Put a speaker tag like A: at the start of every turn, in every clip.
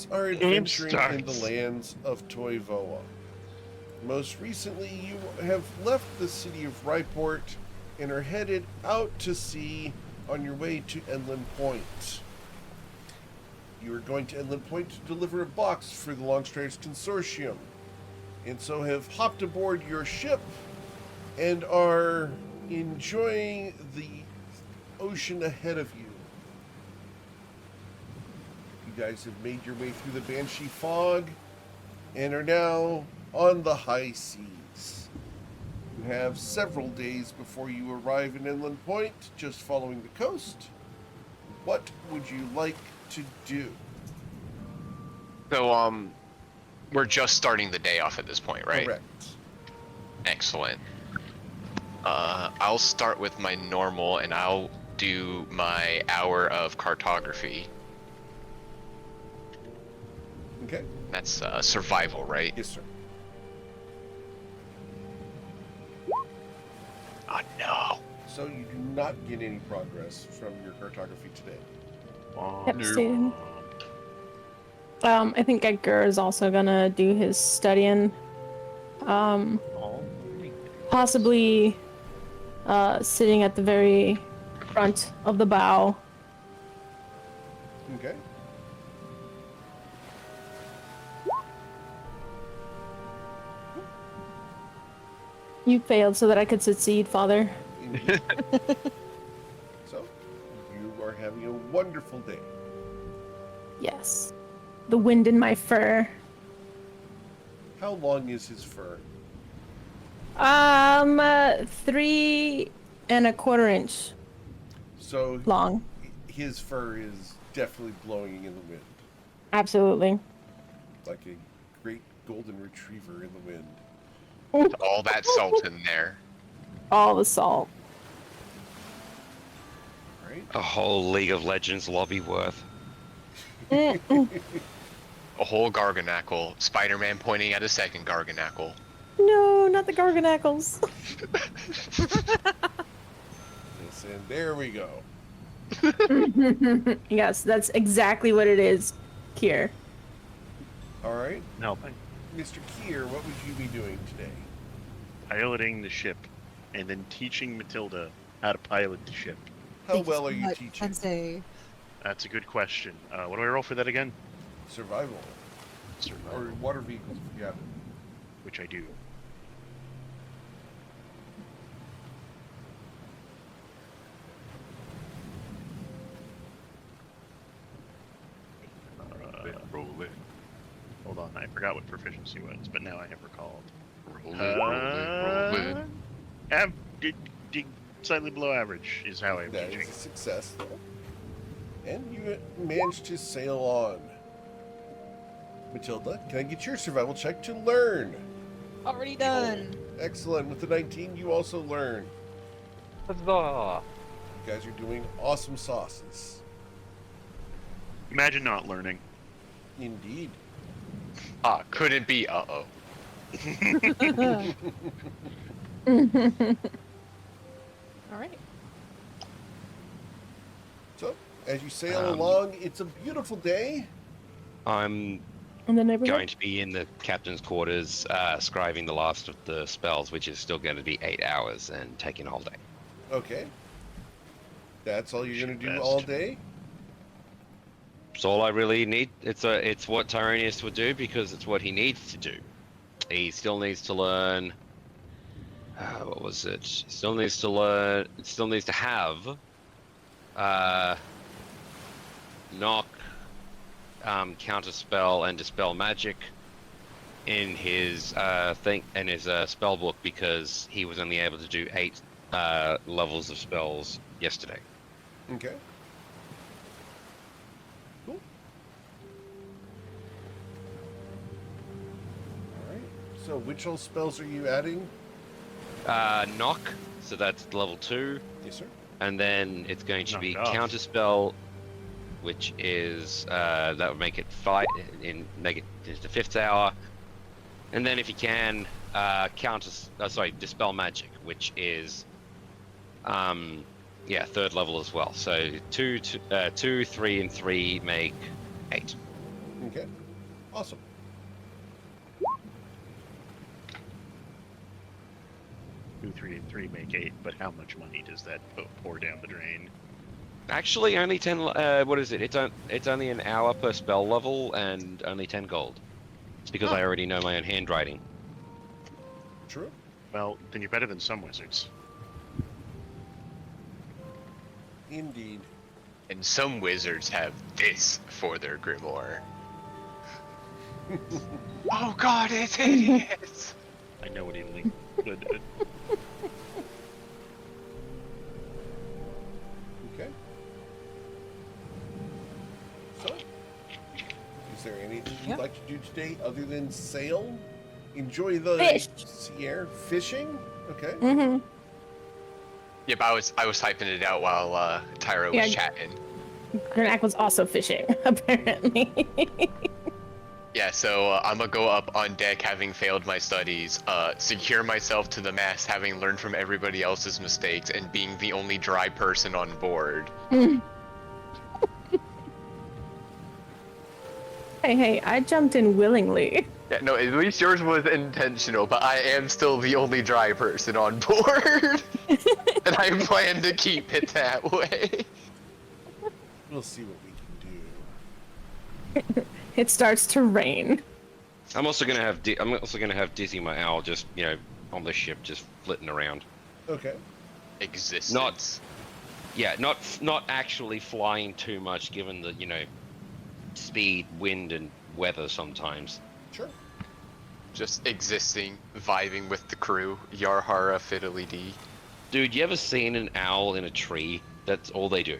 A: friends are adventuring in the lands of Toivoa. Most recently, you have left the city of Ryport and are headed out to sea on your way to Enlin Point. You are going to Enlin Point to deliver a box for the Longstriders Consortium, and so have hopped aboard your ship and are enjoying the ocean ahead of you. You guys have made your way through the Banshee fog and are now on the high seas. You have several days before you arrive in Inland Point, just following the coast. What would you like to do?
B: So, we're just starting the day off at this point, right?
A: Correct.
B: Excellent. I'll start with my normal, and I'll do my hour of cartography.
A: Okay.
B: That's survival, right?
A: Yes, sir.
B: Oh, no.
A: So you do not get any progress from your cartography today.
C: Yep, Steven. I think Edgar is also gonna do his studying. Possibly sitting at the very front of the bow.
A: Okay.
C: You failed so that I could succeed, Father.
A: Indeed. So, you are having a wonderful day.
C: Yes. The wind in my fur.
A: How long is his fur?
C: 3 1/4 inch
A: So
C: long.
A: his fur is definitely blowing in the wind,
C: Absolutely.
A: like a great golden retriever in the wind.
B: All that salt in there.
C: All the salt.
A: All right.
D: A whole League of Legends lobby worth.
B: A whole Garganackle. Spider-Man pointing at a second Garganackle.
C: No, not the Garganacles.
A: Yes, and there we go.
C: Yes, that's exactly what it is, Kier.
A: All right.
E: No,
A: Mr. Kier, what would you be doing today?
E: piloting the ship, and then teaching Matilda how to pilot the ship.
A: How well are you teaching?
F: Sensei.
E: That's a good question. What do I roll for that again?
A: Survival.
E: Survival,
A: Or water vehicles, yeah.
E: which I do.
G: Roll it.
E: Hold on, I forgot what proficiency was, but now I have recalled.
B: Roll it, roll it, roll it.
E: Slightly below average is how I'm
A: That
E: teaching.
A: is a success, though. And you managed to sail on. Matilda, can I get your survival check to learn?
F: Already done.
A: Excellent. With the 19, you also learn.
G: Huzzah!
A: You guys are doing awesome sauces.
E: Imagine not learning.
A: Indeed.
B: Ah, couldn't be uh-oh.
F: All right.
A: So, as you sail along, it's a beautiful day.
D: I'm
C: In the neighborhood?
D: going to be in the captain's quarters, scribing the last of the spells, which is still going to be 8 hours and taking a whole day.
A: Okay. That's all you're going to do
E: Best.
A: all day?
D: It's all I really need. It's what Tyronius would do because it's what he needs to do. He still needs to learn. What was it? He still needs to learn. Still needs to have. Knock, counterspell, and dispel magic in his spell book because he was only able to do 8 levels of spells yesterday.
A: Okay. Cool. Alright. So, which all spells are you adding?
D: Knock, so that's level 2.
A: Yes, sir.
D: And then it's going to be
E: Knock off.
D: counterspell, which is that would make it make it into 5th hour. And then if you can, dispel magic, which is 3rd level as well. So 2, 3, and 3 make 8.
A: Okay. Awesome.
E: 2, 3, and 3 make 8, but how much money does that pour down the drain?
D: Actually, only 10. What is it? It's only an hour per spell level and only 10 gold. It's because I already know my own handwriting.
A: True.
E: Well, then you're better than some wizards.
A: Indeed.
B: And some wizards have this for their grimoire. Oh god, it's hideous!
E: I know what healing. Good.
A: Okay. So, is there anything you'd
F: Yep.
A: like to do today other than sail? Enjoy the
C: Fish.
A: sea air? Fishing? Okay.
C: Mm-hmm.
B: Yep, I was hyping it out while Tyro was
C: Yeah.
B: chatting.
C: Grenak was also fishing, apparently.
B: Yeah, so I'm gonna go up on deck having failed my studies, secure myself to the mast having learned from everybody else's mistakes, and being the only dry person on board.
C: Hey, I jumped in willingly.
B: Yeah, no, at least yours was intentional, but I am still the only dry person on board. And I plan to keep it that way.
A: We'll see what we can do.
C: It starts to rain.
D: I'm also gonna have Dizzy my owl just on the ship just flitting around.
A: Okay.
B: Existence.
D: Not actually flying too much, given the speed, wind, and weather sometimes.
A: Sure.
B: Just existing, vibing with the crew. Yarhara fiddly dee.
D: Dude, you ever seen an owl in a tree? That's all they do.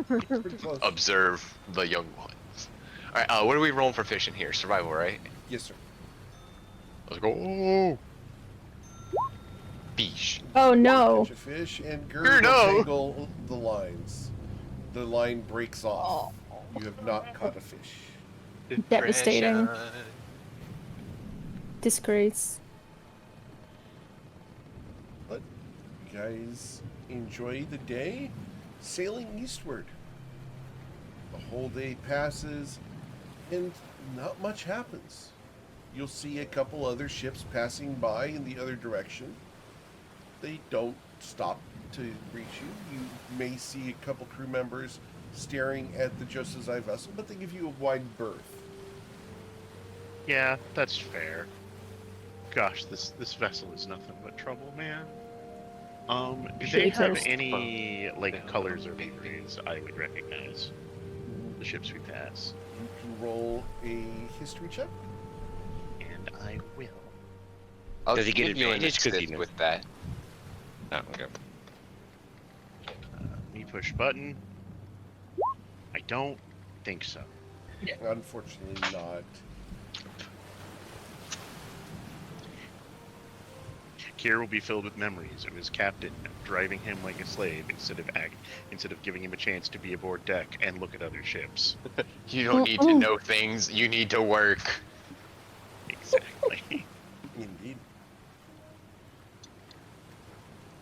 A: Pretty close.
B: Observe the young ones. Alright, what are we rolling for fishing here? Survival, right?
A: Yes, sir.
B: Let's go. Fish.
C: Oh no.
A: Catch a fish and gird
B: Gird, no.
A: tangle the lines. The line breaks off. You have not caught a fish.
C: Devastating.
B: Depression.
C: Disgrace.
A: But you guys enjoy the day sailing eastward. The whole day passes and not much happens. You'll see a couple other ships passing by in the other direction. They don't stop to greet you. You may see a couple crew members staring at the Josazai vessel, but they give you a wide berth.
E: Yeah, that's fair. Gosh, this vessel is nothing but trouble, man. Do they have
C: Cheaters.
E: any colors or liveries I would recognize? The ships we pass,
A: You can roll a history check.
E: and I will.
B: I'll
D: Does he get
B: give you an
D: advantage 'cause he
B: assist
D: knows?
B: with that?
D: Oh, okay.
E: Me push button. I don't think so.
A: Unfortunately not.
E: Kier will be filled with memories of his captain driving him like a slave instead of giving him a chance to be aboard deck and look at other ships.
B: You don't need to know things, you need to work.
E: Exactly.
A: Indeed.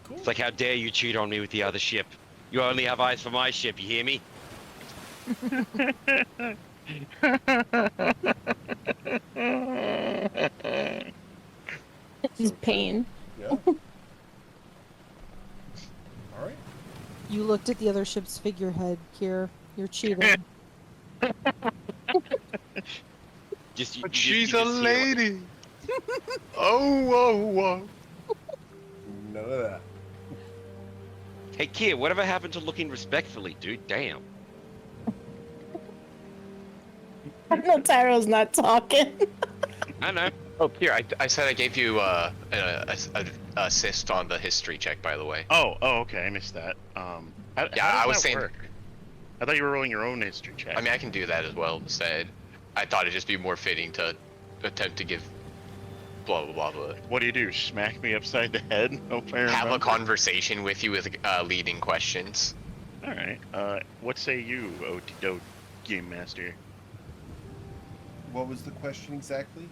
A: Cool.
D: It's like, how dare you cheat on me with the other ship? You only have eyes for my ship, you hear me?
C: It's pain.
A: Yeah. All right.
F: You looked at the other ship's figurehead, Kier. You're cheating.
D: Just,
B: But
D: you
B: she's
D: just
B: a
D: hear, like,
B: lady. Oh, whoa, whoa.
A: None of that.
D: hey, Kier, whatever happened to looking respectfully, dude? Damn.
C: No, Tyro's not talking.
D: I know.
B: Oh, here, I said I gave you an assist on the history check, by the way.
E: Oh, okay, I missed that. How
B: Yeah,
E: does
B: I was
E: that
B: saying.
E: work? I thought you were rolling your own history check.
B: I mean, I can do that as well instead. I thought it'd just be more fitting to attempt to give blah blah blah blah.
E: What do? Smack me upside the head? Hope I
B: Have a
E: remember.
B: conversation with you with leading questions.
E: All right. What say you, O Game Master?
A: What was the question exactly?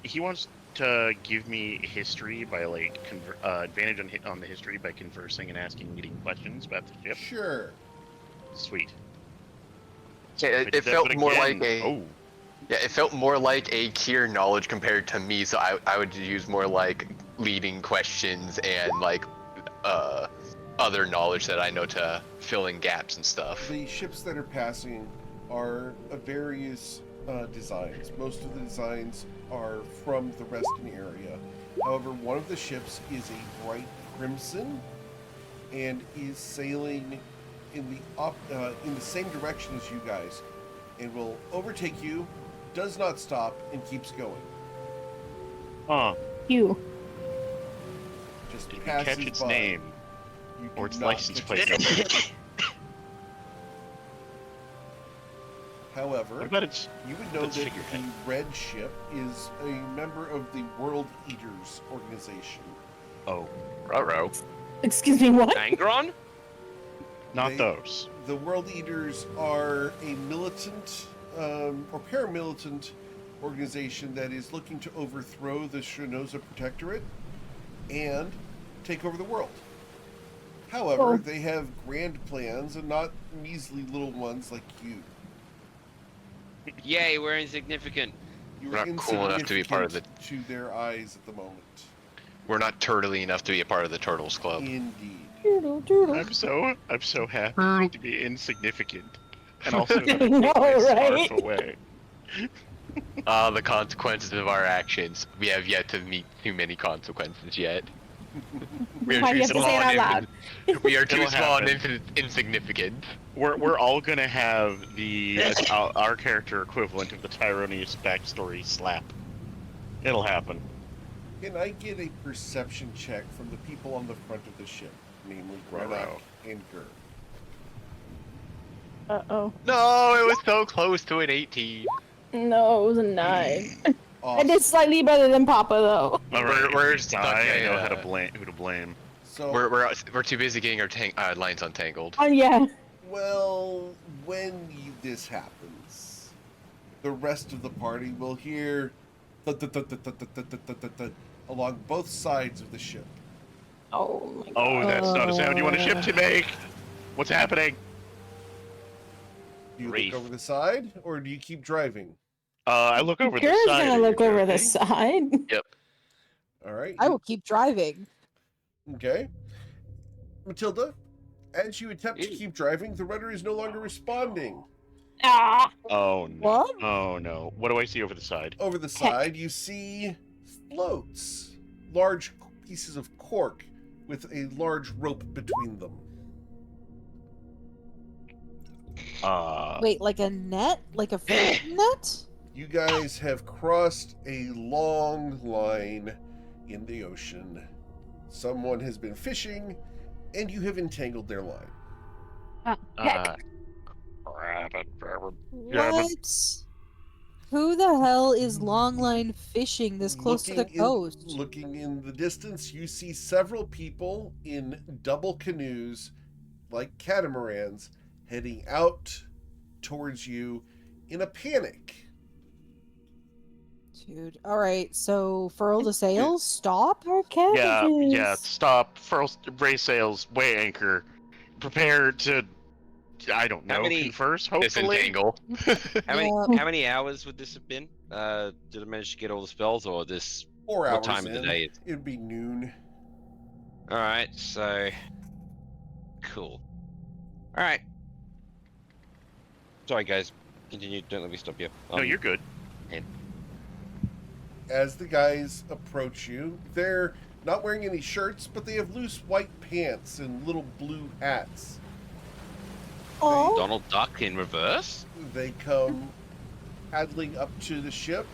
E: He wants to give me history by advantage on the history by conversing and asking leading questions about the ship.
A: Sure.
E: Sweet.
B: Yeah,
E: If I
B: it
E: did that
B: felt
E: bit
B: more
E: again-
B: like a.
E: Oh,
B: Yeah, it felt more like a Kier knowledge compared to me, so I would use more like leading questions and like other knowledge that I know to fill in gaps and stuff.
A: The ships that are passing are of various designs. Most of the designs are from the Reston area. However, one of the ships is a bright crimson and is sailing in the same direction as you guys, and will overtake you, does not stop, and keeps going.
E: huh.
C: You.
A: Just
E: Did you
A: passes
E: catch its
A: by.
E: name
A: You
E: or
A: did
E: its
A: not
E: license
A: catch
E: plate
A: its
E: number?
A: name. However,
E: What about its?
A: you would know
E: its
A: that
E: figurehead?
A: the red ship is a member of the World Eaters organization.
E: Oh,
B: Ruh-roh.
C: Excuse me, what?
D: Angron?
E: not
A: They-
E: those.
A: The World Eaters are a militant or paramilitant organization that is looking to overthrow the Shinoza Protectorate and take over the world. However,
C: Oh.
A: they have grand plans and not measly little ones like you.
D: Yay, we're insignificant.
A: You
B: We're
A: are
B: not cool enough to be part of
A: insignificant to their eyes at the moment.
B: We're not turtly enough to be a part of the Turtles Club.
A: Indeed.
C: Doodle, doodle.
E: I'm so happy to be insignificant, and also to
C: I know,
E: put my scarf
C: right?
E: away.
B: The consequences of our actions. We have yet to meet too many consequences yet. We
C: Why do you have to say it out loud?
B: We are too
E: It'll
B: small and
E: happen.
B: insignificant.
E: We're all gonna have the our character equivalent of the Tyronius backstory slap. It'll happen.
A: Can I get a perception check from the people on the front of the ship, namely Grenak
E: Ruh-roh.
A: and Gur?
C: Uh-oh.
B: No, it was so close to an 18.
C: No, it was a 9. I
A: Awesome.
C: did slightly better than Papa, though.
E: All right,
B: We're
E: if you
B: stuck
E: die, I
B: in,
E: know how to
B: uh,
E: blame who to blame.
A: So,
B: We're too busy getting our lines untangled.
C: Yeah.
A: well, when this happens, the rest of the party will hear thud along both sides of the ship.
C: Oh my god.
E: Oh, that's not a sound you want a ship to make. What's happening?
A: Do you
D: Reef.
A: look over the side, or do you keep driving?
E: I look over the
C: Kira's
E: side.
C: gonna
E: Are you
C: look over the
E: joking?
C: side.
A: All right.
F: I will keep driving.
A: Okay. Matilda, as you attempt to
D: Ew.
A: keep driving, the rudder is no longer responding.
C: Ah.
E: Oh no.
F: What?
E: Oh no. What do I see over the side?
A: Over the side, you see floats, large pieces of cork with a large rope between them.
F: Wait, like a net? Like a fishing net?
A: You guys have crossed a long line in the ocean. Someone has been fishing, and you have entangled their line.
C: Heck.
E: Grab it.
F: What? Who the hell is longline fishing this close to the coast?
A: Looking in the distance, you see several people in double canoes, like catamarans, heading out towards you in a panic.
F: Dude, alright, so furl the sails, stop?
C: Our
E: Yeah,
C: cabbages.
E: yeah. Stop. Furl, raise sails. Weigh anchor. Prepare to. I don't
D: How
E: know.
D: many-
E: Converse. Hopefully.
B: Disentangle.
F: Yeah.
D: How many hours would this have been? Did I manage to get all the spells, or this?
A: 4 hours
D: What time of the
A: in,
D: day is
A: it'd be noon.
D: All right, so cool. All right. Sorry, guys. Continue. Don't let me stop you.
E: No, you're good.
A: As the guys approach you, they're not wearing any shirts, but they have loose white pants and little blue hats.
F: Oh,
D: Donald Duck in reverse.
A: They come paddling up to the ship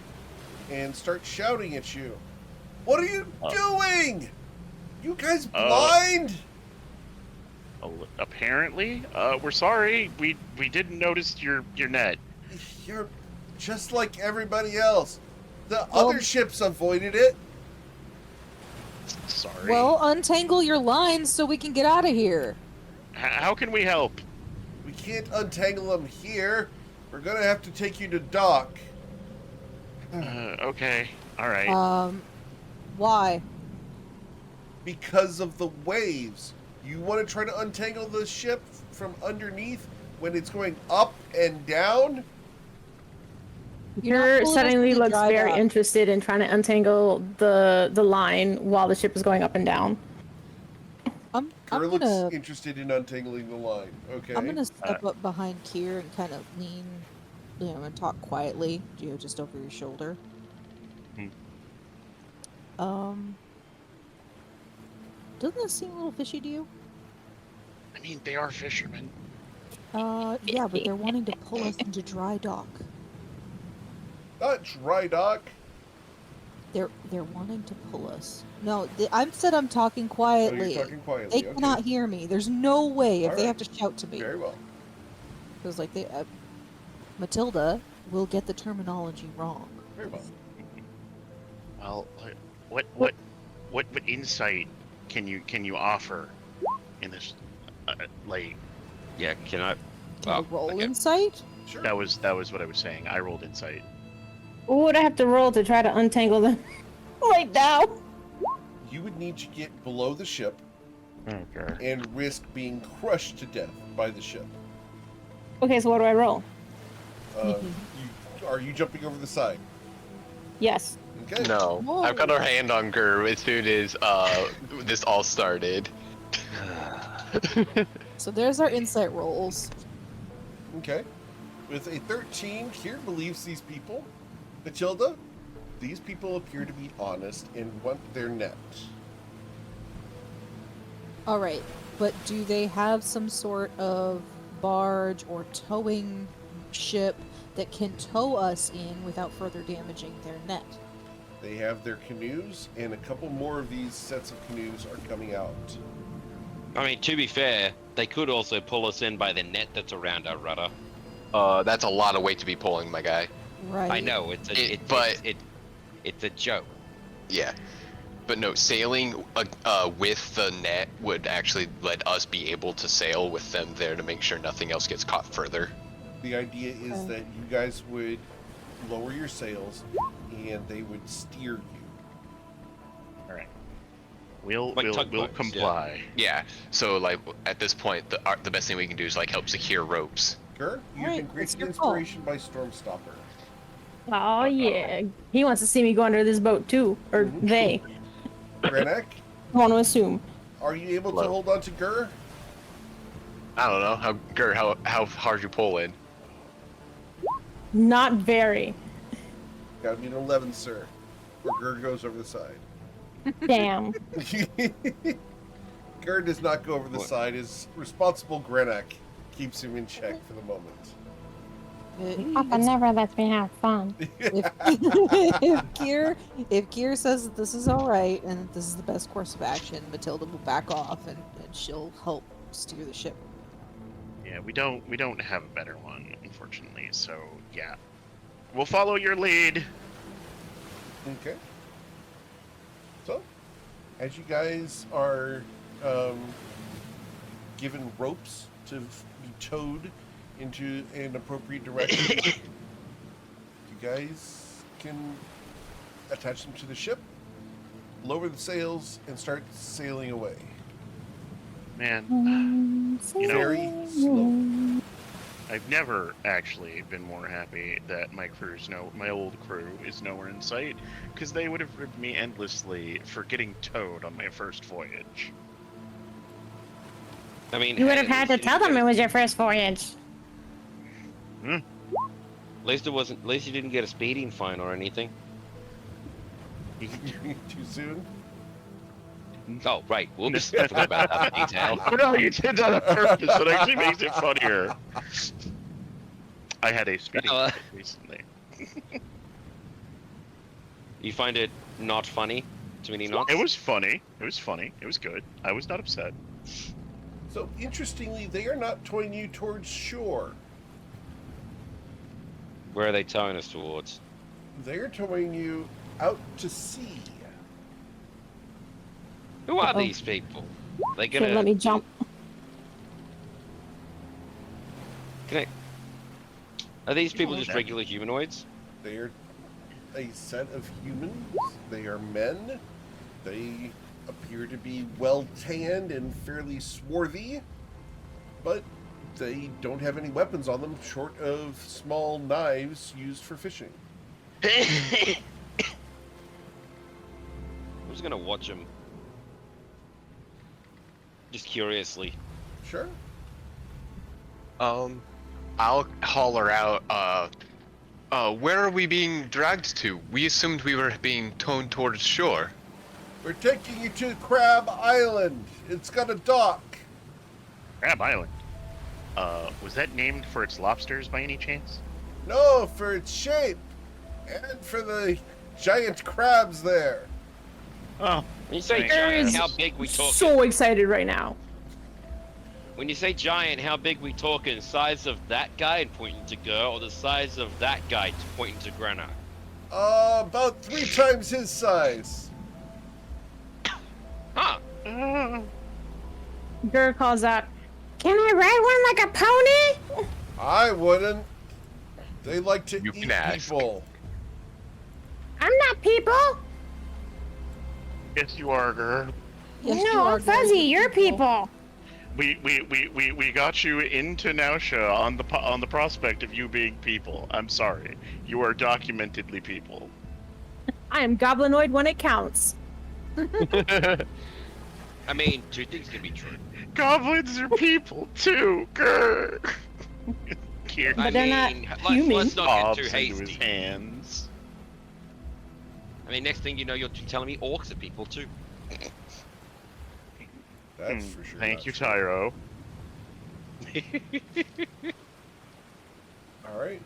A: and start shouting at you. What are you doing? You guys blind?
E: Apparently, we're sorry. We didn't notice your net.
A: You're just like everybody else. The
F: Well-
A: other ships avoided it.
E: Sorry.
F: well, untangle your lines so we can get out of here.
E: How can we help?
A: We can't untangle them here. We're gonna have to take you to dock.
E: Okay. All right.
F: Why?
A: Because of the waves. You want to try to untangle the ship from underneath? when it's going up and down,
F: You're not
C: Gur
F: pulling us
C: suddenly
F: to the
C: looks
F: dry
C: very
F: dock.
C: interested in trying to untangle the line while the ship is going up and down.
F: I'm
A: Gur looks
F: gonna
A: interested in untangling the line. Okay.
F: I'm gonna step up behind Kier and kind of lean, and talk quietly, just over your shoulder.
E: Hmm.
F: Doesn't this seem a little fishy to you?
E: I mean, they are fishermen.
F: Yeah, but they're wanting to pull us into dry dock.
A: Not dry dock.
F: They're wanting to pull us. No, I'm talking
A: Oh,
F: quietly.
A: you're talking quietly.
F: They
A: Okay.
F: cannot hear me. There's no way if they
A: Alright.
F: have to shout to me.
A: Very well.
F: Because Matilda will get the terminology wrong.
A: Very well.
E: Well, what insight can you offer in this?
D: Yeah, can I?
F: Can I
D: Oh,
F: roll
D: okay.
F: insight?
A: Sure.
E: That was what I was saying. I rolled insight.
C: What would I have to roll to try to untangle them right now?
A: You would need to get below the ship
E: Okay.
A: and risk being crushed to death by the ship.
C: Okay, so what do I roll?
A: Are you jumping over the side?
C: Yes.
A: Okay.
B: No,
F: Whoa.
B: I've got our hand on Gur as soon as this all started.
F: So there's our insight rolls.
A: Okay. With a 13, Kier believes these people. Matilda, these people appear to be honest and want their net.
F: Alright, but do they have some sort of barge or towing ship that can tow us in without further damaging their net?
A: They have their canoes, and a couple more of these sets of canoes are coming out.
D: I mean, to be fair, they could also pull us in by the net that's around our rudder.
B: That's a lot of weight to be pulling, my guy.
F: Right.
D: I know it's a joke.
B: Yeah. But no, sailing with the net would actually let us be able to sail with them there to make sure nothing else gets caught further.
A: The idea is that you guys would lower your sails, and they would steer you.
E: All right. We'll
D: Like tugboats, yeah.
E: comply.
B: Yeah. So like at this point, the best thing we can do is like help secure ropes.
A: Gur, you've
F: Alright,
A: been
F: it's
A: granted
F: your call.
A: inspiration by Stormstopper.
C: Oh yeah. He wants to see me go under this boat too. Or they.
A: Granek,
C: I want to assume.
A: are you able to
B: Hello.
A: hold on to Gur?
B: I don't know Gur, how hard you pull in.
C: Not very.
A: Gotta be an 11, sir. Or Gur goes over the side.
C: Damn.
A: Gur does not go over the
D: What?
A: side. His responsible Granek keeps him in check for the moment.
C: Papa never lets me have fun.
F: If Kier says that this is alright and that this is the best course of action, Matilda will back off and she'll help steer the ship.
E: Yeah, we don't have a better one, unfortunately. So yeah, we'll follow your lead.
A: Okay. So, as you guys are given ropes to be towed into an appropriate direction, you guys can attach them to the ship, lower the sails, and start sailing away.
E: Man, you know,
A: Very slowly.
E: I've never actually been more happy that my old crew is nowhere in sight, because they would have ribbed me endlessly for getting towed on my first voyage.
D: I mean,
C: You would
D: hey,
C: have had to tell them it was your first voyage.
D: At least it wasn't. At least you didn't get a speeding fine or anything.
A: Too soon?
D: Oh, right. Whoops. I forgot about that detail.
E: Oh no, you did that on purpose. That actually makes it funnier. I had a speeding
D: Well,
E: ticket recently.
D: You find it not funny? Too many knots?
E: It was funny. It was funny. It was good. I was not upset.
A: So, interestingly, they are not towing you towards shore.
D: Where are they towing us towards?
A: They are towing you out to sea.
D: Who are
C: Uh-oh.
D: these people? They
C: Should
D: gonna
C: let me jump.
D: Are these people just
E: Okay.
D: regular humanoids?
A: They are a set of humans. They are men. They appear to be well tanned and fairly swarthy, but they don't have any weapons on them short of small knives used for fishing.
D: I'm just gonna watch him. Just curiously.
A: Sure.
B: I'll holler out, where are we being dragged to? We assumed we were being towed towards shore.
A: We're taking you to Crab Island. It's got a dock.
E: Crab Island. Was that named for its lobsters by any chance?
A: No, for its shape. And for the giant crabs there.
E: Oh.
D: When you say
E: Thanks.
D: giant,
C: Is
D: how big we talking?
C: So excited right now.
D: When you say giant, how big we talking? Size of that guy and pointing to Gur, or the size of that guy pointing to Granite?
A: About 3 times his size.
D: Huh?
C: Gur calls out, "Can I ride one like a pony?"
A: I wouldn't. They like to
B: You
A: eat
B: can ask.
A: people.
C: I'm not people.
E: Yes, you are, girl.
F: Yes, you
C: No,
F: are
C: I'm Fuzzy.
F: good
C: You're people.
E: We got you into Nausea on the prospect of you being people. I'm sorry. You are documentedly people.
C: I am goblinoid when it counts.
D: I mean, two things can be true.
E: Goblins are people too, grr. Here,
C: But they're not human.
D: Let's not
E: bobs
D: get too
E: into his
D: hasty.
E: hands.
D: I mean, next thing you know, you're telling me orcs are people too.
A: That's for sure.
E: Thank
A: not
E: you,
A: true.
E: Tyro.
A: All right.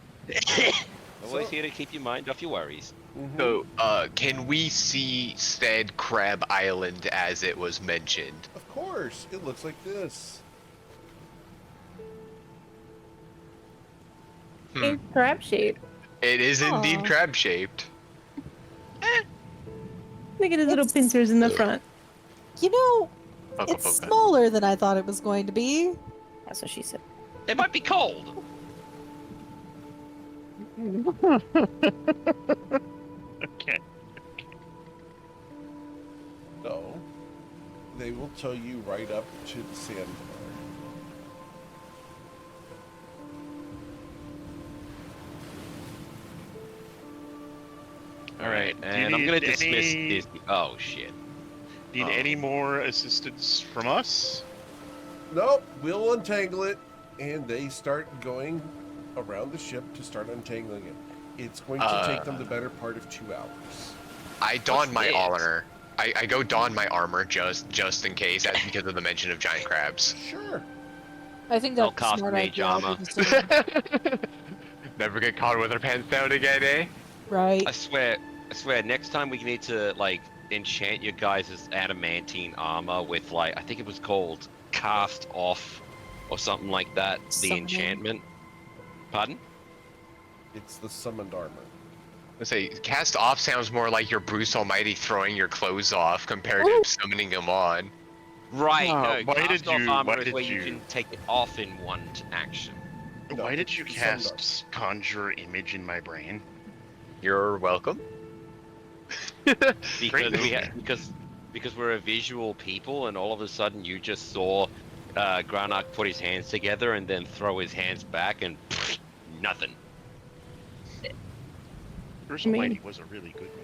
D: Always
A: So-
D: here to keep your mind off your worries.
A: Mhm.
B: So, can we see said Crab Island as it was mentioned?
A: Of course, it looks like this.
C: It's crab shaped.
B: It is indeed
F: Aw.
B: crab-shaped.
C: Look at his little
F: It's-
C: pincers in the front.
F: You know,
B: Poke,
F: it's
B: poke.
F: smaller than I thought it was going to be.
C: That's what she said.
D: It might be cold.
E: Okay.
A: So, they will tow you right up to the sandbar.
D: All right,
E: Do you
D: and I'm gonna
E: need
D: dismiss
E: any-
D: this. Oh shit.
E: Need
D: Oh.
E: any more assistance from us?
A: Nope, we'll untangle it, and they start going around the ship to start untangling it. It's going to take them the better part of 2 hours.
B: I don my
D: this?
B: armor. I go don my armor just in case, as because of the mention of giant crabs.
A: Sure.
F: I think
D: I'll
F: that's
D: cast
F: smart
D: mage
F: idea.
D: armor.
B: Never get caught with our pants down again, eh?
F: Right.
D: I swear, next time we need to like enchant your guys' adamantine armor with like I think it was called cast off or something like that. The
F: Summoning.
D: enchantment. Pardon?
A: It's the summoned armor.
B: Let's say cast off sounds more like you're Bruce Almighty throwing your clothes off compared to summoning them on.
D: Right.
E: Oh,
D: no,
E: why
D: cast
E: did
D: off
E: you-
D: armor
E: why
D: is
E: did
D: where you
E: you-
D: can take it off in one action.
A: No,
E: Why did you
A: it's summoned
E: cast conjure image in my brain?
B: You're welcome.
D: Because
E: movie.
D: because we're a visual people, and all of a sudden you just saw Granark put his hands together and then throw his hands back, and nothing.
E: Bruce
C: I mean-
E: Almighty was a really good movie.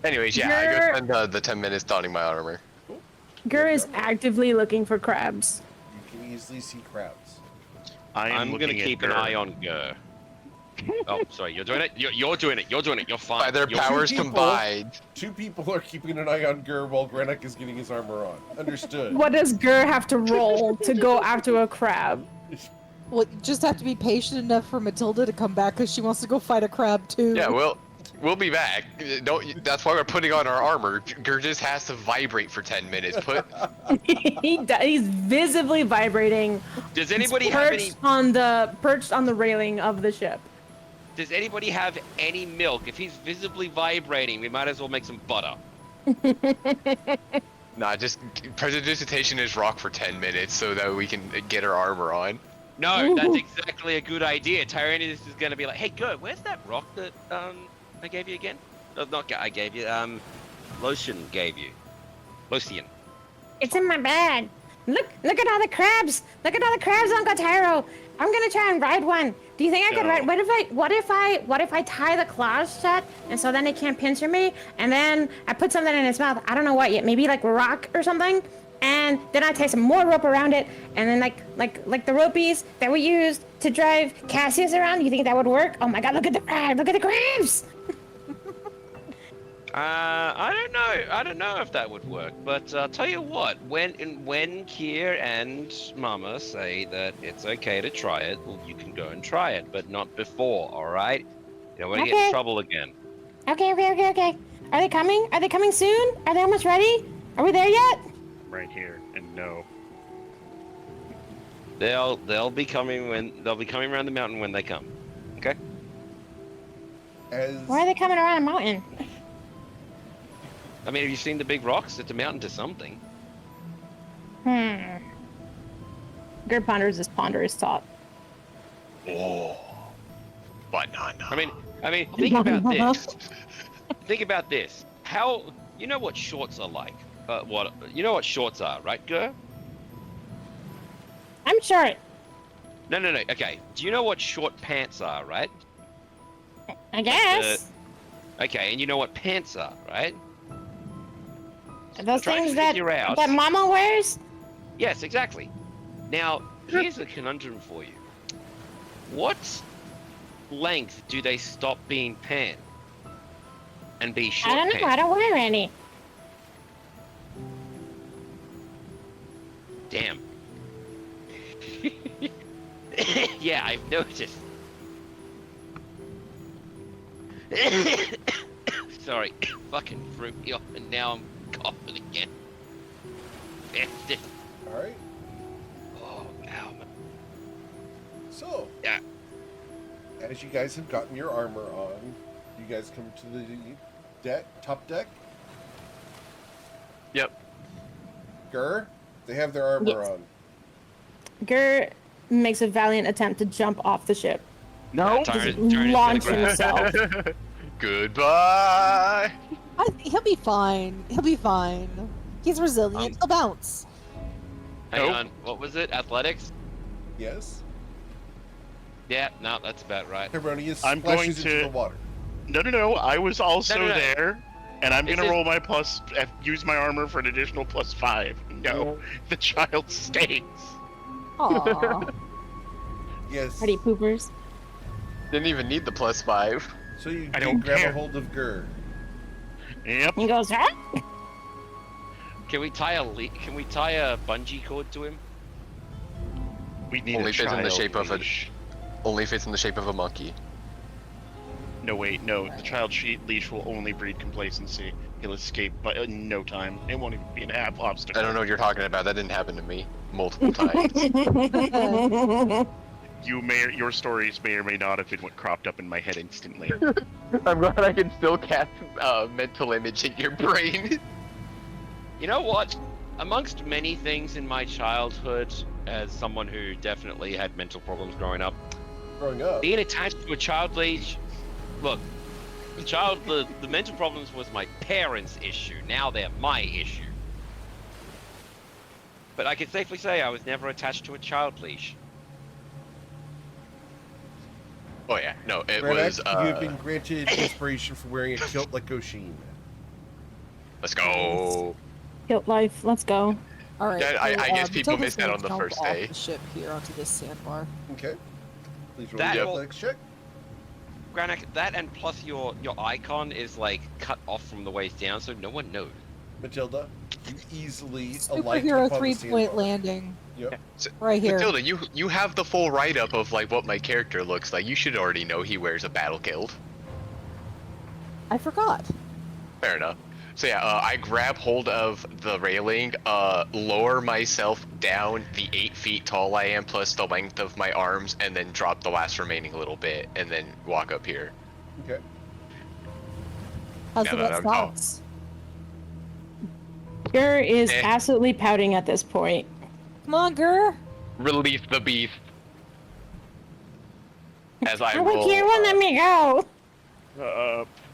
B: Anyways, yeah, I
C: You're-
B: go spend the 10 minutes donning my armor.
C: Gur is actively looking for crabs.
A: You can easily see crabs.
E: I am
D: I'm gonna
E: looking at
D: keep an
E: Gur.
D: eye on Gur. Oh, sorry, you're doing it. You're doing it. You're doing it. You're fine.
B: By their
D: You're-
B: powers
A: people.
B: combined.
A: 2 people are keeping an eye on Gur while Grenik is getting his armor on. Understood.
C: What does Gur have to roll to go after a crab?
F: Well, you just have to be patient enough for Matilda to come back because she wants to go fight a crab too.
B: Yeah, we'll be back. Don't. That's why we're putting on our armor. Gur just has to vibrate for 10 minutes.
C: He's visibly vibrating.
D: Does anybody have any?
C: Perched on the railing of the ship.
D: Does anybody have any milk? If he's visibly vibrating, we might as well make some butter.
B: Nah, just prestidigitation is rock for 10 minutes so that we can get our armor on.
D: No, that's exactly a good idea. Tyrannus is gonna be like, "Hey, Gur, where's that rock that I gave you again? No, not I gave you. Lotion gave you. Lotion.
C: It's in my bag.
H: look at all the crabs! Look at all the crabs, Uncle Tyro! I'm gonna try and ride one. Do you think I could ride? What if I tie the claws shut, and so then it can't pincher me, and then I put something in its mouth? I don't know what yet. Maybe like rock or something, and then I tie some more rope around it, and then like the ropies that we used to drive Cassius around. You think that would work? Oh my God! Look at the crab! Look at the crabs!
D: I don't know if that would work, but I'll tell you what, when Kier and Mama say that it's okay to try it, well, you can go and try it, but not before, alright? You don't want to get in trouble again.
H: Okay. Are they coming? Are they coming soon? Are they almost ready? Are we there yet?
E: Right here, and no.
D: They'll be coming around the mountain when they come. Okay?
H: Why are they coming around a mountain?
D: I mean, have you seen the big rocks? It's a mountain to something.
C: Gerd ponders his ponderous thought.
B: Oh, banana.
D: I mean, think about this. Think about this. How you know what shorts are like? You know what shorts are, right, Gur?
H: I'm short.
D: No. Okay. Do you know what short pants are, right?
H: I guess.
D: Okay, and you know what pants are, right?
H: Those
D: Try to
H: things that
D: figure out-
H: Mama wears?
D: Yes, exactly. Now, here's a conundrum for you. What length do they stop being pants and be short
H: I don't know.
D: pants?
H: I don't wear any.
D: Damn. Yeah, I've noticed. Sorry, fucking threw me off, and now I'm coughing again. Bastard.
A: Alright.
D: Oh, ow.
A: So,
D: Yeah.
A: as you guys have gotten your armor on, you guys come to the top deck.
B: Yep.
A: Gur, they have their armor
C: Yes.
A: on.
C: Gur makes a valiant attempt to jump off the ship.
G: No.
C: Just launch himself.
B: Goodbye.
F: He'll be fine. He'll be fine. He's resilient. He'll bounce.
D: Hang
E: Nope.
D: on, what was it? Athletics?
A: Yes?
D: Yeah, no, that's about right.
A: Heronius
E: I'm going
A: splashes into
E: to-
A: the water.
E: No. I was also
D: No.
E: there, and I'm
D: Is
E: gonna
D: it-
E: roll my use my armor for an additional +5. No, the child stays.
F: Aww.
A: Yes.
C: Party poopers.
B: Didn't even need the +5.
A: So you
E: I
A: do
E: don't
A: grab
E: care.
A: a hold of Gur.
E: Yep.
H: He goes, huh?
D: Can we tie a bungee cord to him?
E: We need
B: Only
E: a
B: fits in the
E: child
B: shape of a-
E: leash.
B: Only fits in the shape of a monkey.
E: No, wait, no. The child leash will only breed complacency. He'll escape in no time. It won't even be an obstacle.
B: I don't know what you're talking about. That didn't happen to me multiple times.
E: Your stories may or may not have been what cropped up in my head instantly.
B: I'm glad I can still cast mental image in your brain.
D: You know what? Amongst many things in my childhood, as someone who definitely had mental problems growing up,
A: Growing up.
D: being attached to a child leash, look, the mental problems was my parents' issue. Now they're my issue. But I can safely say I was never attached to a child leash.
B: Oh yeah, no, it
A: Radak,
B: was.
A: you have been granted inspiration for wearing a kilt like Goshin.
B: Let's go.
C: Guilt life. Let's go.
F: All right.
B: Yeah, I guess people
F: Matilda's
B: missed that
F: gonna
B: on the
F: jump
B: first
F: off
B: day.
F: The ship here onto this sandbar.
A: Okay. Please roll
D: That
A: the
D: will-
A: athletics check.
D: Granik, that and plus your icon is like cut off from the waist down, so no one knows.
A: Matilda, you easily alight
F: Superhero
A: upon the
F: 3-point
A: sandbar.
F: landing.
A: Yep.
F: Right here.
B: Matilda, you have the full write-up of like what my character looks like. You should already know he wears a battle kilt.
F: I forgot.
B: Fair enough. So yeah, I grab hold of the railing, lower myself down the 8 feet tall I am, plus the length of my arms, and then drop the last remaining little bit, and then walk up here.
A: Okay.
F: How's
B: Yeah,
F: the
B: but
F: wet
B: I'm-
F: socks?
C: Gur is
B: Eh.
C: absolutely pouting at this point.
F: Come on, Gur.
B: Release the beast. As I
H: Oh,
B: roll.
H: Kier won't let me go.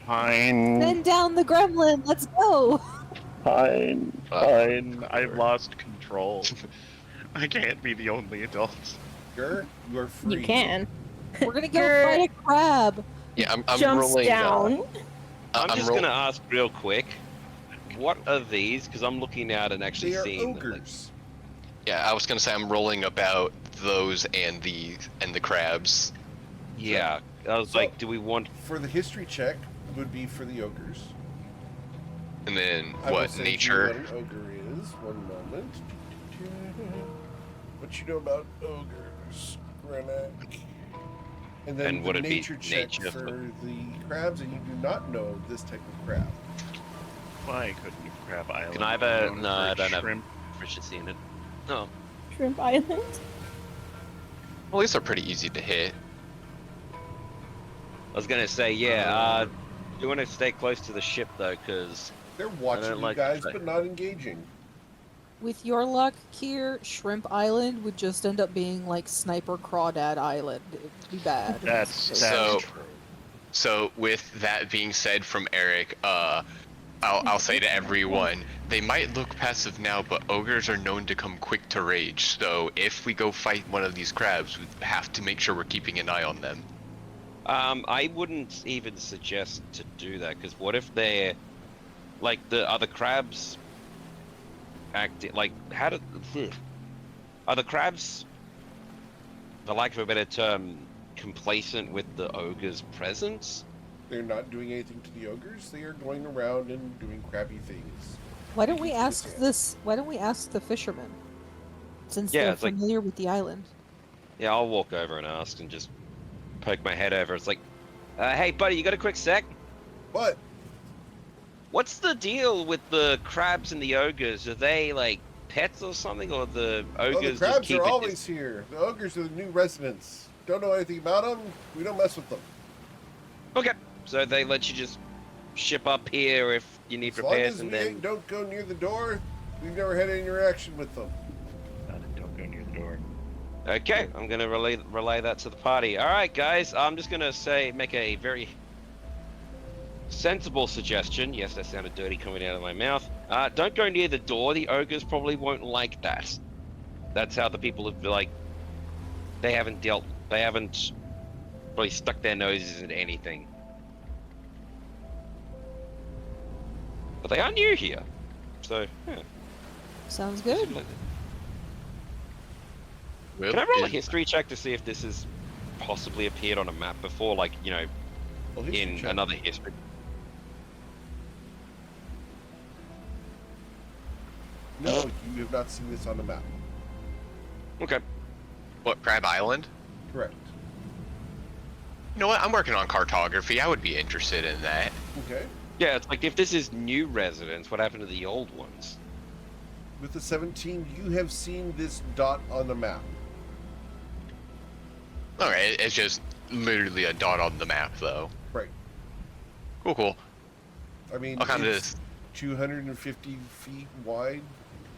E: Fine.
F: Send down the gremlin. Let's go.
E: Fine.
B: Uh,
E: Fine. I've lost control. troll. I can't be the only adult.
A: Gur, you are free.
C: You can.
F: We're gonna go
C: Grr.
F: fight a crab.
B: Yeah, I'm
C: Jumps
B: rolling.
C: down.
D: I'm just
B: roll-
D: gonna ask real quick. What are these? Because I'm looking out and actually
A: They are
D: seeing them.
A: ogres.
B: Yeah, I was gonna say I'm rolling about those and the crabs.
D: Yeah, I was
A: So-
D: like, do we want?
A: For the history check, would be for the ogres.
B: And then
A: I will
B: what?
A: send you
B: Nature.
A: what an ogre is. 1 moment. What you know about ogres, Grenek? And then
D: And
A: the
D: would it be
A: nature check
D: nature
A: for
D: for-
A: the crabs, and you do not know this type of crab.
E: Why couldn't you Crab Island?
D: Can I have
E: be
D: a?
E: known
D: No,
E: for
D: I
E: its
D: don't have
E: shrimp?
D: proficiency in it. No.
C: Shrimp Island.
B: Well, these are pretty easy to hit.
D: I was gonna say, yeah. You want to stay close to the ship though, because
A: They're watching you
D: like
A: guys,
D: that.
A: but not engaging.
F: With your luck, Kier, Shrimp Island would just end up being like Sniper Crawdad Island. It'd be bad.
E: That's
B: So-
E: true.
B: So with that being said from Eric, I'll say to everyone, they might look passive now, but ogres are known to come quick to rage. So if we go fight one of these crabs, we have to make sure we're keeping an eye on them.
D: I wouldn't even suggest to do that. Because what if they're like the other crabs acting like are the crabs, for lack of a better term, complacent with the ogre's presence?
A: They're not doing anything to the ogres. They are going around and doing crappy things.
F: Why don't we ask this? Why don't we ask the fishermen? Since
D: Yeah,
F: they're
D: it's like-
F: familiar with the island.
D: Yeah, I'll walk over and ask and just poke my head over. It's like, hey buddy, you got a quick sec?
A: But
D: What's the deal with the crabs and the ogres? Are they like pets or something, or the ogres
A: oh, the
D: just
A: crabs
D: keep
A: are
D: it
A: always here. The ogres are the new residents. Don't know anything about them. We don't mess with them.
D: Okay, so they let you just ship up here if you need
A: As long
D: repairs,
A: as
D: and
A: we
D: then
A: don't go near the door, we've never had any interaction with them.
E: Don't go near the door.
D: okay, I'm gonna relay that to the party. All right, guys, I'm just gonna make a very sensible suggestion. Yes, that sounded dirty coming out of my mouth. Don't go near the door. The ogres probably won't like that. That's how the people have like. They haven't probably stuck their noses into anything. But they are new here, so yeah.
F: Sounds good.
B: Will
D: Can I roll a
B: is-
D: history check to see if this has possibly appeared on a map before, like, you know,
A: Well, history
D: in
A: check.
D: another history?
A: No, you have not seen this on the map.
D: Okay.
B: What, Crab Island?
A: Correct.
B: You know what? I'm working on cartography. I would be interested in that.
A: Okay.
D: Yeah, it's like if this is new residents, what happened to the old ones?
A: With the 17, you have seen this dot on the map.
B: Alright, it's just literally a dot on the map, though.
A: Right.
B: Cool, cool.
A: I mean,
B: I'll kind of
A: it's 250 feet wide.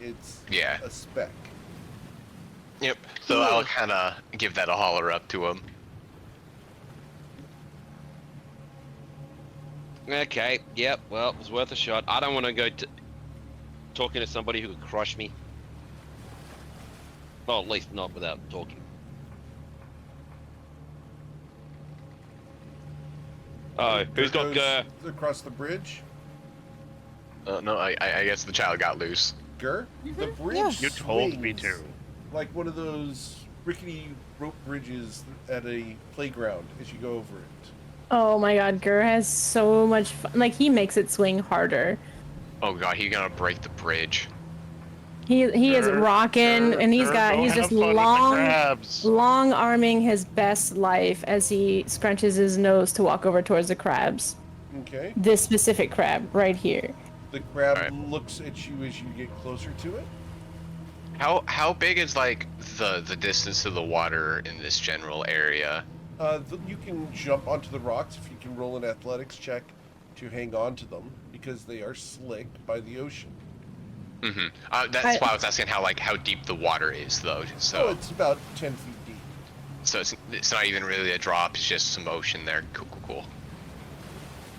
A: It's
B: Yeah.
A: a speck.
B: Yep. So I'll kind of give that a holler up to him.
D: Okay, yep, well, it was worth a shot. I don't want to go talking to somebody who could crush me. Well, at least not without talking. Oh, who's got
A: Goes across the bridge?
B: No, I guess the child got loose.
A: Gur? The bridge
F: Yeah.
E: You told me
A: swings
E: to.
A: like one of those rickety rope bridges at a playground as you go over it.
C: Oh my god, Gur has so much fun. Like, he makes it swing harder.
B: Oh god, he's gonna break the bridge.
C: He is
E: Sure,
C: rocking,
E: sure,
C: and he's
E: sure, go
C: just
E: have fun with the crabs.
C: long arming his best life as he scrunches his nose to walk over towards the crabs.
A: Okay.
C: This specific crab right here.
A: The crab
B: Alright.
A: looks at you as you get closer to it.
B: How big is like the distance to the water in this general area?
A: You can jump onto the rocks if you can roll an athletics check to hang on to them because they are slick by the ocean.
B: Mm-hmm. That's why I was asking how deep the water is, though.
A: Oh,
B: So
A: it's about 10 feet deep.
B: so it's not even really a drop. It's just some ocean there. Cool, cool, cool.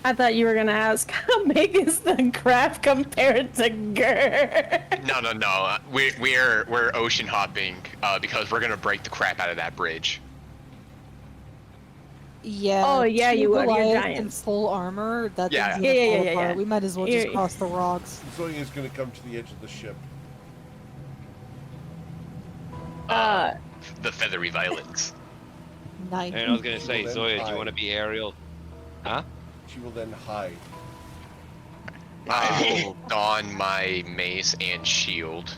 C: I thought you were gonna ask how big is the crab compared to Gur?
B: No. We're ocean hopping because we're gonna break the crap out of that bridge.
F: Yeah.
C: Oh, yeah,
F: two
C: you would. You're
F: Goliaths in
C: giants.
F: full armor. That
B: Yeah.
F: thing's gonna
C: Yeah,
F: fall
C: yeah,
F: apart.
C: yeah.
F: We might as well just
C: You're-
F: cross the rocks.
A: Zoya is going to come to the edge of the ship.
B: The feathery violence.
F: Nice.
D: And I was gonna
A: Well,
D: say,
A: then
D: Zoya, do
A: hide.
D: you want to be Ariel? Huh?
A: She will then hide.
B: I will don my mace and shield.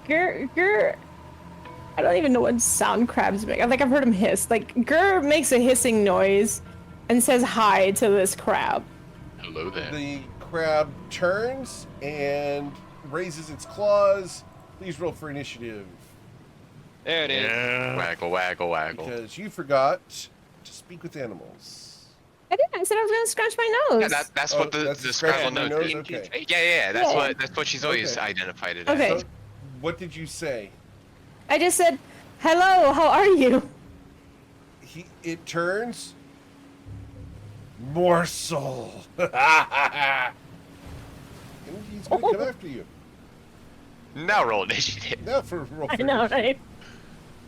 C: Gur. I don't even know what sound crabs make. I've heard him hiss. Like Gur makes a hissing noise and says hi to this crab.
B: Hello there.
A: The crab turns and raises its claws. Please roll for initiative.
D: There it is.
E: Yeah.
B: Waggle, waggle, waggle.
A: Because you forgot to speak with animals.
C: I did. I said I was gonna scratch my nose.
B: Yeah, that's
A: Oh,
B: what the
A: that's
B: Scrabble
A: scratching your
B: knows.
A: nose? Okay.
B: Yeah. That's what she's always
A: Okay.
B: identified it
C: Okay.
B: as.
A: So, what did you say?
C: I just said, hello, how are you?
A: It turns. Morsel. And he's going to come after you.
B: Now roll initiative.
A: Now for roll.
C: I
A: for
C: know,
A: initiative.
C: right?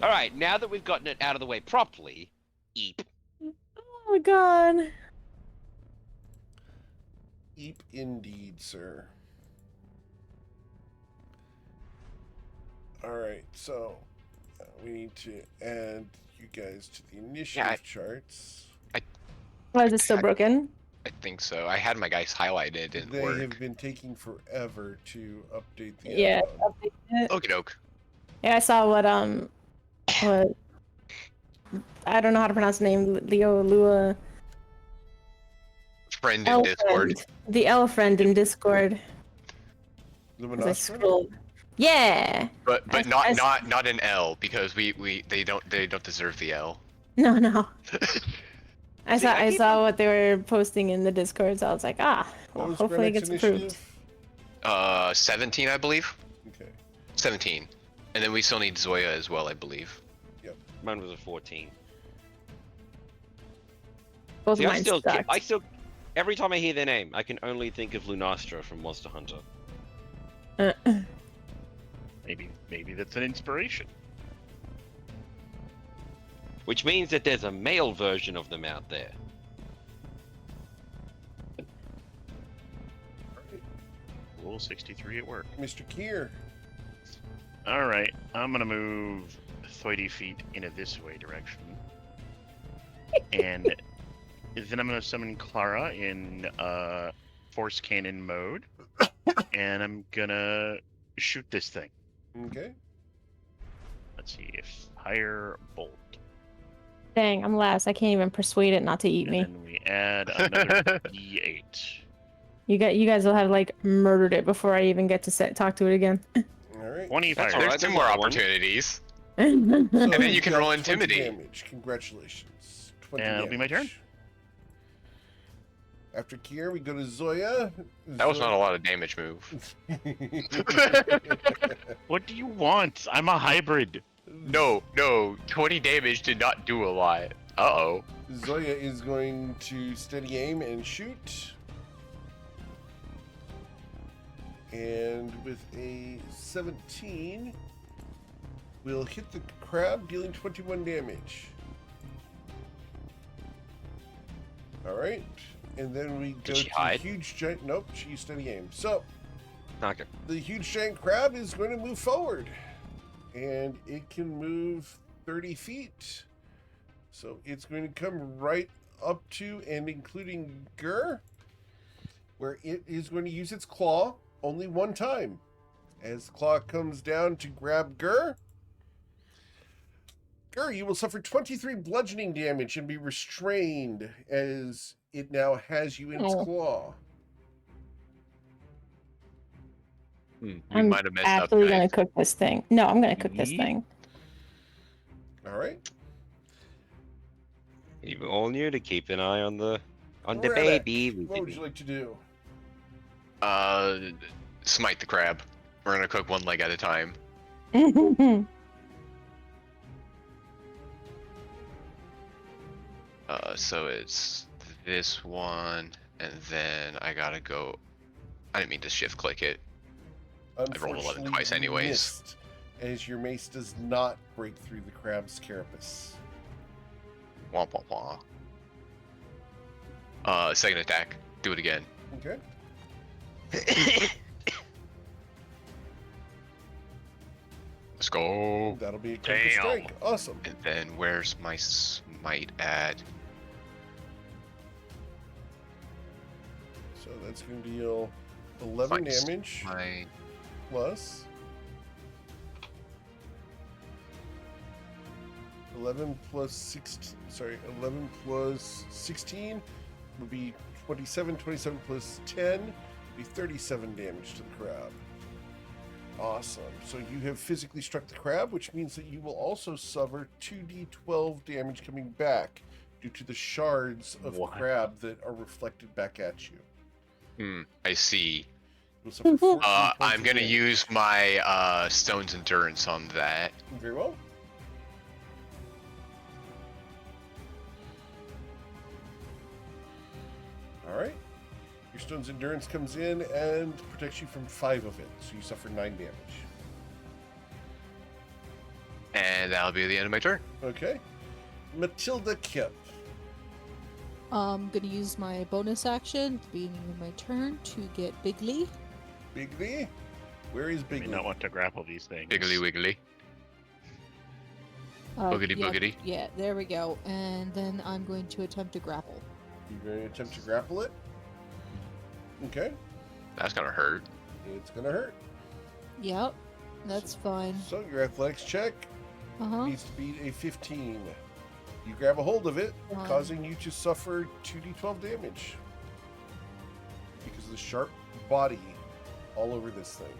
D: All right, now that we've gotten it out of the way properly, eep.
C: Oh my god.
A: Eep indeed, sir. Alright, so we need to add you guys to the initiative charts.
C: Why is it still broken?
B: I think so. I had my guys highlighted. It didn't
A: They
B: work.
A: have been taking forever to update the
C: Yeah.
A: add-on.
B: Okie doke.
C: Yeah, I saw what I don't know how to pronounce the name. Lua.
B: Friend in Discord.
C: Elfriend. The Elfriend in Discord. As I
A: Luminostra?
C: scrolled. Yeah.
B: But
C: I-
B: not an L because they don't deserve the L.
C: No. I
D: See, I keep
C: saw what they were posting in the Discord, so I was like,
A: What
C: well,
A: was
C: hopefully it
A: Grenad's
C: gets approved.
A: initiative?
B: 17, I believe.
A: Okay.
B: 17, and then we still need Zoya as well, I believe.
D: Mine was a 14.
C: Both
D: See,
C: of
D: I
C: mine
D: still,
C: sucked.
D: every time I hear their name, I can only think of Lunastra from Monster Hunter.
E: Maybe that's an inspiration.
D: Which means that there's a male version of them out there.
E: Rule 63 at work.
A: Mr. Kier.
E: All right, I'm gonna move 30 feet into this way direction, and then I'm gonna summon Clara in force cannon mode, and I'm gonna shoot this thing.
A: Okay.
E: Let's see if higher bolt.
C: Dang, I'm last. I can't even persuade it not to eat
E: And
C: me.
E: then we add another D8.
C: You guys will have like murdered it before I even get to talk to it again.
A: Alright.
E: 20
D: That's
E: fire.
D: all
B: There's
D: right,
B: two more
D: there's one.
B: opportunities.
A: So
B: And then
A: you've
B: you can
A: got
B: roll
A: 20
B: Intimidate.
A: damage. Congratulations. 20
E: And it'll be my turn.
A: damage. After Kier, we go to Zoya.
B: That was not a lot of damage move.
E: What do you want? I'm a hybrid.
B: No, 20 damage did not do a lot. Uh-oh.
A: Zoya is going to steady aim and shoot. And with a 17, we'll hit the crab, dealing 21 damage. Alright. And then we go
D: Did she
A: to
D: hide?
A: the huge giant. Nope, she steady aim. So,
D: Okay.
A: the huge giant crab is going to move forward. And it can move 30 feet. So it's going to come right up to and including Gur, where it is going to use its claw only one time. As the claw comes down to grab Gur, you will suffer 23 bludgeoning damage and be restrained as it now has you in its
C: Oh.
A: claw.
B: We
C: I'm
B: might have messed up,
C: absolutely gonna
B: guys.
C: cook this thing. No, I'm gonna cook this
E: Yeet.
C: thing.
A: All right.
D: You all knew to keep an eye on the
A: Rebeck,
D: baby.
A: What would you like to do?
B: Smite the crab. We're gonna cook one leg at a time. So it's this one, and then I gotta go. I didn't mean to shift click it. rolled 11
A: Unfortunately,
B: twice
A: you
B: anyways.
A: missed, as your mace does not break through the crab's carapace.
B: Womp womp womp. Second attack. Do it again.
A: Okay.
B: Let's go.
A: That'll be a critical
E: Damn.
A: strike. Awesome.
B: And then where's my smite at?
A: So that's going to deal 11
B: My
A: damage
B: smite.
A: plus 11 plus 16. Sorry, 11 plus 16 would be 27. 27 plus 10 would be 37 damage to the crab. Awesome. So you have physically struck the crab, which means that you will also suffer 2d12 damage coming back due to the shards of
G: What?
A: crab that are reflected back at you.
B: I see.
A: You'll suffer 14
B: I'm
A: points of
B: gonna
A: damage.
B: use my stone's endurance on that.
A: Very well. All right. Your stone's endurance comes in and protects you from 5 of it, so you suffer 9 damage.
B: And that'll be the end of my turn.
A: Okay. Matilda Kip.
F: I'm gonna use my bonus action at the beginning of my turn to get Bigly.
A: Bigley? Where is
E: I
A: Bigley?
E: may not want to grapple these things.
B: Wiggly wiggly. Boogity
F: yeah,
B: boogity.
F: Yeah, there we go. And then I'm going to attempt to grapple.
A: You're going to attempt to grapple it? Okay.
B: That's gonna hurt.
A: It's going to hurt.
F: Yep, that's fine.
A: So your athletics check
F: Uh-huh.
A: needs to beat a 15. You grab a hold of it,
F: One.
A: causing you to suffer 2d12 damage. Because of the sharp body all over this thing.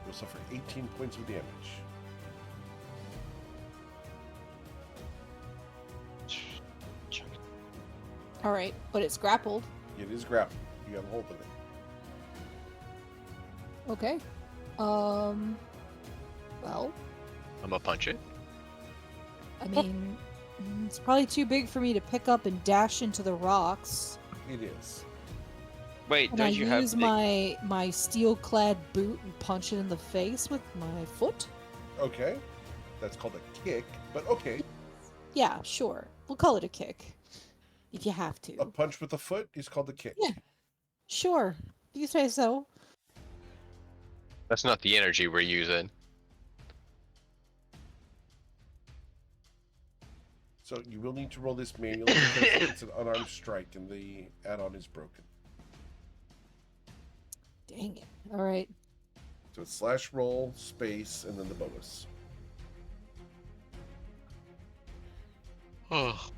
A: You'll suffer 18 points of damage.
F: Alright, but it's grappled.
A: It is grappled. You have a hold of it.
F: Okay. Well,
B: I'm gonna punch it.
F: I mean, it's probably too big for me to pick up and dash into the rocks.
A: It is.
D: Wait,
F: Can
D: don't
F: I
D: you have
F: use my steel-clad boot and punch it in the face with my foot?
A: Okay. That's called a kick, but okay.
F: Yeah, sure. We'll call it a kick. If you have to.
A: A punch with a foot is called a kick.
F: Yeah. Sure. If you say so.
B: That's not the energy we're using.
A: So you will need to roll this manually because it's an unarmed strike and the add-on is broken.
F: Dang it. Alright.
A: So it's slash roll, space, and then the bonus.
B: Oh.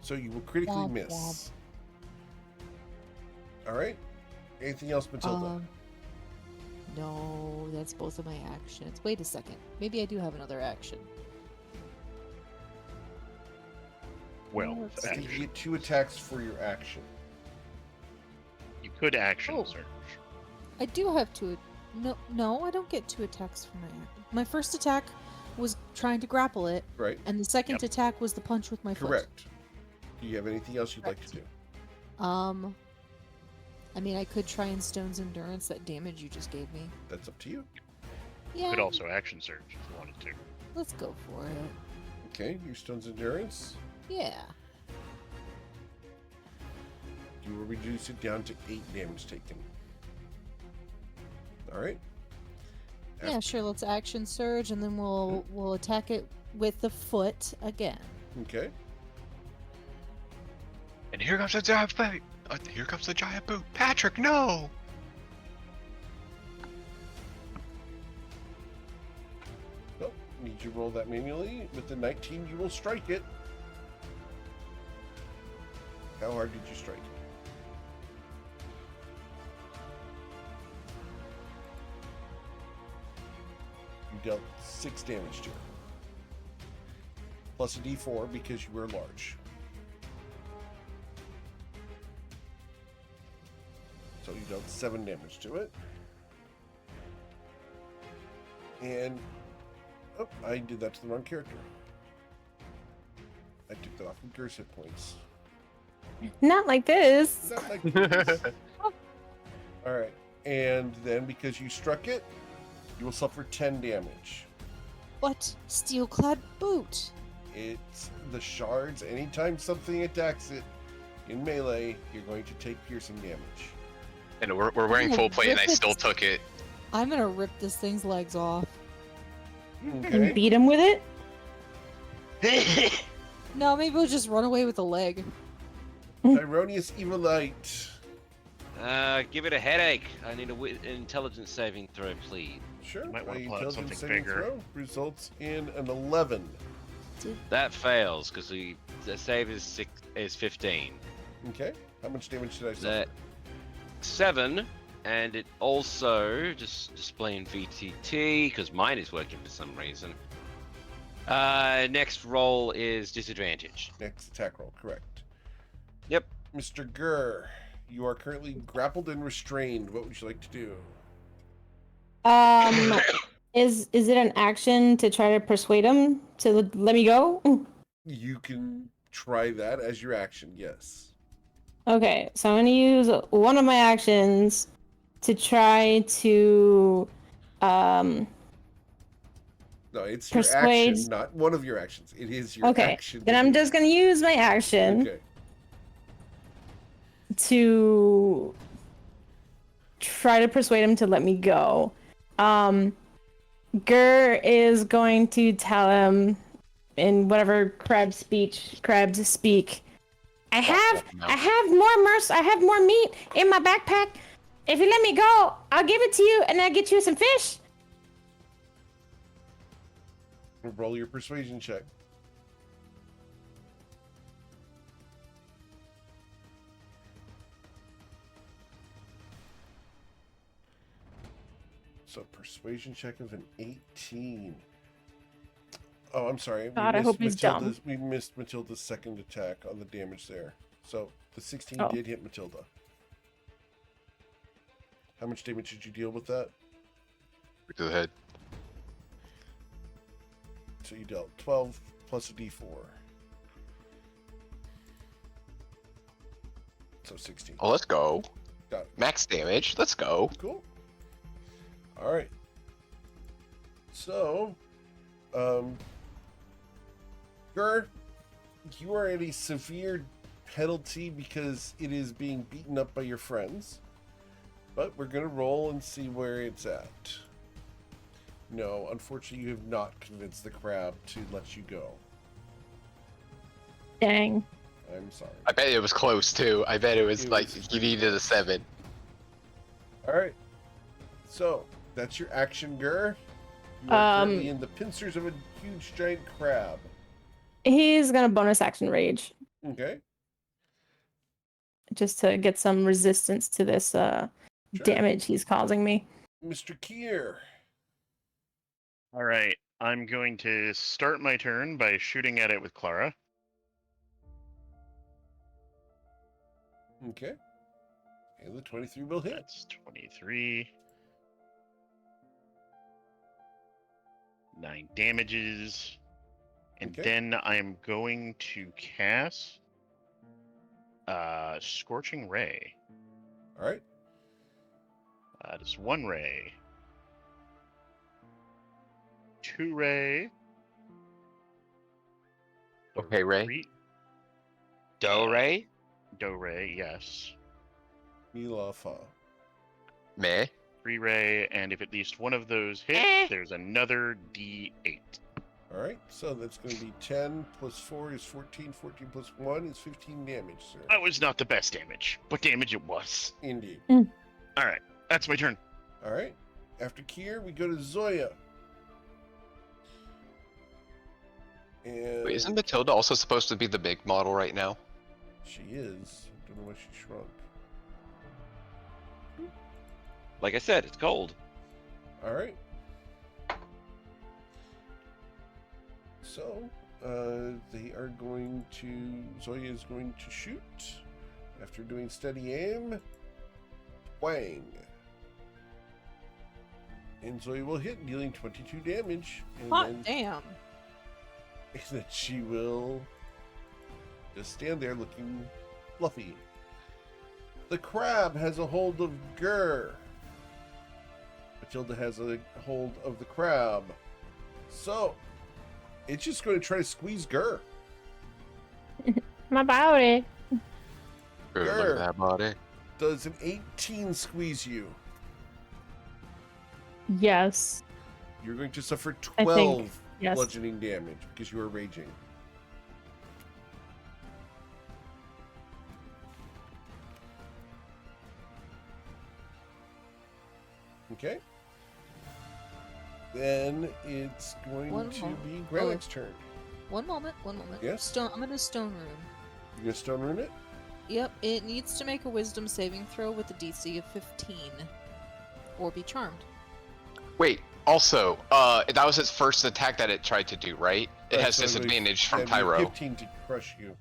A: So you will critically
F: Womp
A: miss. All right. Anything else, Matilda?
F: No, that's both of my actions. Wait a second. Maybe I do have another action.
E: Well,
F: let's
A: I think
E: action.
A: you get 2 attacks for your action.
E: You could action
F: Oh.
E: search.
F: I do have two. No, I don't get 2 attacks for my action. My first attack was trying to grapple it,
A: Right.
F: and the second attack was the punch with my foot.
A: Correct. Do you have anything else you'd like to do?
F: I mean, I could try and Stone's Endurance, that damage you just gave me.
A: That's up to you.
F: Yeah,
E: Could also action search if you wanted to.
F: let's go for it.
A: Okay, your stone's endurance.
F: Yeah.
A: You will reduce it down to 8 damage taken. All right.
F: Yeah, sure, let's action surge, and then we'll attack it with the foot again.
A: Okay.
B: And here comes the giant boot. Here comes the giant boot. Patrick, no!
A: Nope. Need you roll that manually. With the 19, you will strike it. How hard did you strike it? You dealt 6 damage to it. Plus a d4 because you were large. So you dealt 7 damage to it. And oh, I did that to the wrong character. I took that off of Ger's hit points.
C: Not like this.
A: Not like this. All right, and then because you struck it, you will suffer 10 damage.
F: What? Steel-clad boot.
A: It's the shards. Anytime something attacks it in melee, you're going to take piercing damage.
B: And we're wearing full plate, and I still took it.
F: I'm gonna rip this thing's legs off.
C: And
A: Okay.
C: beat him with it?
F: No, maybe we'll just run away with the leg.
A: Tyronius Evilite.
D: Give it a headache. I need an intelligence saving throw, please.
A: Sure.
E: You might wanna
A: my
E: pull out
A: intelligence
E: something
A: saving
E: bigger.
A: throw results in an 11.
D: That fails because the save is 15.
A: Okay. How much damage did I suffer?
D: That 7, and it also just displaying VTT because mine is working for some reason. Next roll is disadvantage.
A: Next attack roll, correct.
D: Yep.
A: Mr. Gurr, you are currently grappled and restrained. What would you like to do?
C: Is it an action to try to persuade him to let me go?
A: You can try that as your action, yes.
C: Okay, so I'm gonna use one of my actions to try to
A: No, it's your
C: Persuade-
A: action, not one of your actions. It is your
C: okay.
A: action.
C: Then
A: to
C: I'm
A: do
C: just gonna use my action
A: it. Okay.
C: to try to persuade him to let me go. Gur is going to tell him in whatever crabs speak. I have more meat in my backpack. If you let me go, I'll give it to you and I'll get you some fish.
A: Roll your persuasion check. So persuasion check of an 18. Oh, I'm sorry.
C: God, I hope he's dumb.
A: We missed Matilda's second attack on the damage there. So the 16
C: Oh.
A: did hit Matilda. How much damage did you deal with that?
B: To the head.
A: So you dealt 12 plus a d4. So 16.
B: Oh, let's go.
A: Got it.
B: Max damage. Let's go.
A: Cool. All right. So, Gur, you are at a severe penalty because it is being beaten up by your friends. But we're going to roll and see where it's at. No, unfortunately, you have not convinced the crab to let you go.
C: Dang.
A: I'm sorry.
B: I bet it was close too. I bet it was
A: It
B: like
A: was
B: you
A: pretty
B: needed a 7.
A: All right. So, that's your action, Gur. You are currently in the pincers of a huge giant crab.
C: He's gonna bonus action rage
A: Okay.
C: just to get some resistance to this damage he's causing me.
A: Mr. Kier.
E: All right, I'm going to start my turn by shooting at it with Clara.
A: Okay. And the 23 will hit.
E: That's 23. 9 damages. And
A: Okay.
E: then I'm going to cast Scorching Ray.
A: All right.
E: Just 1 ray. 2 ray.
B: Okay, Ray.
E: 3
D: Do Ray?
E: Do ray, yes.
A: Milafa.
B: Meh.
E: 3 ray, and if at least one of those hits, there's another D8.
A: All right. So that's going to be 10 plus 4 is 14. 14 plus 1 is 15 damage, sir.
E: That was not the best damage, but damage it was.
A: Indeed.
E: All right, that's my turn.
A: All right. After Kier, we go to Zoya. And
B: Wait, isn't Matilda also supposed to be the big model right now?
A: she is. I don't know why she shrunk.
D: Like I said, it's cold.
A: All right. So, they are going to. Zoya is going to shoot. After doing steady aim. Wang. And Zoe will hit, dealing 22 damage. And
F: Hot
A: then,
F: damn.
A: and then she will just stand there looking fluffy. The crab has a hold of Gur. Matilda has a hold of the crab. So, it's just going to try to squeeze Gur.
C: My body.
B: Look at that body.
A: Does an 18 squeeze you?
C: Yes.
A: You're going to suffer
C: I
A: 12
C: think, yes.
A: bludgeoning damage because you are raging. Okay. Then it's going
F: One
A: to
F: moment.
A: be Granek's turn.
F: One moment.
A: Yes?
F: I'm gonna stone rune.
A: You're going to stone rune it?
F: Yep, it needs to make a wisdom saving throw with a DC of 15. Or be charmed.
B: Wait, also, that was its first attack that it tried to do, right? It
A: Right,
B: has
A: so it'll be-
B: disadvantage from
A: yeah, it'll be
B: Tyro.
A: 15 to crush you.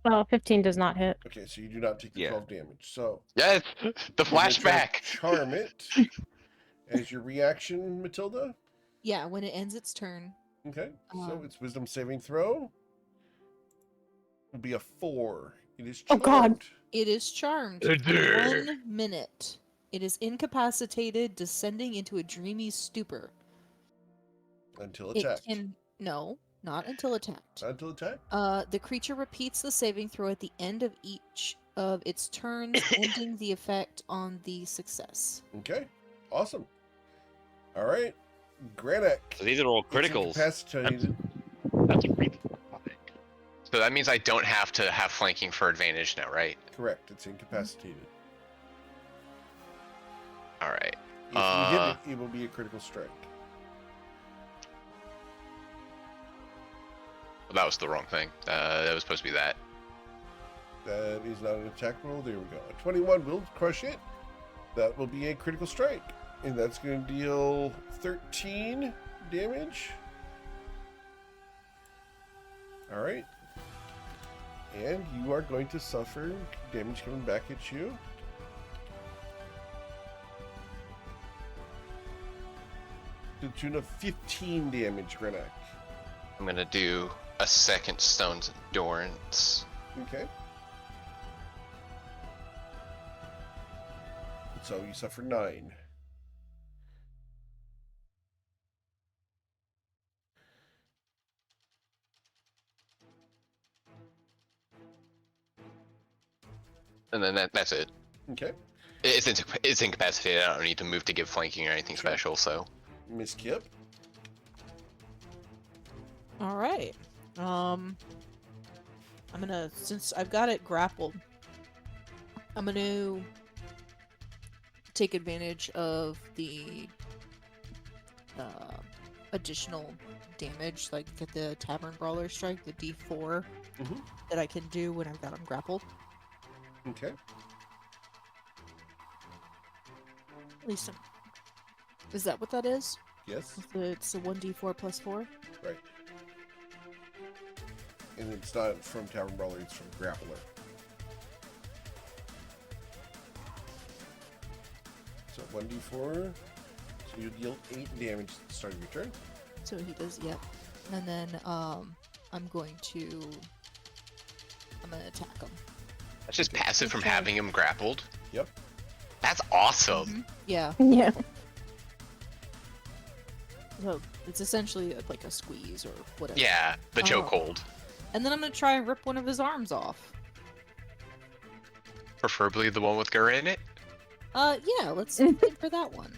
C: Well, 15 does not hit.
A: Okay, so you do not take the
D: Yeah.
A: 12 damage. So,
B: Yes, the
A: you're gonna try to
B: flashback.
A: charm it as your reaction, Matilda.
F: Yeah, when it ends its turn.
A: Okay, so
F: Um,
A: its wisdom saving throw will be a 4. It is
C: Oh,
A: charmed.
C: God.
F: It is charmed for 1 minute. It is incapacitated, descending into a dreamy stupor.
A: Until
F: It
A: attacked.
F: can no, not until attacked.
A: Not until attack?
F: The creature repeats the saving throw at the end of each of its turns, ending the effect on the success.
A: Okay, awesome. All right, Granek.
D: So these are all
A: It's
D: criticals.
A: incapacitated.
E: That's really topic.
B: So that means I don't have to have flanking for advantage now, right?
A: Correct, it's incapacitated.
B: All right.
A: If you hit it, it will be a critical strike.
B: Well, that was the wrong thing. That was supposed to be that.
A: That is not an attack roll. There we go. A 21 will crush it. That will be a critical strike. And that's going to deal 13 damage. All right. And you are going to suffer damage coming back at you. To the tune of 15 damage, Grenak.
B: I'm gonna do a second Stone's Endurance.
A: Okay. So you suffer 9.
B: And then that's it.
A: Okay.
B: It's incapacitated. I don't need to move to give flanking or anything
A: Sure.
B: special, so.
A: Miss Kip.
F: All right. I'm gonna, since I've got it grappled, I'm gonna take advantage of the additional damage, like get the Tavern Brawler strike, the D4
A: Mhm.
F: that I can do when I've got them grappled.
A: Okay.
F: At least, is that what that is?
A: Yes.
F: It's a 1d4 plus 4.
A: Right. And it's not from Tavern Brawler, it's from Grappler. So 1d4. So you deal 8 damage at the start of your turn.
F: So he does, yep. And then I'm going to attack him.
B: That's just passive from
F: Okay.
B: having him grappled.
A: Yep.
B: That's awesome.
F: Yeah.
C: Yeah.
F: So it's essentially like a squeeze or whatever.
B: Yeah, the
F: Oh.
B: chokehold.
F: And then I'm gonna try and rip one of his arms off.
B: Preferably the one with Gur in it.
F: Yeah, let's aim for that one.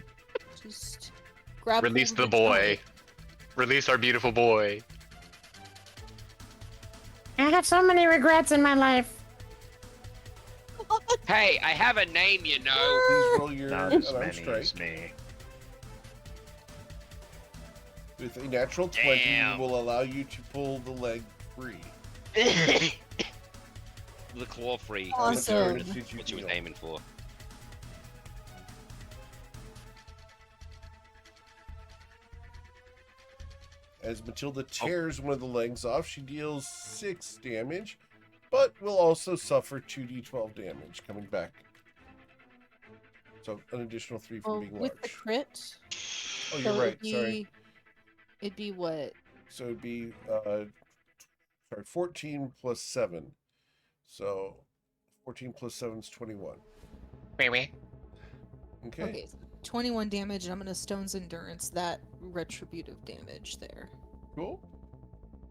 F: Just grab
B: Release
F: hold
B: the
F: of
B: boy. Release our beautiful boy.
C: I have so many regrets in my life.
D: Hey, I have a name, you know.
A: Please roll your
E: Not as
A: unarmed
E: many
A: strike.
E: as me.
A: With a natural 20,
D: Damn.
A: will allow you to pull the leg free.
D: The claw free.
A: How much
F: Awesome.
A: damage did you
D: What you were
A: deal?
D: aiming for.
A: As Matilda tears one of the legs off, she deals 6 damage, but will also suffer 2d12 damage coming back. So an additional 3 from
F: Well,
A: being
F: with the
A: large.
F: crit,
A: Oh, you're right. Sorry.
F: It'd be what?
A: So it'd be 14 plus 7. So 14 plus 7 is 21.
B: Wait.
A: Okay.
F: Okay, so 21 damage, and I'm gonna Stone's Endurance that retributive damage there.
A: Cool.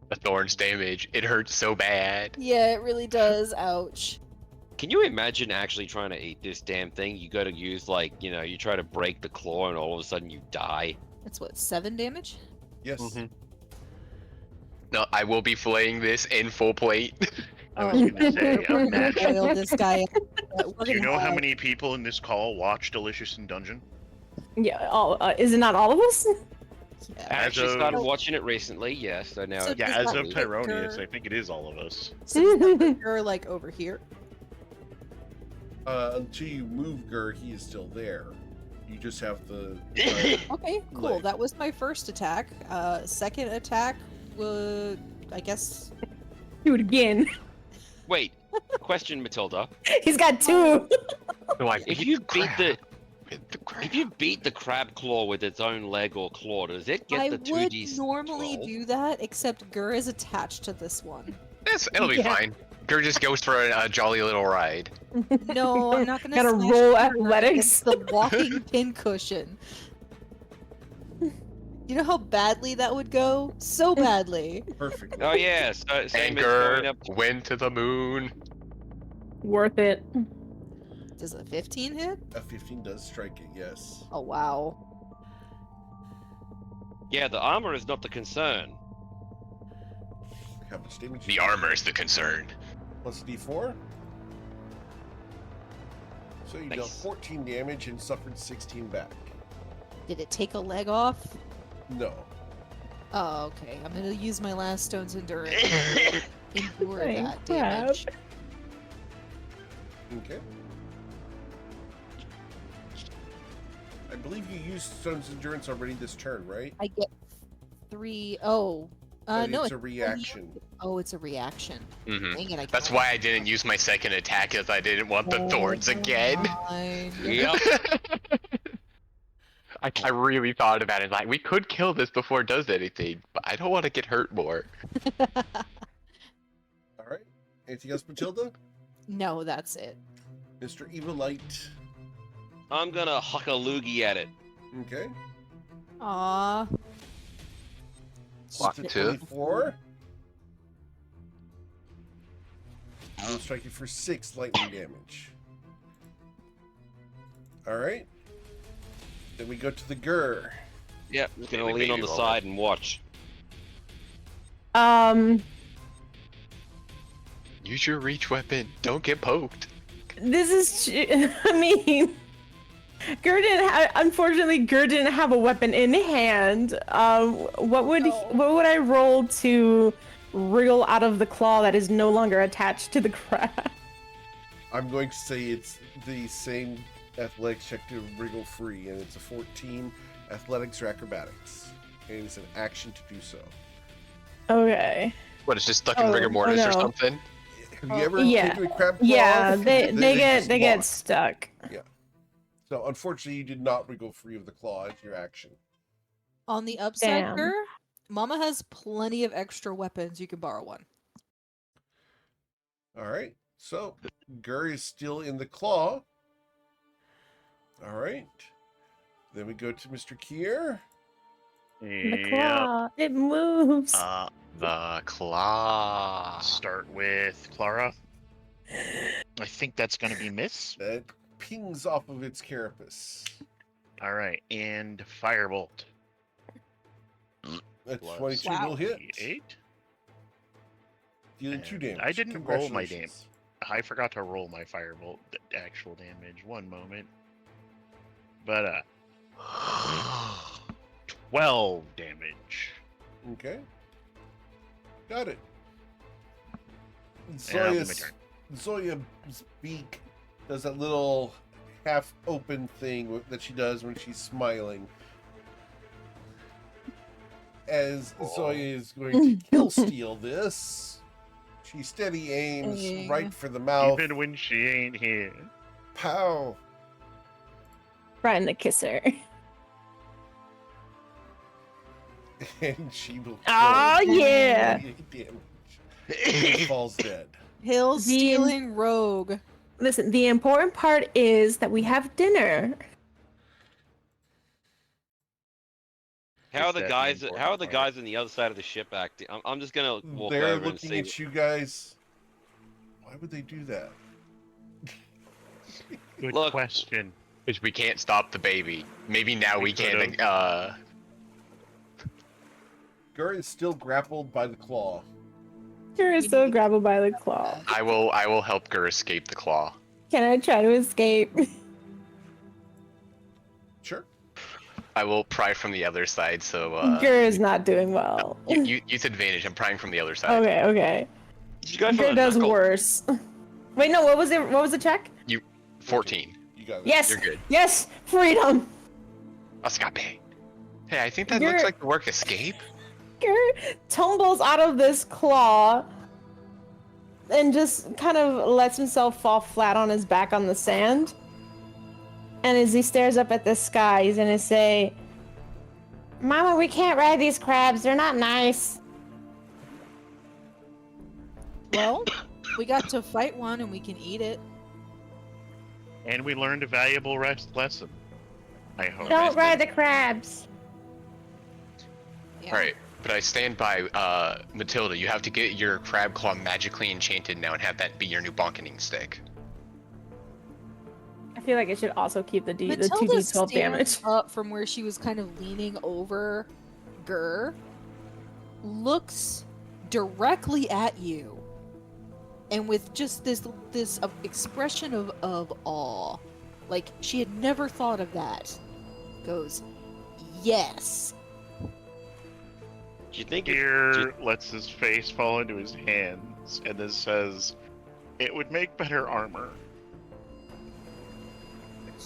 B: The thorns damage. It hurts so bad.
F: Yeah, it really does. Ouch.
D: Can you imagine actually trying to eat this damn thing? You got to use you try to break the claw and all of a sudden you die.
F: That's what, 7 damage?
A: Yes.
B: Mm-hmm. No, I will be filleting this in full plate.
E: I was gonna say,
F: We're gonna boil this guy.
E: do you know how many people in this call watch Delicious in Dungeon?
C: Yeah. Is it not all of us?
F: Yeah.
D: I
E: As
D: actually
E: of-
D: started watching it recently, yes. So now
F: So
D: it's
E: Yeah,
F: Does
E: as
F: that
E: of
F: make
E: Tyronius,
F: her-
E: I think it is all of us.
F: So you're like over here.
A: Until you move Gur, he is still there. You just have the.
F: Okay, cool.
A: Leg.
F: That was my first attack. Second attack would, I guess.
C: Do it again.
D: Wait, question, Matilda.
C: He's got 2.
D: If you beat the crab claw with its own leg or claw, does it get
F: I
D: the
F: would
D: 2d?
F: normally do that, except Gur is attached to this one.
B: It'll be
C: Yeah.
B: fine. Gur just goes for a jolly little ride.
F: No, I'm not gonna.
C: Gotta
F: smash
C: roll
F: Gur
C: athletics.
F: against the walking pincushion. You know how badly that would go? So badly.
A: Perfect.
D: Oh yeah, so same as going
B: Anchor
D: up.
B: went to the moon.
C: Worth it.
F: Does a 15 hit?
A: A 15 does strike it, yes.
F: Oh wow.
D: Yeah, the armor is not the concern.
A: How much damage?
B: The armor is the concern.
A: Plus a d4. So you dealt
D: Nice.
A: 14 damage and suffered 16 back.
F: Did it take a leg off?
A: No.
F: Oh, okay. I'm gonna use my last Stone's Endurance to endure
C: Thanks,
F: that damage.
A: Okay. I believe you used Stone's Endurance already this turn, right?
F: I get 3. Oh.
A: But
F: No,
A: it's a reaction.
F: Oh, it's a reaction.
B: Hmm
F: Dang it, I
B: That's
F: can't-
B: why I didn't use my second attack, because I didn't want the
F: Oh,
B: thorns again.
F: fine.
D: Yep.
B: I really thought about it. Like, we could kill this before it does anything, but I don't want to get hurt more.
A: All right. Anything else, Matilda?
F: No, that's it.
A: Mr. Evilite.
D: I'm gonna huck a loogie at it.
A: Okay.
F: Aw.
B: Block
F: Shit.
B: two.
A: 24. I'll strike you for 6 lightning damage. All right. Then we go to the Gur.
D: Yep, just gonna
B: Daily
D: lean on
B: baby
D: the
B: roller.
D: side and watch.
B: Use your reach weapon. Don't get poked.
C: This is. I mean, unfortunately, Gur didn't have a weapon in hand. What would I roll to wriggle out of the claw that is no longer attached to the crab?
A: I'm going to say it's the same athletics check to wriggle free, and it's a 14 athletics or acrobatics. And it's an action to do so.
C: Okay.
B: What, it's just stuck in
C: Oh,
B: rigor mortis
C: oh,
B: or
C: no.
B: something?
A: Have you ever
C: Yeah.
A: taken a crab claw?
C: Yeah, they
A: just
C: get
A: lock.
C: stuck.
A: So unfortunately, you did not wriggle free of the claw as your action.
F: On the upside,
C: Damn.
F: Gur, Mama has plenty of extra weapons. You can borrow one.
A: All right. So Gur is still in the claw. All right. Then we go to Mr. Kier.
C: The claw, it moves.
B: The claw.
E: Start with Clara. I think that's gonna be miss.
A: That pings off of its carapace.
E: All right, and Firebolt.
A: That's
E: Plus
A: 22
F: Wow.
A: will hit.
E: 8.
A: Dealing 2
E: And
A: damage.
E: I didn't roll my
A: Congratulations.
E: I forgot to roll my Firebolt actual damage. One moment. But 12 damage.
A: Okay. Got it.
E: And I'll do my turn.
A: Zoya's beak does that little half-open thing that she does when she's smiling. As Zoya is going to kill steal this, she steady aims
F: Dang.
A: right for the mouth.
E: Even when she ain't here.
A: Pow!
C: Right in the kisser.
A: and she will.
C: Oh,
A: kill
C: yeah.
A: damage. She falls dead.
F: Hill stealing rogue.
C: Listen, the important part is that we have dinner.
D: How are
E: Is
D: the
E: that the
D: guys?
E: important
D: How are the
E: part?
D: guys on the other side of the ship acting? I'm just gonna walk
A: They're
D: over and
A: looking
D: see.
A: at you guys. Why would they do that?
E: Good
D: Look.
E: question.
B: Because we can't stop the baby. Maybe now we can.
A: Gur is still grappled by the claw.
C: You're
F: We
C: so
F: need to-
C: grappled by the claw.
B: I will help Gur escape the claw.
C: Can I try to escape?
A: Sure.
B: I will pry from the other side. So
C: Gur is not doing well.
B: you use advantage. I'm prying from the other side.
C: Okay, okay.
D: Did you go for
C: Gur
D: the
C: does
D: knuckle?
C: worse. Wait, no. What was it? What was the check?
B: 14.
A: You got it.
C: Yes.
B: You're good.
C: Yes. Freedom.
B: Escape. Hey, I think that
C: You're-
B: looks like the work escape.
C: Gur tumbles out of this claw and just kind of lets himself fall flat on his back on the sand. And as he stares up at the sky, he's gonna say, "Mama, we can't ride these crabs. They're not nice."
F: Well, we got to fight one and we can eat it.
E: And we learned a valuable lesson. I hope.
C: Don't ride the crabs.
F: Yeah.
B: Alright, but I stand by, Matilda, you have to get your crab claw magically enchanted now and have that be your new bonkening stick.
C: I feel like it should also keep the
F: Matilda
C: 2d12 damage.
F: stands up from where she was kind of leaning over Gur, looks directly at you, and with just this expression of awe, like she had never thought of that, goes, "Yes."
D: Do you think?
E: Gear lets his face fall into his hands and then says, "It would make better armor."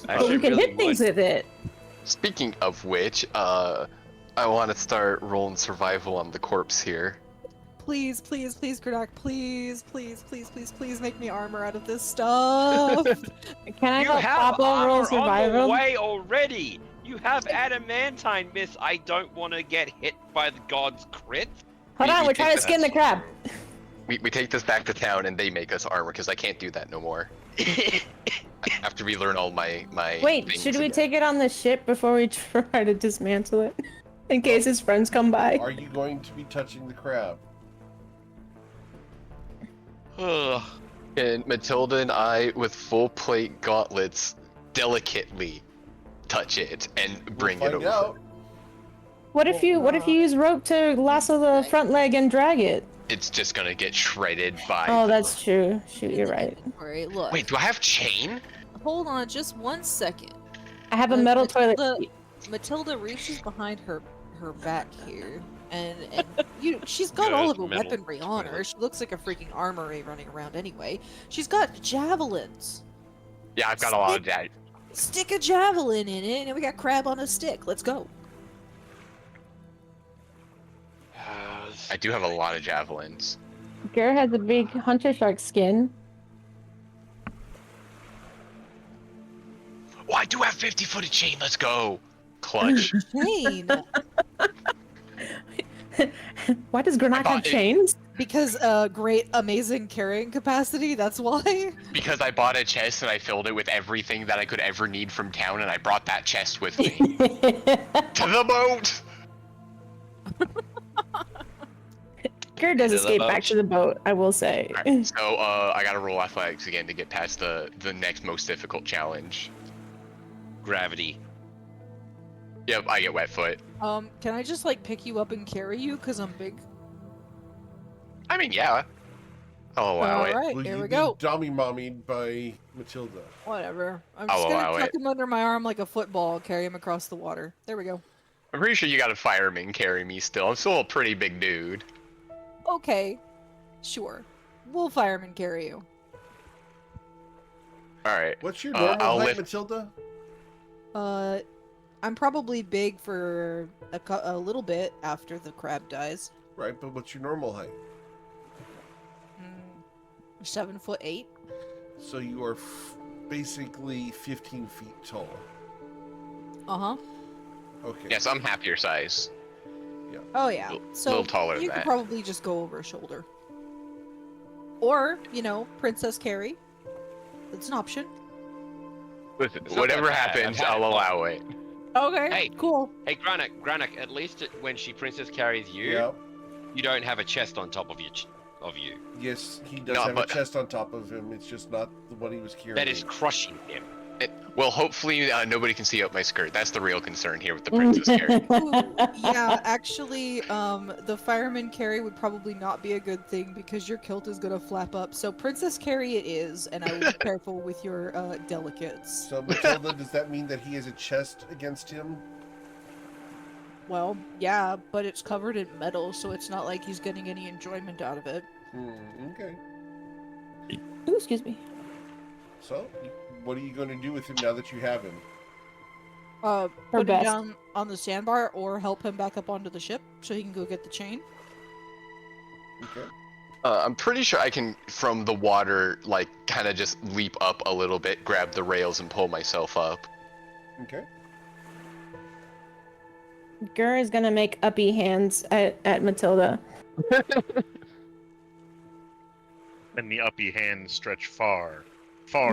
C: But we can hit things with it.
B: Speaking of which, I want to start rolling survival on the corpse here.
F: Please, please, please, Gurdak, please, please, please, please, please make me armor out of this stuff.
C: Can I
D: You
C: go
D: have
C: Papa roll
D: armor on the
C: survival?
D: way already. You have adamantine, miss. I don't want to get hit by the god's crit.
C: Hold on, we're trying to skin the crab.
B: We take this back to town and they make us armor because I can't do that no more. I have to relearn all my
C: Wait,
B: things
C: should we
B: again.
C: take it on the ship before we try to dismantle it? In case his friends come by.
A: Are you going to be touching the crab?
D: Ugh.
B: And Matilda and I, with full plate gauntlets, delicately touch it and bring
A: We'll
B: it
A: find
B: over.
A: out.
C: What if you use rope to lasso the front leg and drag it?
B: It's just gonna get shredded by.
C: Oh, that's true. Shoot, you're right.
F: Inventory, look.
B: Wait, do I have chain?
F: Hold on just 1 second.
C: I have a metal toilet
F: Matilda,
C: seat.
F: Matilda reaches behind her back here, and she's got all of her
D: Metal
F: weaponry on her.
D: toilet.
F: She looks like a freaking armory running around anyway. She's got javelins.
B: Yeah, I've got a lot of that.
F: Stick a javelin in it, and we got crab on a stick. Let's go.
B: I do have a lot of javelins.
C: Gur has a big hunter shark skin.
B: Oh, I do have 50-footed chain. Let's go. Clutch.
F: Chain,
C: Why does Granat have
B: bought it.
C: chains?
F: because great, amazing carrying capacity. That's why.
B: Because I bought a chest and I filled it with everything that I could ever need from town, and I brought that chest with me to the boat.
C: Gur does
D: To the
C: escape
D: boat.
C: back to the boat, I will say.
B: Alright, so I gotta roll athletics again to get past the next most difficult challenge.
D: Gravity.
B: Yep, I get wet foot.
F: Can I just like pick you up and carry you? Cause I'm big.
B: I mean, yeah. I'll allow it.
F: Alright,
A: Will
F: here
A: you
F: we
A: be
F: go.
A: dummy mommied by Matilda?
F: Whatever. I'm
B: I'll
F: just
B: allow
F: gonna tuck
B: it.
F: him under my arm like a football, carry him across the water. There we go.
B: I'm pretty sure you got a fireman carry me still. I'm still a pretty big dude.
F: Okay, sure. We'll fireman carry you.
B: Alright.
A: What's your normal
B: I'll
A: height,
B: lift-
A: Matilda?
F: I'm probably big for a little bit after the crab dies.
A: Right, but what's your normal height?
F: 7'8".
A: So you are basically 15 feet tall.
F: Uh huh.
A: Okay.
B: Yes, I'm half your size.
A: Yeah.
F: Oh yeah. So
B: little taller than
F: you could
B: that.
F: probably just go over a shoulder. Or, Princess Carrie. That's an option.
G: Listen, it's not
B: Whatever
G: that bad.
B: happens,
G: I've had
B: I'll
G: it
B: allow it.
F: Okay,
D: Hey.
F: cool.
D: Hey, Granik, at least when she princess carries you,
A: Yeah.
D: you don't have a chest on top of you.
A: Yes, he does
B: No,
A: have
B: but-
A: a chest on top of him. It's just not the one he was carrying.
D: That is crushing him.
B: Well, hopefully nobody can see up my skirt. That's the real concern here with the princess carry.
F: Ooh, yeah, actually, the fireman carry would probably not be a good thing because your kilt is gonna flap up. So Princess Carry it is, and I would be careful with your delicates.
A: So, Matilda, does that mean that he has a chest against him?
F: Well, yeah, but it's covered in metal, so it's not like he's getting any enjoyment out of it.
A: Okay.
C: Ooh, excuse me.
A: So, what are you going to do with him now that you have him?
C: Her
F: Put him
C: best.
F: down on the sandbar or help him back up onto the ship so he can go get the chain.
A: Okay.
B: I'm pretty sure I can, from the water, like, kind of just leap up a little bit, grab the rails, and pull myself up.
A: Okay.
C: Gur is gonna make uppy hands at Matilda.
E: And the uppy hands stretch far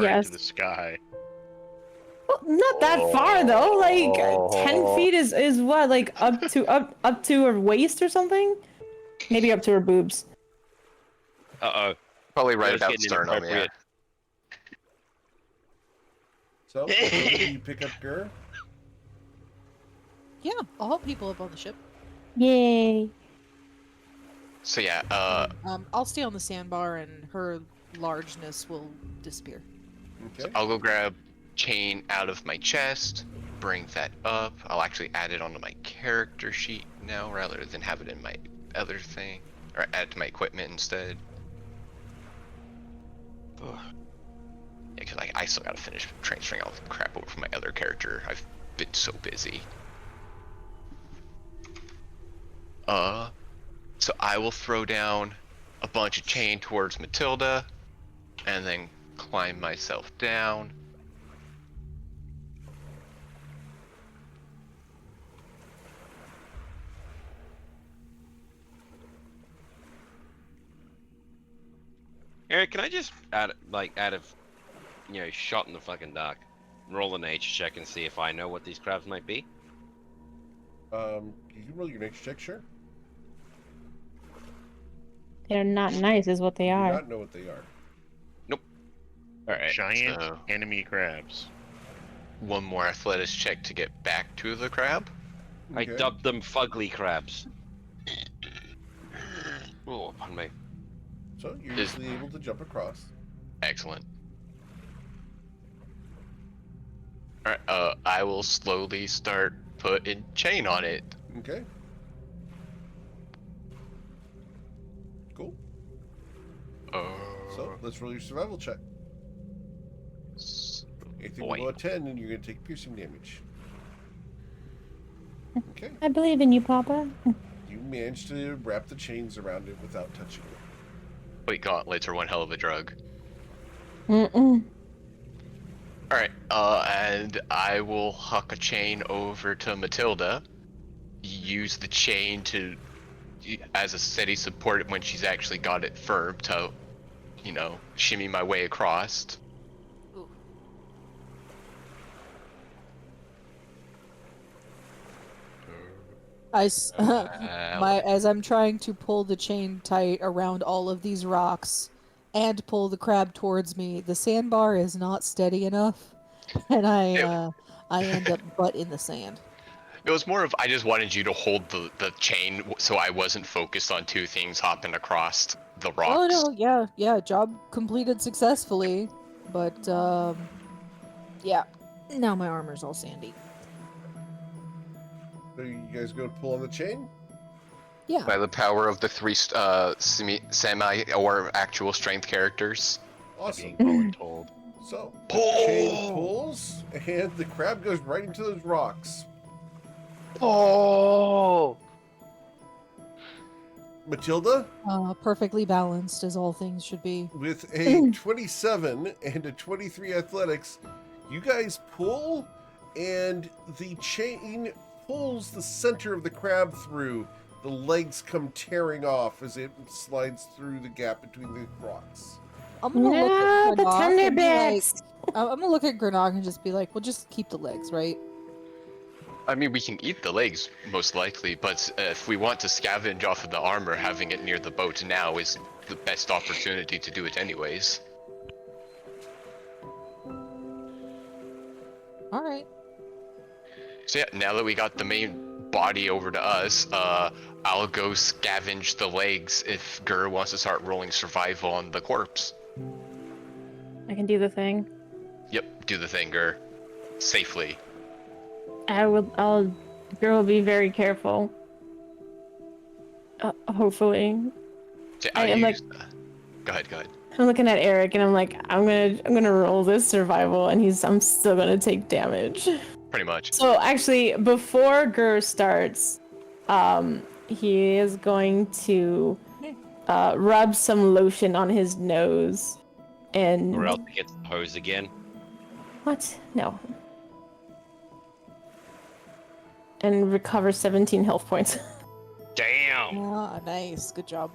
C: Yes.
E: into the sky.
C: Well, not that far though. Like 10 feet is what? Like up to her waist or something? Maybe up to her boobs.
D: Uh-oh.
B: Probably right
D: That's
B: about
D: getting
B: sternum, yeah.
D: inappropriate.
A: So, do you pick up Gur?
F: Yeah, I'll help people up on the ship.
C: Yay.
B: So yeah,
F: I'll stay on the sandbar and her largeness will disappear.
A: Okay.
B: I'll go grab chain out of my chest, bring that up. I'll actually add it onto my character sheet now rather than have it in my other thing, or add it to my equipment instead. Ugh. Yeah, because I still gotta finish transferring all the crap over from my other character. I've been so busy. So I will throw down a bunch of chain towards Matilda, and then climb myself down.
D: Eric, can I just out of shot in the fucking dark, roll a nature check and see if I know what these crabs might be?
A: You can roll your nature check, sure.
C: They're not nice, is what they
A: You do
C: are.
A: not know what they are.
B: Alright,
E: Giant
B: so
E: enemy crabs.
B: one more athletics check to get back to the crab.
D: I
A: Okay.
D: dubbed them fugly crabs. Oh, pardon me.
A: So, you're
B: Is-
A: easily able to jump across.
B: Excellent. Alright, I will slowly start putting chain on it.
A: Okay. Cool. So, let's roll your survival check. Anything
B: Boy.
A: below a 10, and you're going to take piercing damage. Okay.
C: I believe in you, Papa.
A: You managed to wrap the chains around it without touching it.
B: Wait, gauntlets are one hell of a drug.
C: Mm-mm.
B: Alright, and I will huck a chain over to Matilda. Use the chain as a steady support when she's actually got it firm to, shimmy my way across.
F: Ooh. As I'm trying to pull the chain tight around all of these rocks and pull the crab towards me, the sandbar is not steady enough, and I end up butt in the sand.
B: It was more of I just wanted you to hold the chain so I wasn't focused on two things hopping across the rocks.
F: Oh no, yeah, job completed successfully, but yeah, now my armor's all sandy.
A: So, you guys going to pull on the chain?
F: Yeah.
B: By the power of the three semi or actual strength characters.
A: Awesome.
E: Being voluntold.
A: So, the
B: Pull!
A: chain pulls, and the crab goes right into those rocks.
G: Oh!
A: Matilda,
F: Perfectly balanced as all things should be.
A: with a 27 and a 23 athletics, you guys pull, and the chain pulls the center of the crab through. The legs come tearing off as it slides through the gap between the rocks.
F: I'm gonna look
C: No,
F: at
C: the
F: Granok
C: tender
F: and be like,
C: bits.
F: I'm gonna look at Granok and just be like, well, just keep the legs, right?
B: I mean, we can eat the legs, most likely, but if we want to scavenge off of the armor, having it near the boat now is the best opportunity to do it anyways.
F: All right.
B: So yeah, now that we got the main body over to us, I'll go scavenge the legs if Gur wants to start rolling survival on the corpse.
C: I can do the thing.
B: Yep, do the thing, Gur. Safely.
C: I'll girl be very careful. Hopefully.
B: So
C: I
B: I'll
C: am
B: use, go ahead.
C: I'm looking at Eric and I'm like, I'm gonna roll this survival and I'm still gonna take damage.
B: Pretty much.
C: So actually, before Gur starts, he is going to rub some lotion on his nose and
D: Or else it gets hosed again.
C: what? No. And recover 17 health points.
D: Damn.
F: Ah, nice. Good job.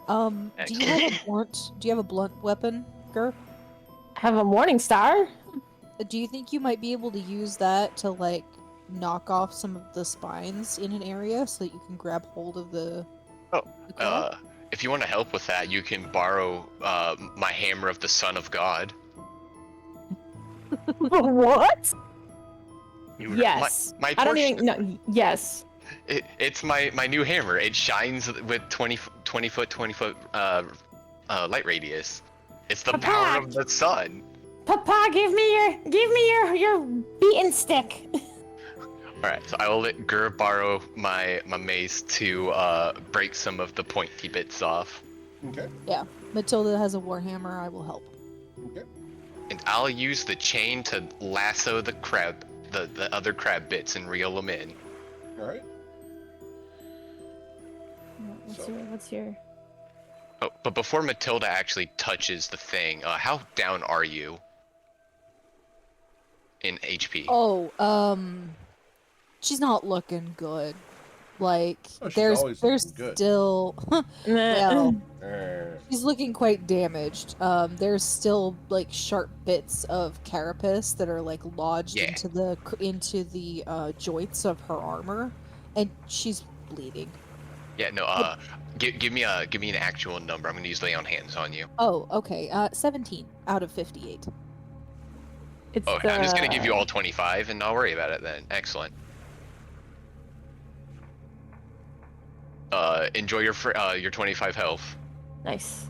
F: Do you have a blunt? Do you have a blunt weapon, Gur?
C: Have a morning star?
F: Do you think you might be able to use that to like knock off some of the spines in an area so that you can grab hold of the?
B: If you want to help with that, you can borrow my hammer of the Son of God.
C: What?
E: You were-
C: Yes.
B: My
C: I don't
B: torch.
C: even. No. Yes.
B: It's my new hammer. It shines with 20 foot light radius. It's the
C: Papa!
B: power of the sun.
C: Papa, give me your beaten stick.
B: All right, so I will let Gur borrow my mace to break some of the pointy bits off,
A: Okay.
F: Yeah, Matilda has a warhammer. I will help.
A: Okay.
B: and I'll use the chain to lasso the crab, the other crab bits, and reel them in.
A: All right.
C: What's your?
B: Oh, but before Matilda actually touches the thing, how down are you in HP?
F: Oh, she's not looking good. Like,
A: Oh, she's
F: there's
A: always looking good.
F: still, well,
A: Eh.
F: she's looking quite damaged. There's still like sharp bits of carapace that are like lodged
B: Yeah.
F: into the joints of her armor, and she's bleeding.
B: Yeah, no. Give me an actual number. I'm gonna use lay on hands on you.
F: Oh, okay. 17 out of 58.
C: It's
B: Okay, I'm just gonna give you all 25, and I'll worry about it then. Excellent. Enjoy your 25 health.
C: Nice.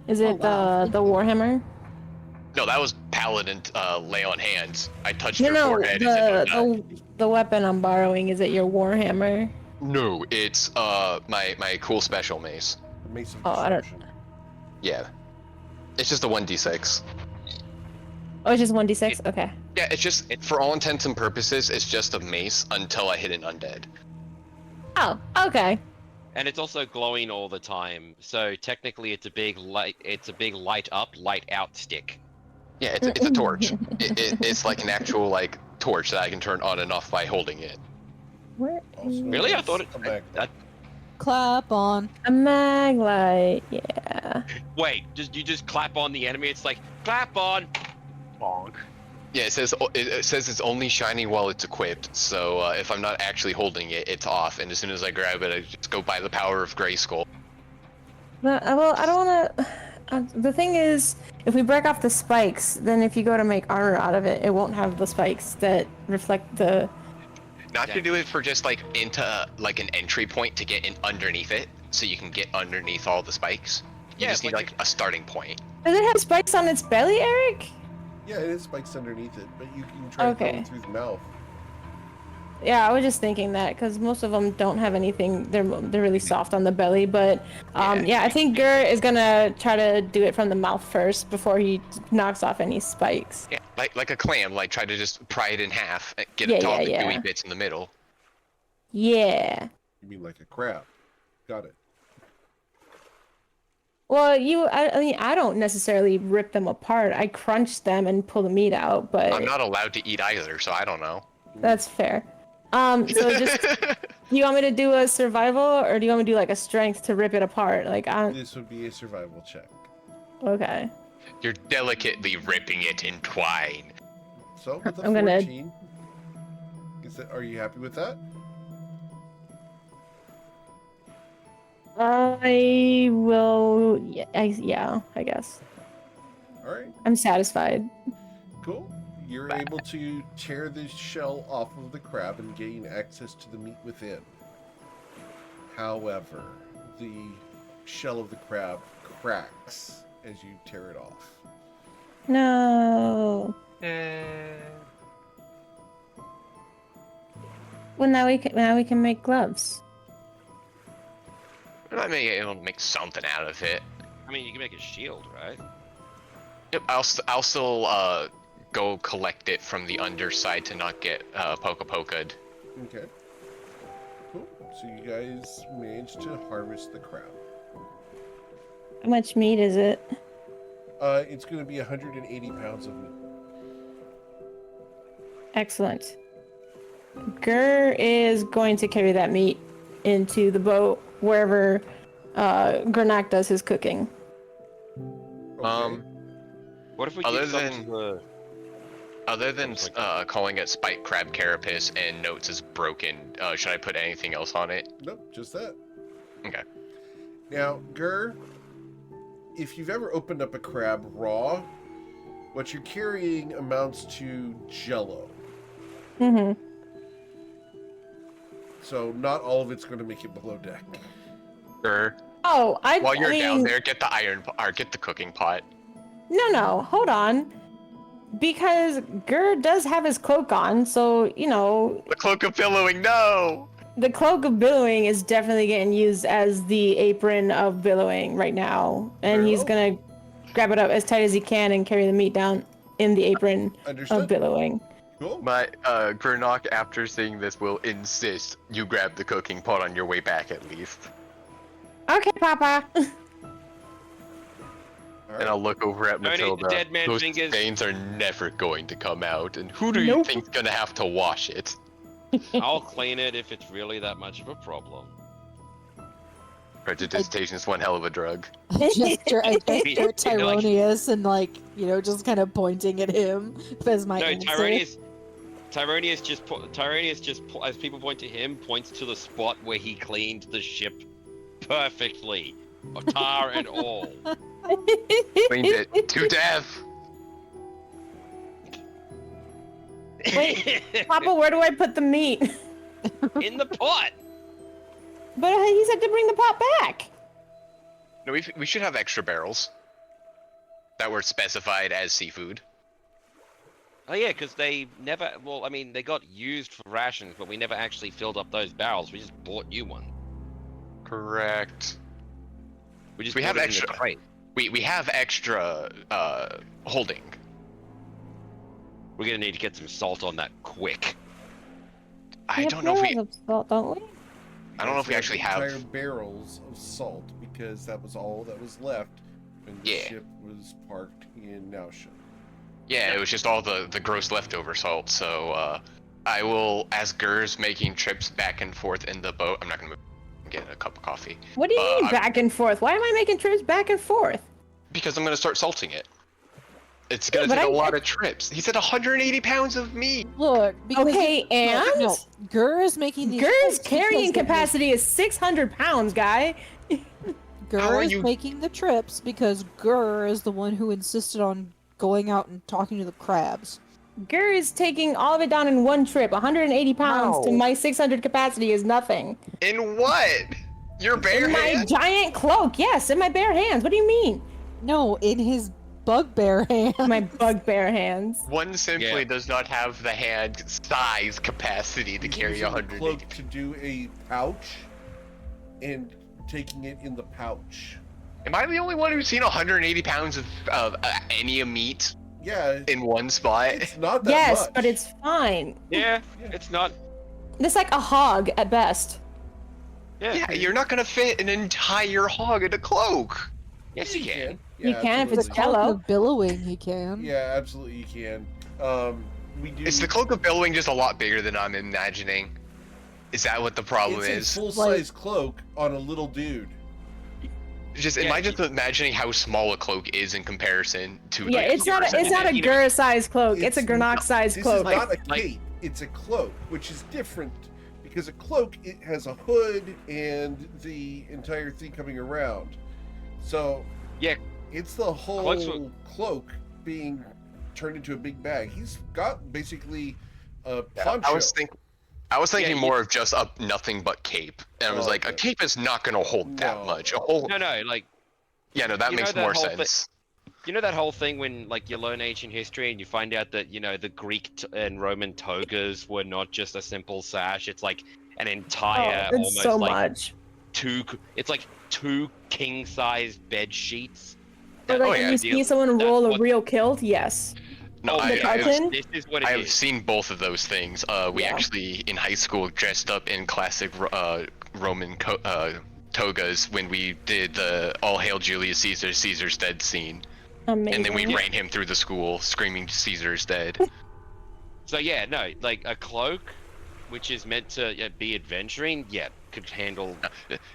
C: Is it
F: wow.
C: the warhammer?
B: No, that was paladin lay on hands. I touched
C: No,
B: your
C: no.
B: forehead. and said, "Oh, no."
C: The weapon I'm borrowing, is it your warhammer?
B: No, it's my cool special mace.
A: The Mace of
C: Oh, I don't-
A: Destruction.
B: Yeah, it's just a 1d6.
C: Oh, it's just 1d6. Okay.
B: Yeah, it's just for all intents and purposes, it's just a mace until I hit an undead.
C: Oh, okay.
D: And it's also glowing all the time, so technically it's a big light. It's a big light up, light out stick.
B: Yeah, it's a torch. It's like an actual like torch that I can turn on and off by holding it.
C: Where
A: Also,
C: is
D: Really? I thought it.
A: a mag-
D: That,
F: Clap on.
C: a mag light? Yeah.
D: wait, you just clap on the enemy? It's like clap on.
E: Bonk.
B: Yeah, it says it's only shining while it's equipped. So if I'm not actually holding it, it's off. And as soon as I grab it, I just go by the power of Grayskull.
C: Well, I don't want to. The thing is, if we break off the spikes, then if you go to make armor out of it, it won't have the spikes that reflect the.
B: Not to do it for just like into like an entry point to get in underneath it, so you can get underneath all the spikes. You
D: Yeah,
B: just need
D: like
B: like a starting point.
C: Does it have spikes on its belly, Eric?
A: Yeah, it is spikes underneath it, but you can try
C: Okay.
A: going through the mouth.
C: Yeah, I was just thinking that because most of them don't have anything. They're really soft on the belly, but yeah, I think Gur is gonna try to do it from the mouth first before he knocks off any spikes.
B: Yeah, like a clam. Like try to just pry it in half, and get
C: Yeah,
B: all the
C: yeah,
B: gooey
C: yeah.
B: bits in the middle.
C: Yeah.
A: You mean like a crab? Got it.
C: Well, I mean, I don't necessarily rip them apart. I crunch them and pull the meat out, but
B: I'm not allowed to eat either, so I don't know.
C: that's fair. So just, do you want me to do a survival, or do you want me to do like a strength to rip it apart? Like,
A: This would be a survival check.
C: okay.
B: You're delicately ripping it in twine.
A: So with a
C: I'm gonna-
A: 14, are you happy with that?
C: I will. Yeah, I guess.
A: All right,
C: I'm satisfied.
A: cool. You're able to tear the shell off of the crab and gain access to the meat within. However, the shell of the crab cracks as you tear it off.
C: No. Well, now we can make gloves.
B: I mean, it'll make something out of it.
D: I mean, you can make a shield, right?
B: Yep, I'll still go collect it from the underside to not get poka'd.
A: Okay. Cool. So you guys managed to harvest the crab.
C: How much meat is it?
A: It's going to be 180 pounds of meat.
C: Excellent. Gur is going to carry that meat into the boat wherever Gurnak does his cooking.
A: Okay.
D: What if we
B: Other
D: give some
B: than-
D: to the...
B: Other than calling it spiked crab carapace and notes as broken, should I put anything else on it?
A: Nope, just that.
B: Okay.
A: Now, Gur, if you've ever opened up a crab raw, what you're carrying amounts to jello.
C: Mm-hmm.
A: So not all of it's going to make it below deck.
B: Sure.
C: Oh,
B: While you're
C: I mean,
B: down there, get the get the cooking pot.
C: No, hold on. Because Gur does have his cloak on, so, you know,
B: The cloak of billowing, no!
C: the cloak of billowing is definitely getting used as the apron of billowing right now. And
A: Very
C: he's
A: well.
C: gonna grab it up as tight as he can and carry the meat down in the apron
A: Understood?
C: of billowing.
A: Cool.
B: My Gernok, after seeing this, will insist you grab the cooking pot on your way back at least.
C: Okay, Papa.
A: All
B: And I'll look over at
D: Don't eat the
B: Matilda.
D: dead man
B: Those
D: fingers.
B: stains are never going to come out, and who do you
C: Nope.
B: think's gonna have to wash it?
D: I'll clean it if it's really that much of a problem.
B: Prestidigitation is one hell of a drug.
F: I gesture
D: You know, like-
F: Tyronius and just kind of pointing at him as my
D: No,
F: answer.
D: Tyronius just, as people point to him, points to the spot where he cleaned the ship perfectly, tar and all.
B: Cleaned it to death.
C: Wait, Papa, where do I put the meat?
D: In the pot.
C: But he said to bring the pot back.
B: No, we should have extra barrels that were specified as seafood.
D: Oh yeah, because they never. Well, I mean, they got used for rations, but we never actually filled up those barrels. We just bought you one.
B: Correct.
D: We just
B: We have
D: bought it in
B: extra.
D: the crate.
B: We have extra holding.
D: We're gonna need to get some salt on that quick.
B: I
C: have
B: don't know if we.
C: barrels of salt, don't we?
B: I don't know if we actually
A: entire
B: have.
A: barrels of salt because that was all that was left when the
B: Yeah.
A: ship was parked in Nausha.
B: Yeah, it was just all the gross leftover salt. So I will, as Gur's making trips back and forth in the boat. I'm not gonna get a cup of coffee
C: What do you mean
B: I'm-
C: back and forth? Why am I making trips back and forth?
B: because I'm gonna start salting it. It's gonna
C: but
B: take a
C: I-
B: lot of trips. He said 180 pounds of meat.
F: Look, because
C: Okay, and
F: no, Gur is making these
C: Gur's
F: trips
C: carrying
F: because
C: capacity is 600 pounds, guy.
F: Gur
B: How are
F: is
B: you-
F: making the trips because Gur is the one who insisted on going out and talking to the crabs.
C: Gur is taking all of it down in one trip. 180 pounds to
B: How?
C: my 600 capacity is nothing.
B: In what? Your bare
C: In my
B: hand?
C: giant cloak, yes, in my bare hands. What do you mean?
F: No, in his bugbear hand.
C: My bugbear hands.
B: One simply
D: Yeah.
B: does not have the hand size capacity to
A: He's
B: carry
A: using the
B: 180.
A: cloak to do a pouch and taking it in the pouch.
B: Am I the only one who's seen 180 pounds of any meat
A: Yeah,
B: in one spot?
A: it's not that
C: Yes,
A: much.
C: but it's fine.
D: Yeah,
A: Yeah.
D: it's not.
C: It's like a hog at best.
D: Yeah.
B: Yeah, you're not gonna fit an entire hog in a cloak. Yes, you can.
C: You can if it's
A: absolutely.
C: jello.
F: Cloak of billowing, he can.
A: Yeah, absolutely you can. we do.
B: Is the cloak of billowing just a lot bigger than I'm imagining? Is that what the problem
A: it's
B: is?
A: a full-size cloak on a little dude.
B: Am I just imagining how small a cloak is in comparison to?
C: Yeah,
B: like,
C: it's not a
B: person?
C: Gur sized cloak. It's a Gurnock sized
A: This
C: cloak.
A: is not a cape. It's a cloak, which is different because a cloak it has a hood and the entire thing coming around. So
D: Yeah,
A: it's the whole
D: Cloaks
A: cloak being turned into a big bag. He's got basically a poncho.
B: I was thinking
D: Yeah,
B: more of just a nothing but cape, and I was like, a cape is not going to hold that
A: No.
B: much. A whole,
D: no, like
B: yeah, no, that
D: you
B: makes
D: know that
B: more
D: whole
B: sense.
D: you know that whole thing when like you learn ancient history and you find out that the Greek and Roman togas were not just a simple sash. It's like an entire
C: it's
D: almost
C: so
D: like
C: much.
D: it's like 2 king-sized bed sheets.
C: Or like when you see someone roll a real kilt, yes.
B: No,
C: the
B: I,
C: cartoon?
D: This is what it
B: I have
D: is.
B: seen both of those things. We
C: Yeah.
B: actually in high school dressed up in classic Roman togas when we did the "All Hail Julius Caesar, Caesar's dead" scene,
C: Amazing.
B: and then we ran him through the school screaming "Caesar's dead."
D: So yeah, no, like a cloak, which is meant to be adventuring, could handle.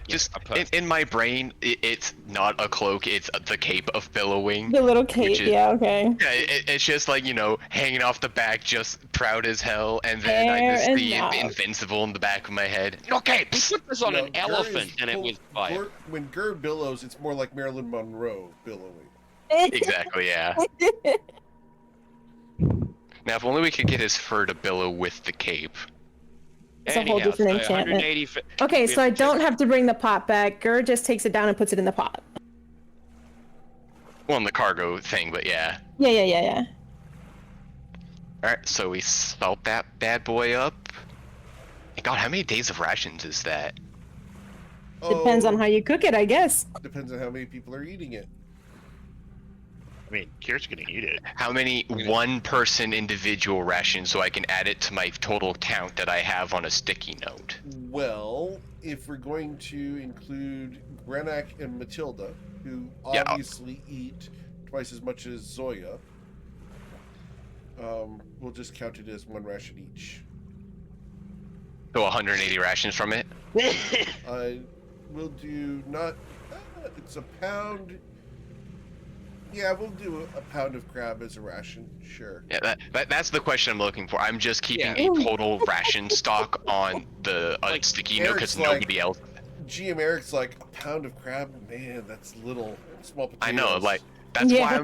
B: Just
D: a person.
B: in my brain, it's not a cloak; it's the cape of billowing.
C: The little cape, yeah, okay.
B: Yeah, it's just like hanging off the back, just proud as hell, and then I
C: Fair
B: just see
C: enough.
B: Invincible in the back of my head. Your capes.
D: Put this on
A: No,
D: an
A: Gur
D: elephant,
A: is
D: and it
A: full-
D: was fire.
A: When Gur billows, it's more like Marilyn Monroe billowing.
B: Exactly, yeah. Now, if only we could get his fur to billow with the cape.
C: It's a whole different enchantment.
D: 180
C: Okay, so I don't have to bring the pot back. Gur just takes it down and puts it in the pot.
B: Well, in the cargo thing, but yeah.
C: Yeah.
B: Alright, so we salt that bad boy up. And God, how many days of rations is that?
C: Depends on how you cook it, I guess.
A: Depends on how many people are eating it.
E: I mean, Kier's gonna eat it.
B: How many one-person individual rations so I can add it to my total count that I have on a sticky note?
A: Well, if we're going to include Grenak and Matilda, who
B: Yeah.
A: obviously eat twice as much as Zoya, we'll just count it as 1 ration each.
B: So 180 rations from it?
A: We'll do not. It's a pound. Yeah, we'll do a pound of crab as a ration. Sure.
B: Yeah, that's the question I'm looking for. I'm just keeping a total ration stock on the sticky note because
A: Eric's like-
B: nobody else.
A: GM Eric's like, a pound of crab? Man, that's little. Small potatoes.
B: I know, like that's
C: Yeah.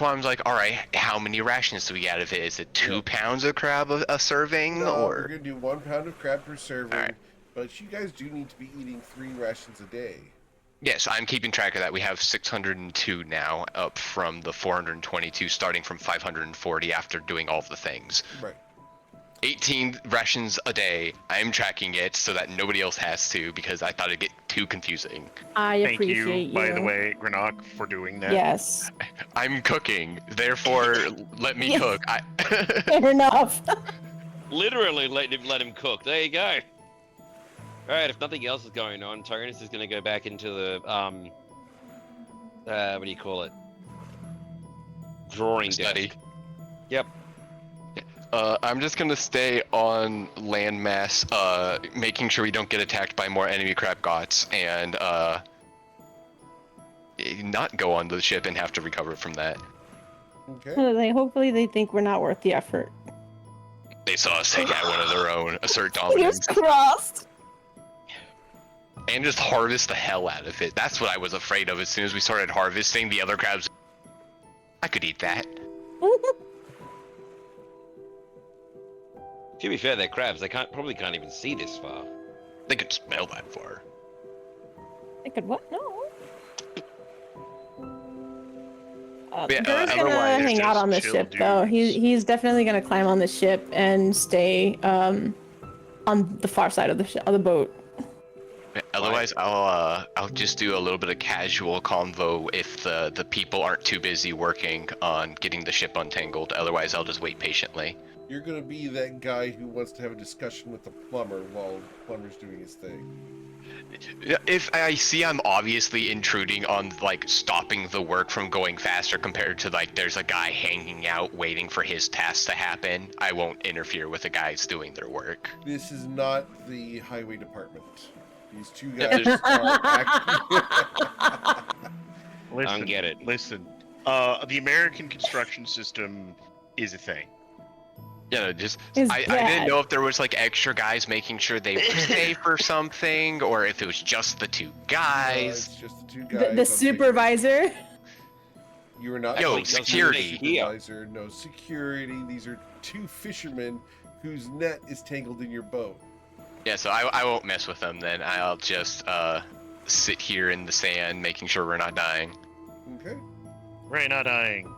B: why I'm like, all right, how many rations do we get out of it? Is it 2 pounds of crab a serving,
A: No, we're
B: or?
A: gonna do 1 pound of crab per serving.
B: Alright.
A: But you guys do need to be eating 3 rations a day.
B: Yes, I'm keeping track of that. We have 602 now, up from the 422, starting from 540 after doing all of the things.
A: Right.
B: 18 rations a day. I'm tracking it so that nobody else has to because I thought it'd get too confusing.
C: I
E: Thank
C: appreciate
E: you, by the way, Granok, for doing that.
C: Yes.
B: I'm cooking, therefore let me
C: Yes.
B: cook.
C: Fair enough.
D: Literally let him cook. There you go. All right, if nothing else is going on, Tyrannus is going to go back into the what do you call it? Drawing
B: Study.
D: desk. Yep.
B: I'm just gonna stay on landmass, making sure we don't get attacked by more enemy crab gots, and not go onto the ship and have to recover from that.
A: Okay.
C: Hopefully they think we're not worth the effort.
B: They saw us take out one of their own, assert
C: Fingers
B: dominance,
C: crossed.
B: and just harvest the hell out of it. That's what I was afraid of. As soon as we started harvesting the other crabs, I could eat that.
D: To be fair, they're crabs. They probably can't even see this far.
B: They could smell that far.
C: I could what? No.
B: Yeah,
C: Gur's gonna
B: otherwise,
C: hang out
E: just
C: on the
E: chill
C: ship, though. He's definitely gonna climb on the ship and stay on the far side of the boat.
B: Otherwise, I'll just do a little bit of casual convo if the people aren't too busy working on getting the ship untangled. Otherwise, I'll just wait patiently.
A: You're gonna be that guy who wants to have a discussion with the plumber while the plumber's doing his thing.
B: If I see I'm obviously intruding on like stopping the work from going faster compared to like there's a guy hanging out waiting for his task to happen, I won't interfere with the guys doing their work.
A: This is not the highway department. These two
B: Yeah,
A: guys are acting.
E: Listen,
D: I don't get it.
E: Listen, the American construction system is a thing.
B: Yeah, just
C: Is
B: I
C: bad.
B: didn't know if there was like extra guys making sure they were safe or something, or if it was just the two guys.
A: It's just the two
C: The,
A: guys.
C: the
A: on
C: supervisor.
A: You are not
B: Yo,
A: the
B: security.
A: supervisor, no security. These are two fishermen whose net is tangled in your boat.
B: Yeah, so I won't mess with them then. I'll just sit here in the sand, making sure we're not dying.
A: Okay.
E: We're not dying.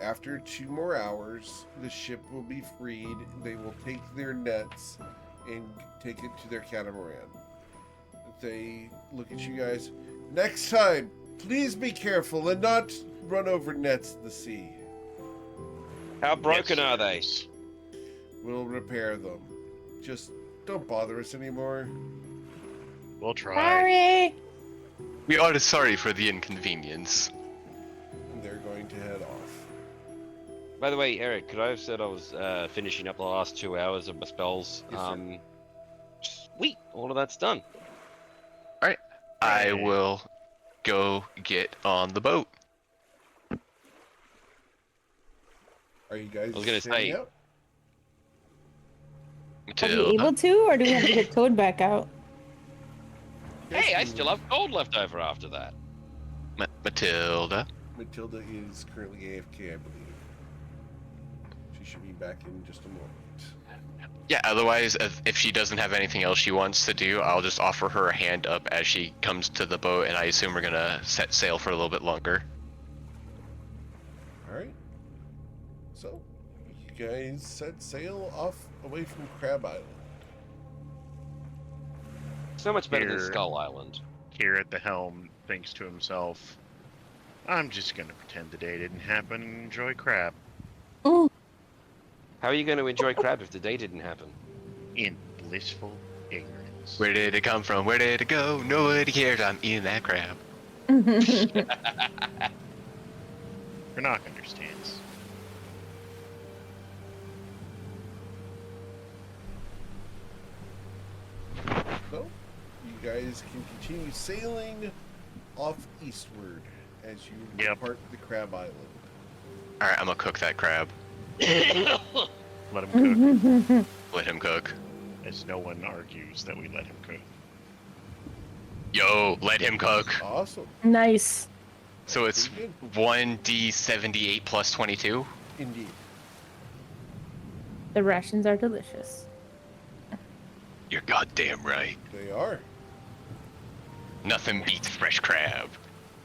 A: After 2 more hours, the ship will be freed. They will take their nets and take it to their catamaran. They look at you guys. Next time, please be careful and not run over nets in the sea.
D: How broken
E: Yes.
D: are they?
A: We'll repair them. Just don't bother us anymore.
E: We'll try.
C: Sorry.
B: We are sorry for the inconvenience.
A: And they're going to head off.
D: By the way, Eric, could I have said I was finishing up the last 2 hours of my spells?
A: Yes, sir.
D: Sweet, all of that's done.
B: I will go get on the boat.
A: Are you guys
D: I was gonna
A: heading
D: say-
A: out?
C: Are we
B: Matilda.
C: able to, or do we have to get Toad back out?
D: Hey, I
A: Yes,
D: still have gold left over after that.
B: Matilda.
A: Matilda is currently AFK, I believe. She should be back in just a moment.
B: Yeah, otherwise, if she doesn't have anything else she wants to do, I'll just offer her a hand up as she comes to the boat, and I assume we're gonna set sail for a little bit longer.
A: Alright. So, you guys set sail off away from Crab Island.
D: So much better than
E: Here.
D: Skull Island.
E: Here at the helm thinks to himself, I'm just gonna pretend the day didn't happen and enjoy crab.
D: How are you going to enjoy crab if the day didn't happen?
E: In blissful ignorance.
B: Where did it come from? Where did it go? Nobody cares. I'm eating that crab.
E: Granok understands.
A: So, you guys can continue sailing off eastward as you
E: Yep.
A: depart the Crab Island.
B: Alright, I'm gonna cook that crab.
E: Let him cook,
B: Let him cook.
E: as no one argues that we let him cook.
B: Yo, let him cook.
A: Awesome.
C: Nice.
B: So it's
A: Pretty
B: 1d78 plus 22?
A: Indeed.
C: The rations are delicious.
B: You're goddamn right.
A: They are.
B: Nothing beats fresh crab.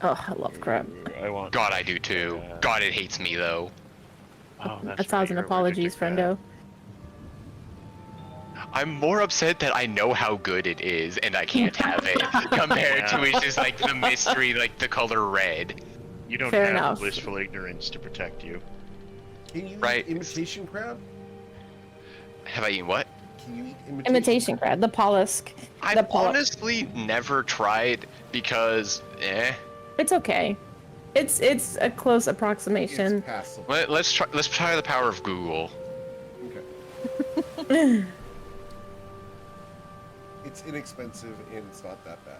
C: Oh, I love crab.
E: I want.
B: God, I do too. God, it hates me though.
E: Oh, that's
C: 1,000
E: right, you're
C: apologies,
E: allergic to
C: friendo.
B: I'm more upset that I know how good it is and I can't have it compared to it's just like the mystery, like the color red.
E: that. You don't
C: Fair
E: have
C: enough.
E: blissful ignorance to protect you.
A: Can you
B: Right.
A: eat imitation crab?
B: Have I eaten what?
A: Can you eat
C: Imitation crab, the mollusk.
B: I've
C: The polyp.
B: honestly never tried because,
C: It's okay. It's a close approximation.
A: It's passable.
B: Let's try the power of Google.
A: Okay. It's inexpensive and it's not that bad.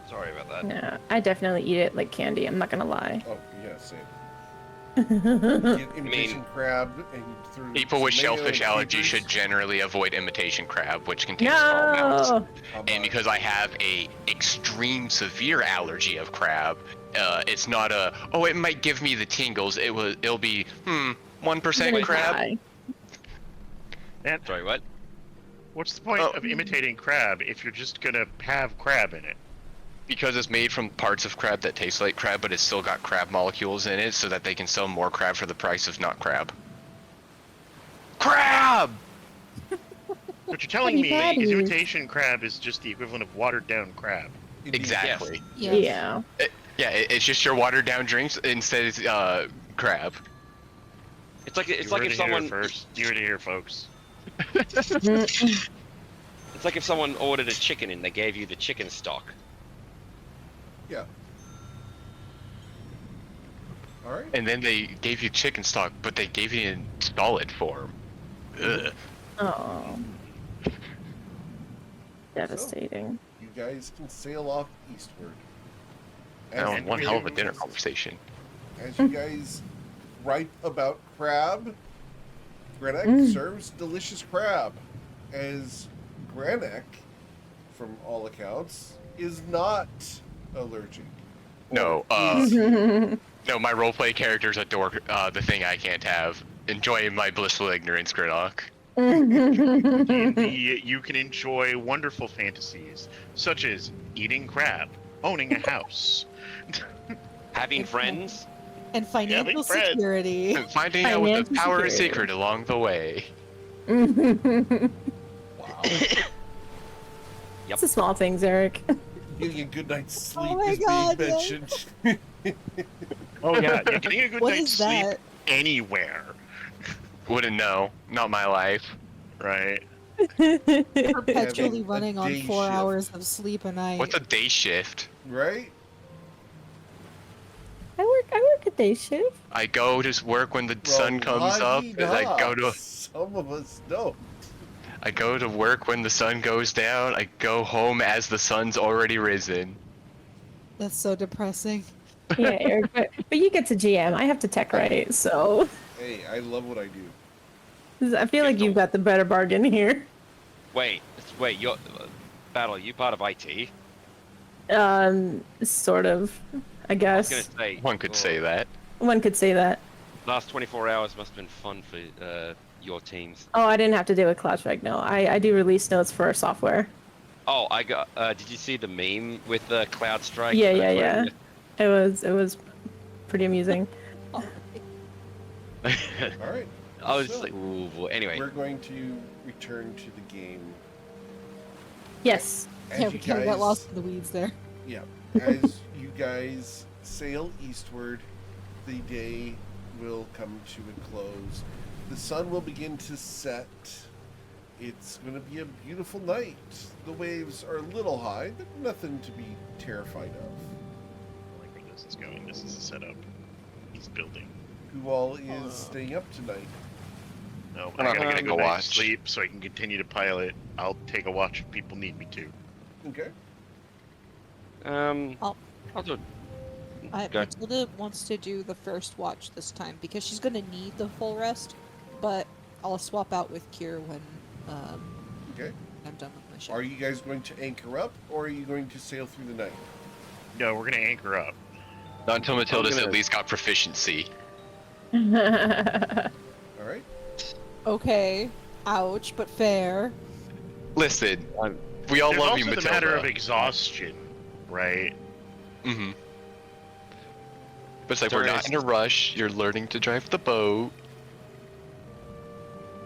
D: Sorry about that.
C: Yeah, I definitely eat it like candy. I'm not gonna lie.
A: Oh, yeah, same. Get imitation crab and through
B: People with
A: some mayo
B: shellfish
A: and
B: allergy
A: capers.
B: should generally avoid imitation crab, which contains small amounts.
C: No.
A: How
B: And
A: about-
B: because I have a extreme severe allergy of crab, it's not a it might give me the tingles. It'll be 1%
C: Gonna
B: crab.
C: die.
E: And
D: Sorry, what?
E: what's the point
B: Oh.
E: of imitating crab if you're just gonna have crab in it?
B: Because it's made from parts of crab that taste like crab, but it's still got crab molecules in it, so that they can sell more crab for the price of not crab. Crab!
E: What you're telling
C: Funny
E: me is
C: patties.
E: imitation crab is just the equivalent of watered down crab.
A: Indeed.
B: Exactly.
F: Yes.
C: Yeah.
B: Yeah, it's just your watered down drinks instead it's crab.
D: It's like if someone
E: first. You heard it here, folks.
D: it's like if someone ordered a chicken and they gave you the chicken stock.
A: Yeah. All right.
B: And then they gave you chicken stock, but they gave you in solid form. Ugh.
C: Oh. Devastating.
A: You guys can sail off eastward.
B: Now,
A: As
B: one
A: you
B: hell of a
A: guys-
B: dinner conversation.
A: As you guys write about crab, Granek serves delicious crab. As Granek, from all accounts, is not allergic.
B: No, no, my roleplay characters adore the thing I can't have. Enjoy my blissful ignorance, Gridlock.
E: D&D, you can enjoy wonderful fantasies, such as eating crab, owning a house,
D: Having friends.
F: And financial
E: friends.
F: security.
B: And finding out what the
C: Financial
B: power is
C: security.
B: secret along the way.
A: Wow.
C: It's the small things, Eric.
A: Getting a good night's sleep
F: my
A: is
F: God,
A: being
F: yes.
A: mentioned.
E: Oh yeah, you're getting a good
F: What
E: night's
F: is
E: sleep
F: that?
E: anywhere,
B: Wouldn't know. Not my life.
E: right?
F: Perpetually
A: Having a
F: running on
A: day
F: 4
A: shift.
F: hours of sleep a night.
B: What's a day shift?
A: Right?
C: I work a day shift.
B: I go to work when the sun
A: Well,
B: comes up.
A: la-di-da.
B: And
A: Some of us don't.
B: I go to work when the sun goes down. I go home as the sun's already risen.
F: That's so depressing.
C: Yeah, Eric, but you get to GM. I have to tech right, so
A: Hey, I love what I do.
C: I feel like you've got the better bargain here.
D: Wait, you're Battle. Are you part of IT?
C: Sort of, I
D: I was
C: guess.
D: gonna say.
B: One could say that.
C: One could say that.
D: Last 24 hours must have been fun for your teams.
C: Oh, I didn't have to do a CloudStrike. No, I do release notes for our software.
D: Oh, I got. Did you see the meme with the Cloud Strike?
C: Yeah. It was pretty amusing.
A: All right.
D: I was
A: So,
D: like, ooh, well, anyway.
A: We're going to return to the game.
C: Yes.
A: As
F: Yeah,
A: you
F: we kind of
A: guys-
F: got lost in the weeds there.
A: Yeah. As you guys sail eastward, the day will come to a close. The sun will begin to set. It's going to be a beautiful night. The waves are a little high, but nothing to be terrified of.
E: I like where this is going. This is a setup. He's building.
A: Who all is staying up tonight?
E: No,
B: I'm
E: I
B: not
E: gotta
B: gonna
E: get a
B: go
E: good night's
B: watch.
E: sleep so I can continue to pilot. I'll take a watch if people need me to.
A: Okay.
F: I'll-
D: I'll do it. Go.
F: Matilda wants to do the first watch this time because she's going to need the full rest, but I'll swap out with Kier when
A: Okay.
F: I'm done with my shift.
A: Are you guys going to anchor up, or are you going to sail through the night?
E: No, we're gonna anchor up.
B: Not until Matilda's
D: gonna-
B: at least got proficiency.
A: All right.
F: Okay. Ouch, but fair.
B: Listen, we all
E: There's
B: love
E: also
B: you,
E: the
B: Matilda.
E: matter of exhaustion, right?
B: Mm-hmm. But it's like, we're not in a rush. You're learning to drive the boat.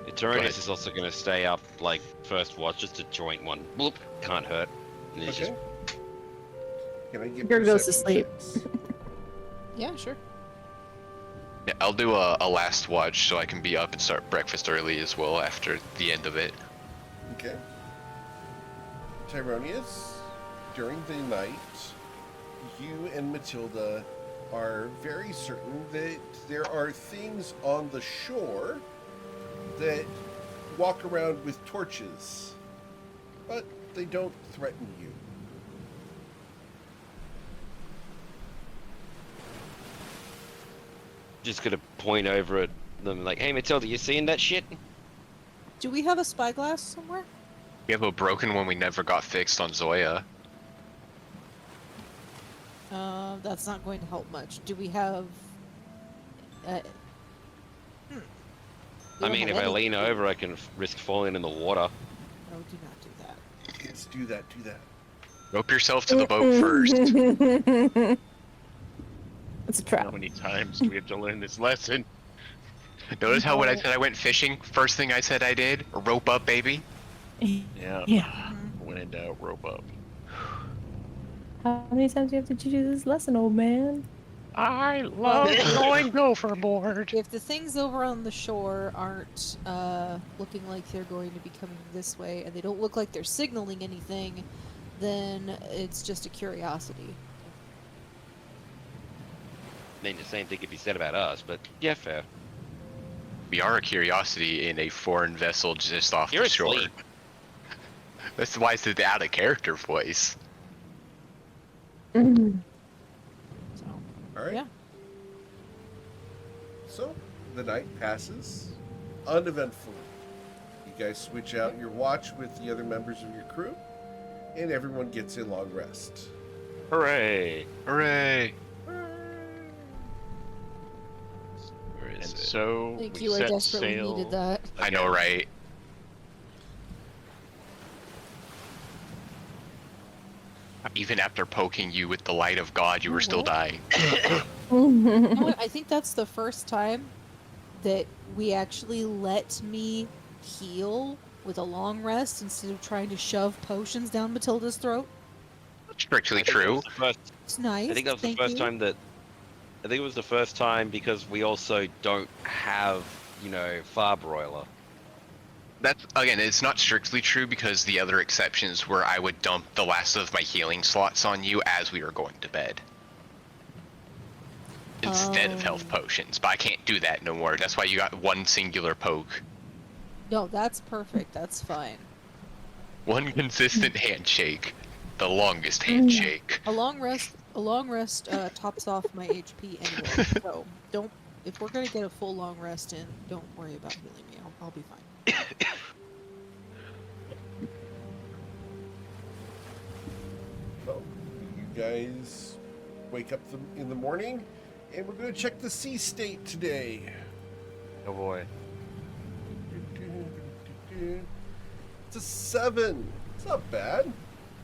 D: Eternius is also going to stay up, like, first watch, just a joint one. Bloop. Can't hurt. And he's
A: Okay. Can I get
C: Girl goes to
A: perception
C: sleep.
A: checks?
F: Yeah, sure.
B: Yeah, I'll do a last watch so I can be up and start breakfast early as well after the end of it.
A: Okay. Tyronius, during the night, you and Matilda are very certain that there are things on the shore that walk around with torches, but they don't threaten you.
D: just going to point over at them like, hey, Matilda, you seeing that shit?
F: Do we have a spyglass somewhere?
B: We have a broken one we never got fixed on Zoya.
F: That's not going to help much. Do we have...
D: I
F: We
D: mean,
F: don't
D: if
F: have
D: I lean
F: anything.
D: over, I can risk falling in the water.
F: No, do not do that.
A: Yes, do that, do that.
B: Rope yourself to the boat first.
C: It's a
E: How
C: trap.
E: many times do we have to learn this lesson?
B: Notice how when I said I went fishing, first thing I said I did? Rope up, baby.
E: Yeah.
C: Yeah.
E: When in doubt, rope up.
C: How many times do you have to do this lesson, old man?
E: I love going gopher board.
F: If the things over on the shore aren't looking like they're going to be coming this way, and they don't look like they're signaling anything, then it's just a curiosity.
D: I mean, the same thing could be said about us, but yeah, fair.
B: We are a curiosity in a foreign vessel just off
D: You're
B: the shore.
D: asleep.
B: That's why it's the out of character voice.
C: Mhm.
F: So,
A: All right.
F: yeah.
A: So the night passes uneventfully. You guys switch out your watch with the other members of your crew, and everyone gets a long rest.
D: Hooray!
B: Hooray!
D: Where
E: And
D: is it?
E: so
F: Thank
E: we
F: you, I
E: set
F: desperately
E: sail.
F: needed that.
B: I know, right? Even after poking you with the light of God, you were still
F: What?
B: dying.
F: You know what? I think that's the first time that we actually let me heal with a long rest instead of trying to shove potions down Matilda's throat.
B: Strictly
D: I think that
B: true.
D: was the first-
F: It's nice.
D: I think that was the
F: thank
D: first
F: you.
D: time that. I think it was the first time because we also don't have, fire broiler.
B: That's again, it's not strictly true because the other exceptions were I would dump the last of my healing slots on you as we were going to bed. Instead of health
F: Oh.
B: potions, but I can't do that no more. That's why you got one singular poke.
F: No, that's perfect. That's fine.
B: One consistent handshake. The longest handshake.
F: A long rest tops off my HP anyway. So don't. If we're gonna get a full long rest in, don't worry about healing me. I'll be fine.
A: So you guys wake up in the morning, and we're going to check the sea state today.
D: Oh boy.
A: It's a 7. It's not bad.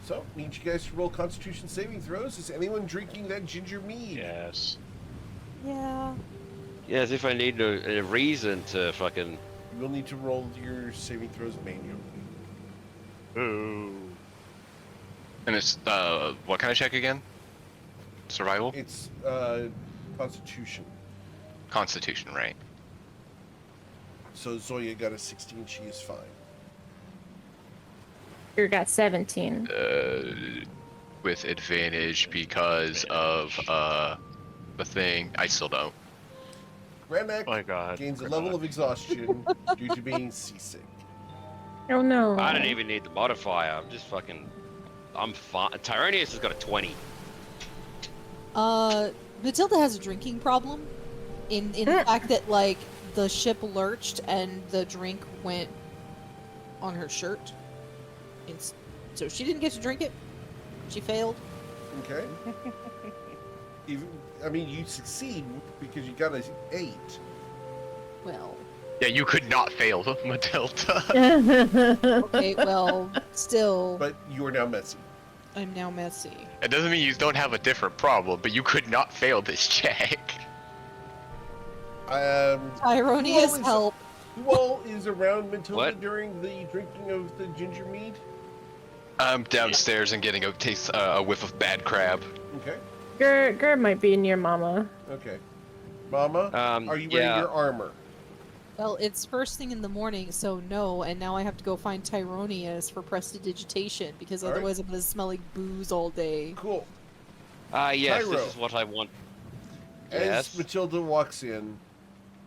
A: So, need you guys to roll Constitution saving throws. Is anyone drinking that ginger mead?
E: Yes.
F: Yeah.
D: Yeah, as if I need a reason to fucking.
A: You will need to roll your saving throws manually.
E: Ooh.
B: And it's what kind of check again? Survival?
A: It's Constitution.
B: Constitution, right?
A: So Zoya got a 16. She is fine.
C: You got 17.
B: With advantage because of the thing. I still don't.
A: Granak
E: My God.
A: gains a level of exhaustion due to being seasick.
C: Oh no.
D: I don't even need the modifier. I'm just fucking. I'm fine. Tyronius has got a 20.
F: Matilda has a drinking problem. In the fact that like the ship lurched and the drink went on her shirt. So she didn't get to drink it. She failed.
A: Okay. You succeed because you got an 8.
F: Well,
B: Yeah, you could not fail, Matilda.
F: okay, well, still,
A: But you are now messy.
F: I'm now messy.
B: It doesn't mean you don't have a different problem, but you could not fail this check.
F: Tyronius,
A: Who
F: help.
A: Who all is around Matilda
D: What?
A: during the drinking of the ginger mead?
B: I'm downstairs and getting a whiff of bad crab.
A: Okay.
C: Gur might be near Mama.
A: Okay. Mama, are you wearing
D: yeah.
A: your armor?
F: Well, it's first thing in the morning, so no, and now I have to go find Tyronius for prestidigitation, because
A: All right.
F: otherwise I'm gonna smell like booze all day.
A: Cool.
D: Yes,
A: Tyro.
D: this is what I want.
A: As
D: Yes.
A: Matilda walks in,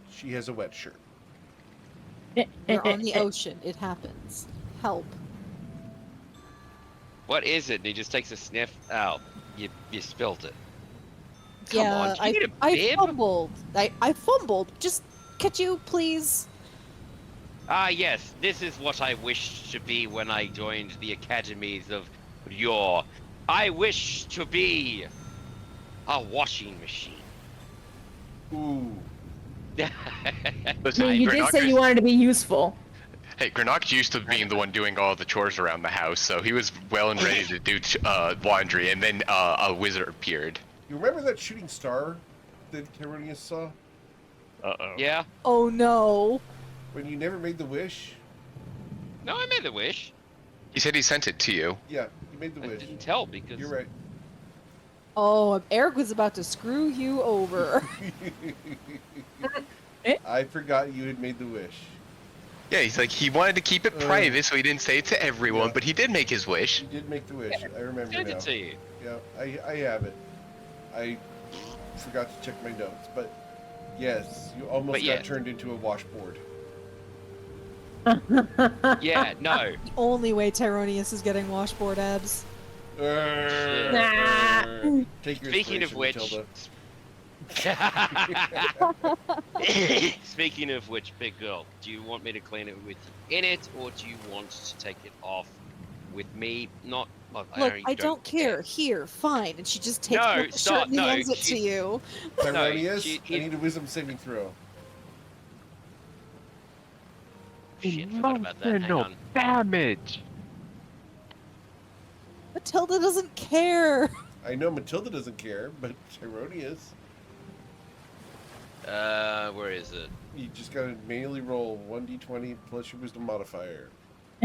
A: she has a wet shirt.
F: We're on the ocean. It happens. Help.
D: What is it? And he just takes a sniff. Oh, you spilt it. Come
F: Yeah,
D: on, do you need a
F: I
D: bib?
F: fumbled. I fumbled. Just could you please?
D: Yes, this is what I wished to be when I joined the academies of yore. I wish to be a washing machine.
A: Ooh.
B: Listen,
C: You did say
B: Granok
C: you wanted to be useful.
B: Hey, Granok's used to being the one doing all the chores around the house, so he was well and ready to do laundry, and then a wizard appeared.
A: You remember that shooting star that Tyronius saw?
E: Uh-oh.
D: Yeah?
F: Oh no.
A: When you never made the wish?
D: No, I made the wish.
B: He said he sent it to you.
A: Yeah, you made the
D: I
A: wish.
D: didn't tell because
A: You're right.
F: Oh, Eric was about to screw you over.
A: I forgot you had made the wish.
B: Yeah, he's like, he wanted to keep it private, so he didn't say it to everyone,
A: yeah.
B: but he did make his wish.
A: You did make the wish. I remember
D: Send
A: now.
D: it to you.
A: Yeah, I have it. I forgot to check my notes, but yes, you almost got turned into a washboard.
D: Yeah, no.
F: The only way Tyronius is getting washboard abs.
A: Take your
D: Speaking of
A: inspiration,
D: which,
A: Matilda.
D: speaking of which, big girl, do you want me to clean it with you in it, or do you want to take it off with me? Not.
F: Look, I don't care. Here, fine. And she just takes off the shirt and hands it to you.
A: Tyronius, I need a wisdom saving throw.
D: Shit, forgot about that. Hang
G: no
D: on.
G: damage.
F: Matilda doesn't care.
A: I know Matilda doesn't care, but Tyronius,
D: Where is it?
A: you just gotta manually roll 1d20 plus your wisdom modifier.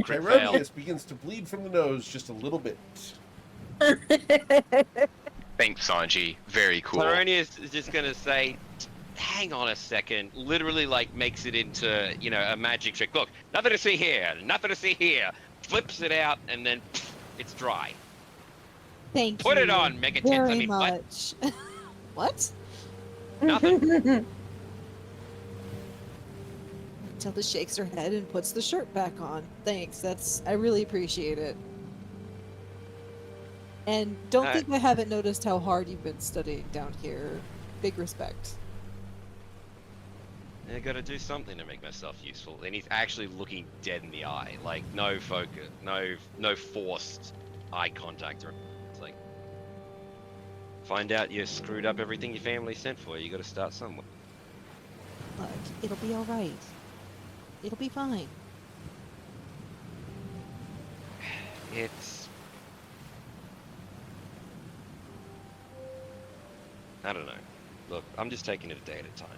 D: Crit fail.
A: Tyronius begins to bleed from the nose just a little bit.
B: Thanks, Sanji. Very cool.
D: Tyronius is just gonna say, hang on a second, literally like makes it into, you know, a magic trick. Look, nothing to see here, nothing to see here. Flips it out and then pff, it's dry.
F: Thank
D: Put
F: you.
D: it on, Mega Tits.
F: Very
D: I mean, what?
F: much. What?
D: Nothing.
F: Matilda shakes her head and puts the shirt back on. Thanks. I really appreciate it. And don't think I haven't noticed how hard you've been studying down here. Big respect.
D: I gotta do something to make myself useful. And he's actually looking dead in the eye. Like, no focus, no forced eye contact. Or it's like, find out you screwed up everything your family sent for. You gotta start somewhere.
F: Look, it'll be alright. It'll be fine.
D: It's... I don't know. Look, I'm just taking it a day at a time.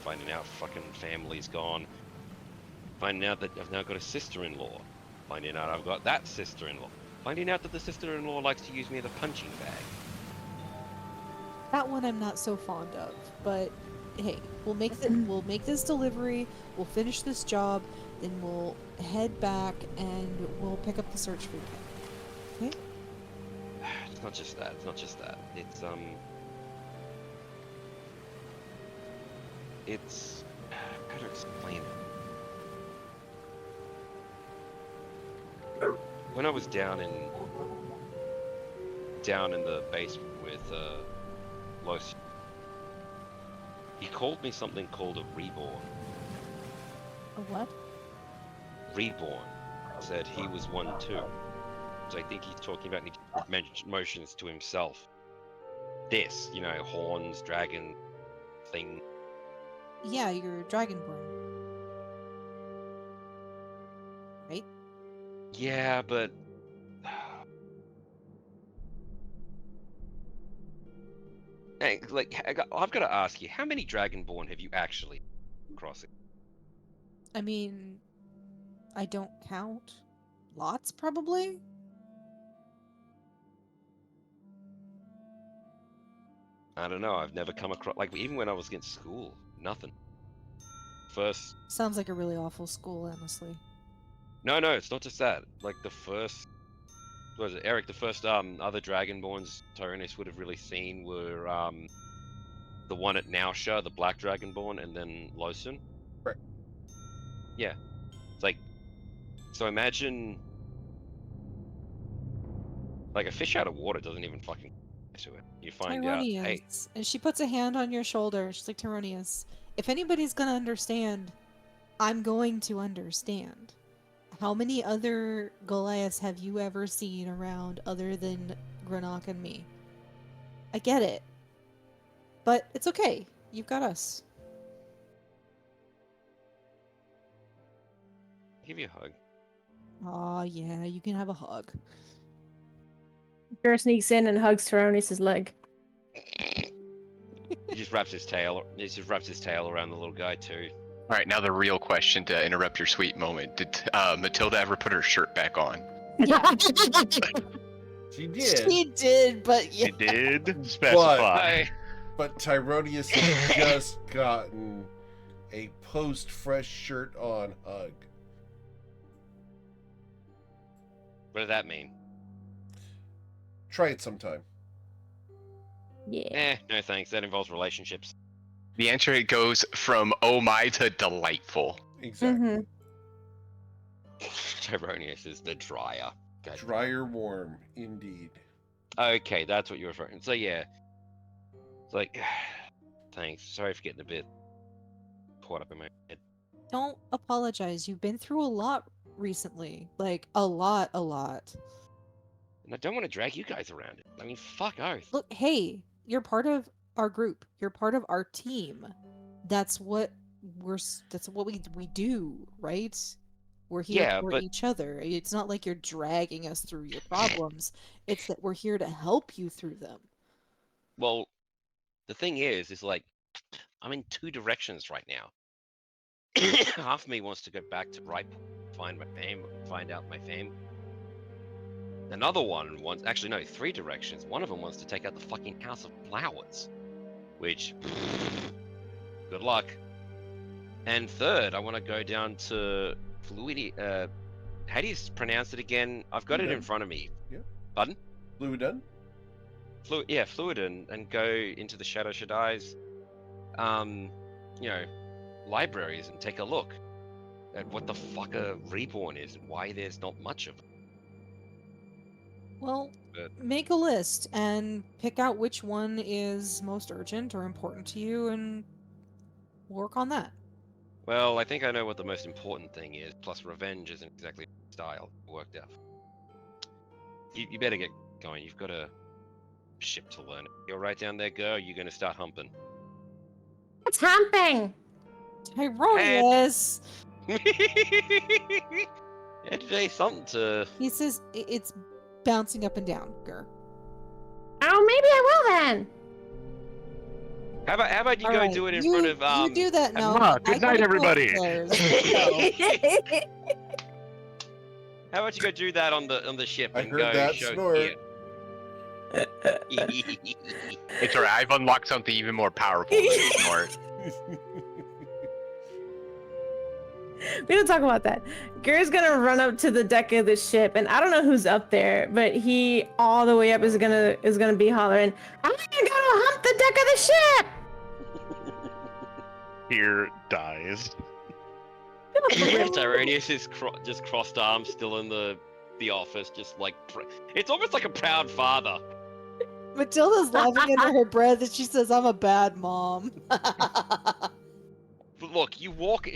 D: Finding out fucking family's gone. Finding out that I've now got a sister-in-law. Finding out I've got that sister-in-law. Finding out that the sister-in-law likes to use me as a punching bag.
F: That one I'm not so fond of, but hey, we'll make this delivery, we'll finish this job, then we'll head back and we'll pick up the search for you. Okay?
D: It's not just that. It's not just that. It's how to explain it. When I was down in the basement with Los, he called me something called a reborn.
F: A what?
D: Reborn. Said he was one too. So I think he's talking about motions to himself. This, you know, horns, dragon, thing.
F: Yeah, you're Dragonborn. Right?
D: Yeah, but hey, like, I've got to ask you, how many Dragonborn have you actually crossing?
F: I mean, I don't count. Lots, probably?
D: I don't know. I've never come across, like, even when I was in school, nothing. First,
F: Sounds like a really awful school, honestly.
D: no, it's not just that. Like the first, what was it, Eric? The first other Dragonborns Tyrannus would have really seen were the one at Nausha, the Black Dragonborn, and then Losun.
A: Right.
D: Yeah, it's like, so imagine like a fish out of water doesn't even fucking to it. You find out, hey,
F: Tyronius. And she puts a hand on your shoulder. She's like, Tyronius, if anybody's gonna understand, I'm going to understand. How many other Goliaths have you ever seen around other than Granok and me? I get it. But it's okay. You've got us.
D: give you a hug.
F: Aw, yeah, you can have a hug.
C: Girl sneaks in and hugs Tyronius' leg.
D: He just wraps his tail. He just wraps his tail around the little guy too.
B: All right, now the real question to interrupt your sweet moment. Did Matilda ever put her shirt back on?
F: Yeah.
A: She did.
F: She did, but yeah.
E: She did specify.
A: But Tyronius has just gotten a post-fresh shirt on hug.
D: What does that mean?
A: Try it sometime.
C: Yeah.
D: No thanks. That involves relationships.
B: The answer goes from oh my to delightful.
A: Exactly.
D: Tyronius is the dryer. God.
A: Drier warm, indeed.
D: Okay, that's what you're referring. So yeah, it's like, thanks. Sorry for getting a bit caught up in my head.
F: Don't apologize. You've been through a lot recently. Like, a lot.
D: And I don't want to drag you guys around it. I mean, fuck oath.
F: Look, hey, you're part of our group. You're part of our team. That's what we do, right? We're here for each other. It's not like you're dragging us through your problems. It's that we're here to help you through them.
D: Well, the thing is like, I'm in two directions right now. Half of me wants to go back to Bright, find my fame, find out my fame. Another one wants, actually no, three directions. One of them wants to take out the fucking House of Flowers, which, good luck. And third, I want to go down to how do you pronounce it again? I've got it in front of me.
A: Yeah.
D: Pardon?
A: Fluidun?
D: Fluidun, and go into the Shadow Shaddai's, libraries and take a look at what the fuck a reborn is and why there's not much of it.
F: Well, make a list and pick out which one is most urgent or important to you and work on that.
D: Well, I think I know what the most important thing is, plus revenge isn't exactly style worked out. You better get going. You've got a ship to learn. You're right down there, girl. You're going to start humping.
C: What's humping?
F: Tyronius!
D: Yeah, today something to...
F: He says it's bouncing up and down, Gur.
C: Oh, maybe I will then.
D: How about you go do it in front of
F: You do that now.
E: Good night, everybody.
D: How about you go do that on the ship
A: I
D: and
A: heard
D: go
A: that
D: show
A: snort.
D: it.
B: It's alright, I've unlocked something even more powerful than a snort.
C: We don't talk about that. Gur's gonna run up to the deck of the ship, and I don't know who's up there, but he all the way up is gonna be hollering, "I'm gonna hump the deck of the ship!"
E: Here dies.
D: Tyronius is just crossed arms, still in the office, just like it's almost like a proud father.
F: Matilda's laughing under her breath and she says, "I'm a bad mom."
D: But look, you walk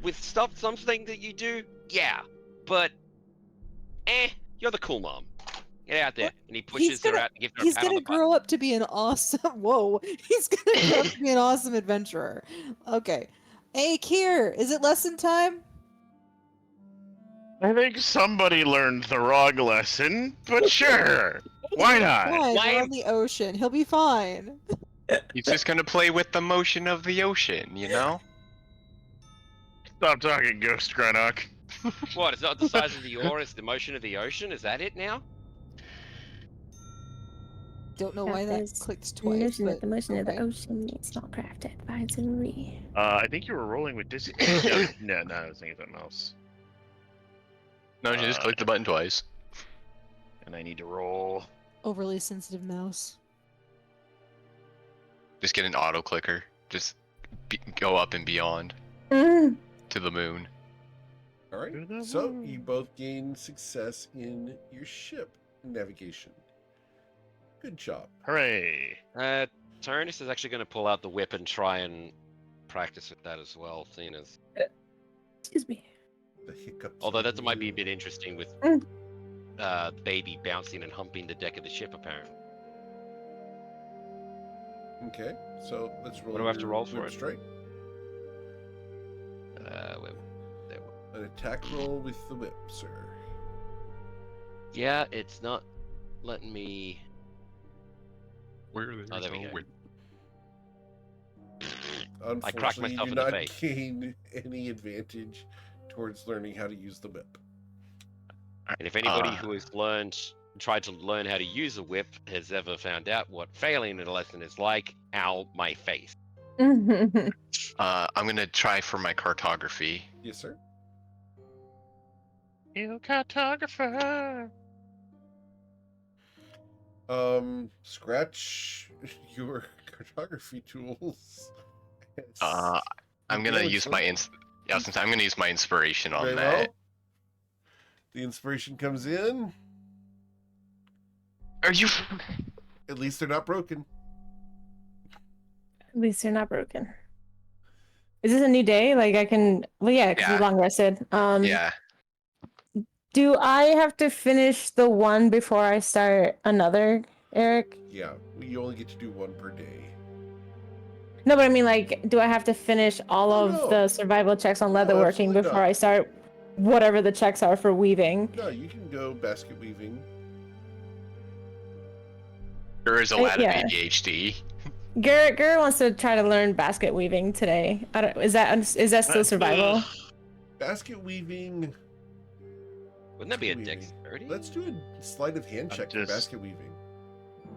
D: with something that you do, yeah, but you're the cool mom. Get out there, and he pushes her out and gives her a
F: He's
D: pat on
F: gonna
D: the
F: grow up to be an awesome. Whoa! He's gonna grow up to be an awesome adventurer. Okay. Hey, Kier, is it lesson time?
E: I think somebody learned the wrong lesson, but sure. Why not?
F: Fine, we're on the ocean. He'll be fine.
B: He's just gonna play with the motion of the ocean, you know?
E: Stop talking, Ghost Granok.
D: What? It's not the size of the oar; it's the motion of the ocean. Is that it now?
F: Don't know why that clicked twice.
C: Motion
F: But
C: of the motion of the
F: okay.
C: ocean. It's not crafted by Zuri.
E: I think you were rolling with dis. No, I was thinking something else.
B: No, you just click the button twice.
E: And I need to roll.
F: Overly sensitive mouse.
B: Just get an auto clicker. Just go up and beyond
C: Mm.
B: to the moon.
A: All right.
E: To the
A: So
E: moon.
A: you both gain success in your ship navigation. Good job.
E: Hooray!
D: Tyrannus is actually going to pull out the whip and try and practice with that as well, seeing as...
C: Excuse me.
A: The hiccups.
D: Although
A: of
D: that might be a
A: you.
D: bit interesting with
C: Mm.
D: baby bouncing and humping the deck of the ship, apparently.
A: Okay. So let's roll.
D: What do I have to
A: your
D: roll for
A: whip
D: it?
A: Strike. An attack roll with the whip, sir.
D: Yeah, it's not letting me...
B: Where
D: Oh, there we go.
A: Unfortunately,
D: I cracked myself
A: you
D: in
A: do
D: the
A: not
D: face.
A: gain any advantage towards learning how to use the whip.
D: And if anybody who has learned tried to learn how to use a whip has ever found out what failing in a lesson is like. Ow, my face.
B: I'm gonna try for my cartography.
A: Yes, sir.
E: You cartographer.
A: Scratch your cartography tools.
B: I'm gonna use my I'm gonna use my inspiration on
A: Very
B: that.
A: well. The inspiration comes in.
B: Are you?
A: At least they're not broken.
H: At least they're not broken. Is this a new day? Like I can. Well, yeah, because
B: Yeah.
H: we're long rested.
B: Yeah.
H: Do I have to finish the one before I start another, Eric?
A: Yeah, you only get to do one per day.
H: No, but I mean, like, do I have to finish all
A: Oh,
H: of
A: no.
H: the survival checks on
A: No,
H: leatherworking
A: absolutely
H: before
A: not.
H: I start whatever the checks are for weaving?
A: No, you can go basket weaving.
B: There is a lot
H: yeah.
B: of ADHD.
H: Garrett wants to try to learn basket weaving today. I don't, is that still survival?
A: Basket weaving.
D: Wouldn't that be a
A: Weaving.
D: dexterity?
A: Let's do a sleight of hand
E: I'm
A: check for
E: just-
A: basket weaving.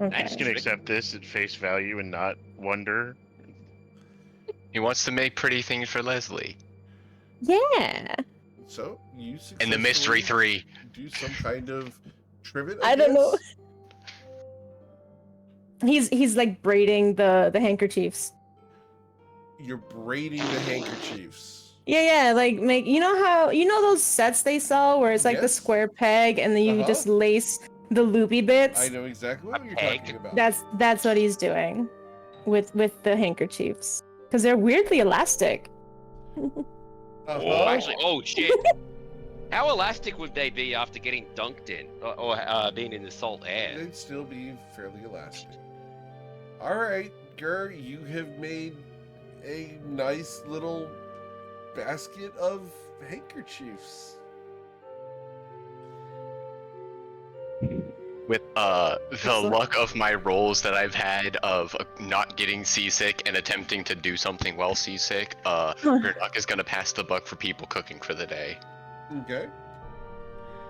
E: I'm
H: Okay.
E: just gonna accept this at face value and not wonder.
B: He wants to make pretty things for Leslie.
H: Yeah.
A: So you
B: And the Mystery
A: successfully
B: 3.
A: do some kind of trivet.
H: I don't know.
A: guess?
H: He's like braiding the handkerchiefs.
A: You're braiding the handkerchiefs.
H: Yeah, like make you know those sets they sell where it's like the
A: Yes.
H: square peg and then you
A: Uh-huh.
H: just lace the loopy bits.
A: I know exactly what
D: A
A: you're
D: peg?
A: talking about.
H: That's what he's doing with the handkerchiefs because they're weirdly elastic.
D: Oh,
A: Uh-huh.
D: actually, oh shit. How elastic would they be after getting dunked in or being in the salt air?
A: They'd still be fairly elastic. All right, Gur, you have made a nice little basket of handkerchiefs.
B: With the luck of my rolls that I've had of not getting seasick and attempting to do something while seasick, Gurnock is gonna pass the buck for people cooking for the day.
A: Okay.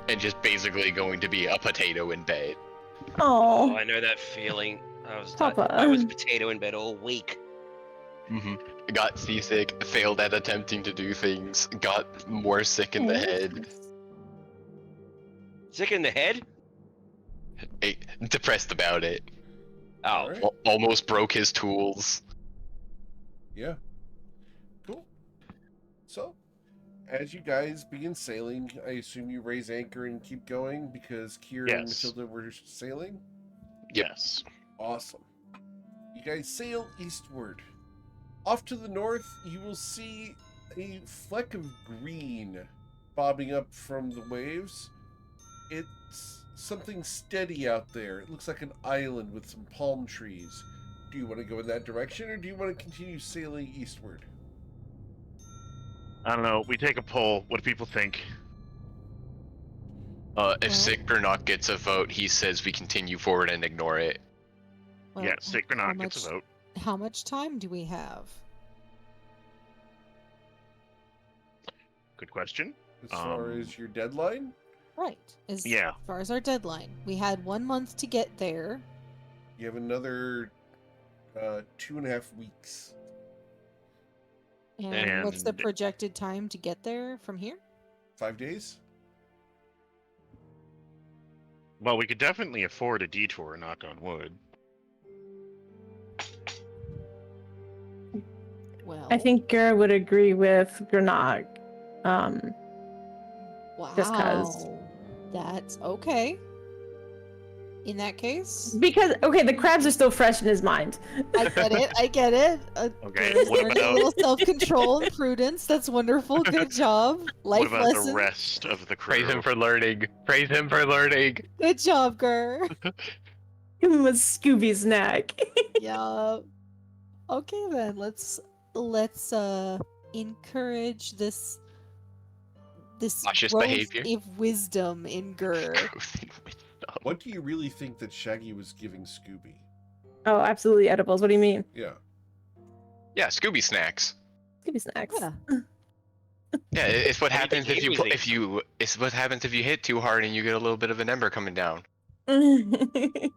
B: And just basically going to be a potato in bed.
D: Oh,
H: Oh,
D: I know that feeling.
H: Papa.
D: I was potato in bed all week.
B: Got seasick, failed at attempting to do things, got more sick in the head,
D: Sick in the head?
B: depressed about it,
D: Oh,
A: Alright.
B: almost broke his tools.
A: Yeah. Cool. So, as you guys begin sailing, I assume you raise anchor and keep going because Kira and
E: Yes.
A: Matilda were sailing?
E: Yes.
A: Awesome. You guys sail eastward. Off to the north, you will see a fleck of green bobbing up from the waves. It's something steady out there. It looks like an island with some palm trees. Do you want to go in that direction, or do you want to continue sailing eastward?
E: I don't know. We take a poll. What do people think?
B: If Sick Gurnock gets a vote, he says we continue forward and ignore it.
F: Well,
E: Yeah, Sick or
F: how
E: not gets a
F: much-
E: vote.
F: How much time do we have?
E: Good question.
A: As far as your deadline?
F: Right. As
E: Yeah.
F: far as our deadline, we had 1 month to get there.
A: You have another 2.5 weeks.
F: And what's the
E: And-
F: projected time to get there from here?
A: 5 days?
E: Well, we could definitely afford a detour, knock on wood.
F: Well,
H: I think Garrett would agree with Granag.
F: wow.
H: just 'cause.
F: That's okay. In that case,
H: Because okay, the crabs are still fresh in his mind.
F: I get it. I get it.
E: Okay,
F: Garrett's
E: what
F: learning a
E: about-
F: little self-control and prudence? That's wonderful. Good job. Life
E: What about
F: lesson.
E: the rest of the crew?
B: Praise him for learning. Praise him for learning.
F: Good job, Gur.
H: Give him a Scooby snack.
F: Yeah. Okay then, let's encourage this
B: Cautious
F: growth
B: behavior.
F: of wisdom in Gur.
A: What do you really think that Shaggy was giving Scooby?
H: Oh, absolutely edibles. What do you mean?
A: Yeah.
B: Yeah, Scooby snacks.
H: Scooby snacks.
F: Yeah.
B: Yeah, it's what
D: Maybe
B: happens if
D: he was
B: it's what happens if you hit too hard and you get a little bit of an ember coming down.
A: I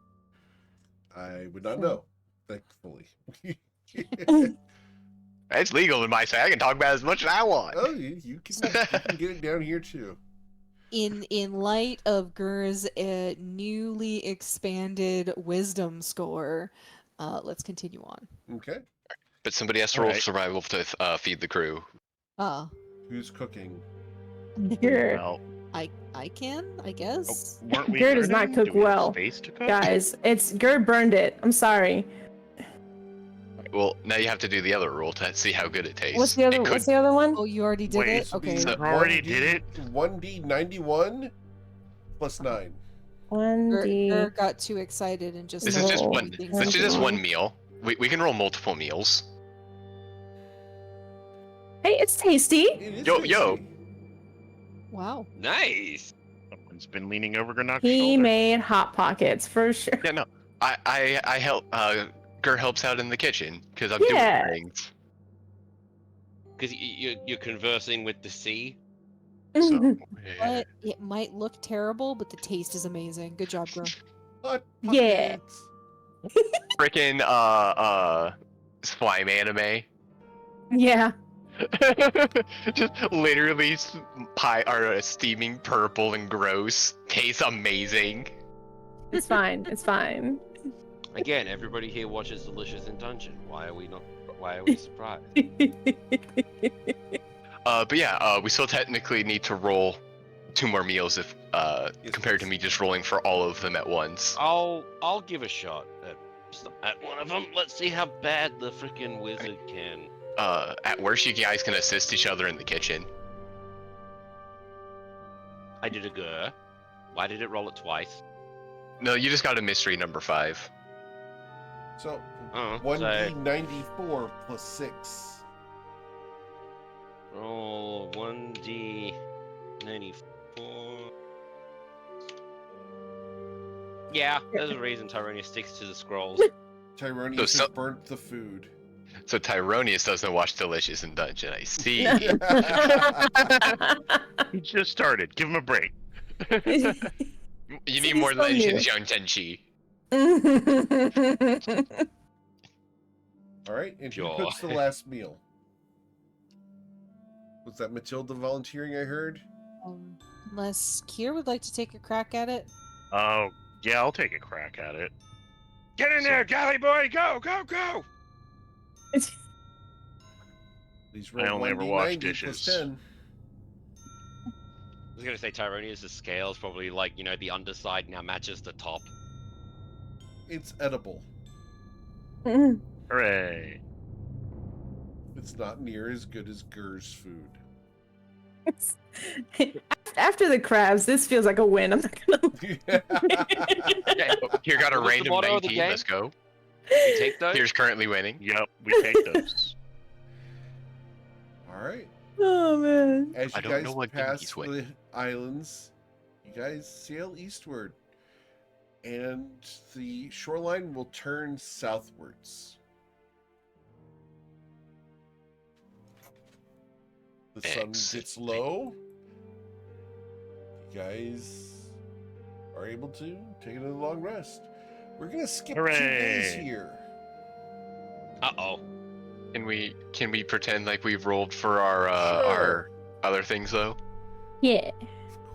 A: would not know, thankfully.
B: It's legal in my state. I can talk about it as much as I want.
A: Oh, you can get it down here too.
F: In light of Gur's newly expanded wisdom score, let's continue on.
A: Okay.
B: But somebody has to roll
E: Alright.
B: survival to feed the crew.
A: Who's cooking?
C: Gert.
E: Well,
F: I can, I guess.
E: weren't we
C: Gert does not
E: learning?
C: cook
E: Do we have
C: well.
E: Space to cook?
C: Guys, it's Gert burned it. I'm sorry.
B: Well, now you have to do the other rule to see how good it tastes.
C: What's the other?
B: It could-
C: What's the other one?
F: Oh, you already did
E: Wait,
F: it? Okay.
E: so- already did it?
A: 1d91 plus 9.
C: One
F: Gur
C: D.
F: got too excited and just
B: This is just
C: roll
B: one.
F: things
B: This is just
C: something.
B: one meal. We can roll multiple meals.
C: Hey, it's tasty.
A: It is
B: Yo.
A: tasty.
F: Wow.
D: Nice.
E: Someone's been leaning over Gernak's
C: He
E: shoulder.
C: made hot pockets for sure.
B: Yeah, no. I help. Gur helps out in the kitchen because I'm
C: Yeah.
B: doing things.
D: Because you're conversing with the sea.
B: So,
F: But it might look terrible, but the taste is amazing. Good job, Gur.
A: Hot
C: Yeah.
A: pockets.
B: freaking slime anime.
C: Yeah.
B: Just literally pie or steaming purple and gross. Tastes amazing.
C: It's fine. It's fine.
D: Again, everybody here watches Delicious in Dungeon. Why are we not? Why are we surprised?
B: But yeah, we still technically need to roll 2 more meals if compared to me just rolling for all of them at once.
D: I'll give a shot at one of them. Let's see how bad the freaking wizard can.
B: At worst, you guys can assist each other in the kitchen.
D: I did a Gur. Why did it roll it twice?
B: No, you just got a mystery number 5.
A: So,
D: Oh,
A: 1d94 plus 6.
D: roll 1d94. Yeah, there's a reason Tyronia sticks to the scrolls.
A: Tyronius
B: So-
A: has burnt the food.
B: So Tyronius doesn't watch Delicious in Dungeon, I see.
E: He just started. Give him a break.
B: You
C: See,
B: need more
C: he's so
B: than
C: new.
B: Young Tenchi.
A: Alright, and who
D: Sure.
A: cooks the last meal? Was that Matilda volunteering, I heard?
F: Unless Kier would like to take a crack at it.
E: Oh, yeah, I'll take a crack at it.
D: Get in there, galley boy! Go, go, go!
A: Please
E: I
A: roll
E: only ever
A: 1d90
E: wash
A: plus
E: dishes.
A: 10.
D: I was gonna say Tyronius' scales probably like, you know, the underside now matches the top.
A: It's edible.
E: Hooray.
A: It's not near as good as Gur's food.
C: After the crabs, this feels like a win. I'm not gonna.
B: Yeah, here got a
D: What was the
B: random
D: motto of the
B: 19,
D: game?
B: let's go.
D: You take those?
B: Here's currently winning.
E: Yep, we take those.
A: Alright.
C: Oh man.
A: As
B: I
A: you
B: don't
A: guys
B: know what game
A: pass
B: he's
A: the
B: winning.
A: islands, you guys sail eastward. And the shoreline will turn southwards. The sun gets
B: Excellent.
A: low. You guys are able to take another long rest. We're gonna skip 2 days
E: Hooray.
A: here.
D: Uh-oh.
B: Can we pretend like we've rolled for our
A: Sure.
B: our other things though?
C: Yeah.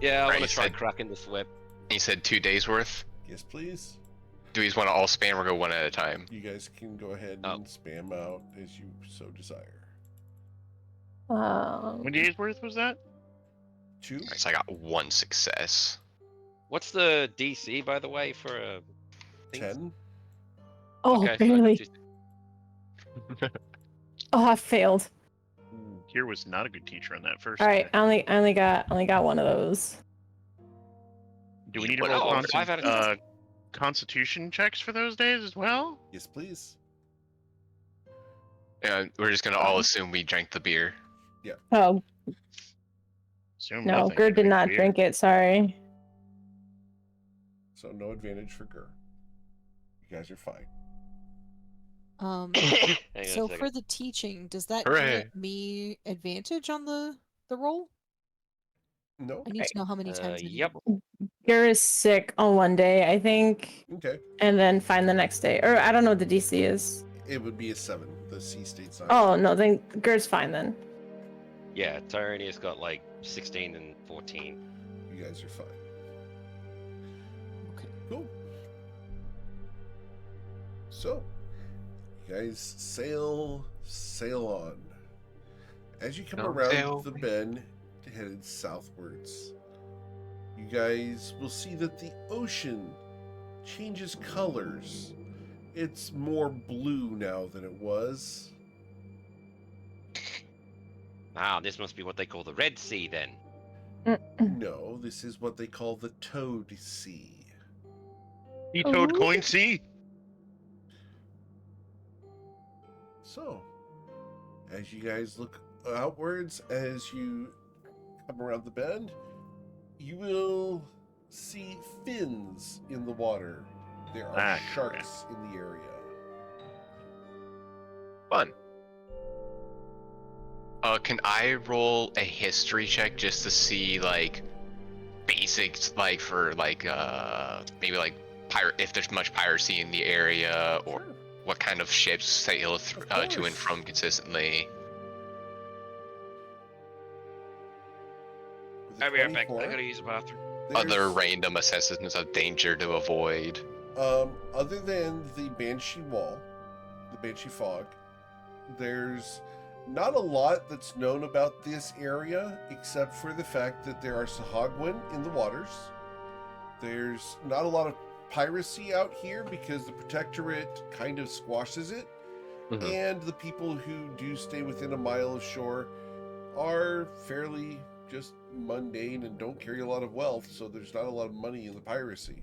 D: Yeah, I
B: Right,
D: want to try
B: said-
D: cracking this whip.
B: He said 2 days worth.
A: Yes, please.
B: Do we just want to all spam or go one at a time?
A: You guys can go ahead
D: Oh.
A: and spam out as you so desire.
E: How many days worth was that?
A: 2.
B: Alright, so I got 1 success.
D: What's the DC, by the way, for a...
A: 10.
C: Oh,
D: Okay, so I
C: barely.
D: just-
C: Oh, I failed.
E: Kier was not a good teacher on that first
C: All right,
E: day.
C: I only got one of those.
E: Do we need to
D: Well,
E: roll
D: no, 5 out of 10.
E: constitution checks for those days as well?
A: Yes, please.
B: And we're just gonna all assume we drank the beer.
C: Oh
E: Assume
C: no,
E: nothing,
C: Gert did
E: drink
C: not
E: beer.
C: drink it. Sorry.
A: So no advantage for Gur. You guys are fine.
D: Hang on a
F: So
D: second.
F: for the teaching, does that
B: Hooray.
F: give me advantage on the roll?
A: No.
F: I need to know how many times. I need to
D: Yep.
F: roll.
C: Gur is sick on one day, I think,
A: Okay.
C: and then fine the next day. Or I don't know what the DC is.
A: It would be a 7. The sea state's not.
C: Oh no, then Gur's fine then.
D: Yeah, Tyrania's got like 16 and 14.
A: You guys are fine.
F: Okay.
A: Cool. So, you guys sail on. As you come around the bend, headed southwards, you guys will see that the ocean changes colors. It's more blue now than it was.
D: Ah, this must be what they call the Red Sea then.
A: No, this is what they call the Toad Sea.
E: He toad coin sea.
A: So, as you guys look outwards, as you come around the bend, you will see fins in the water. There are sharks in the area.
B: Fun. Can I roll a history check just to see like basics, like for like maybe like if there's much piracy in the area, or what kind of ships sail to and from consistently?
D: I'll be right back. I gotta use the bathroom.
B: Other random assessments of danger to avoid.
A: Other than the Banshee Wall, the Banshee Fog, there's not a lot that's known about this area, except for the fact that there are Sahagwin in the waters. There's not a lot of piracy out here because the Protectorate kind of squashes it.
B: Mm-hmm.
A: And the people who do stay within a mile of shore are fairly just mundane and don't carry a lot of wealth, so there's not a lot of money in the piracy.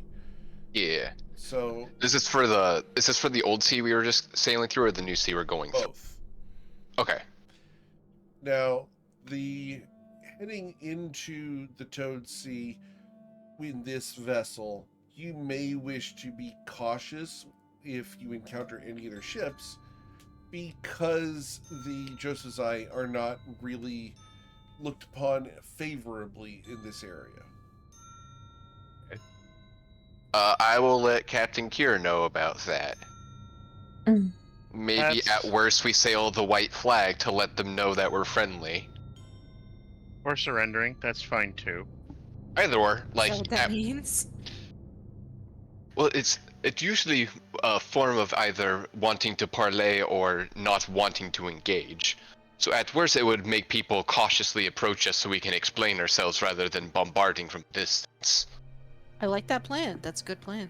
B: Yeah.
A: So
B: is this for the old sea we were just sailing through, or the new sea we're going through?
A: both.
B: Okay.
A: Now, the heading into the Toad Sea in this vessel, you may wish to be cautious if you encounter any other ships, because the Josazai are not really looked upon favorably in this area.
B: I will let Captain Kier know about that. Maybe at worst we sail the white flag to let them know that we're friendly.
E: Or surrendering, that's fine too.
B: Either or, like
F: Is that what that means?
B: well, it's usually a form of either wanting to parley or not wanting to engage. So at worst, it would make people cautiously approach us so we can explain ourselves rather than bombarding from distance.
F: I like that plan. That's a good plan.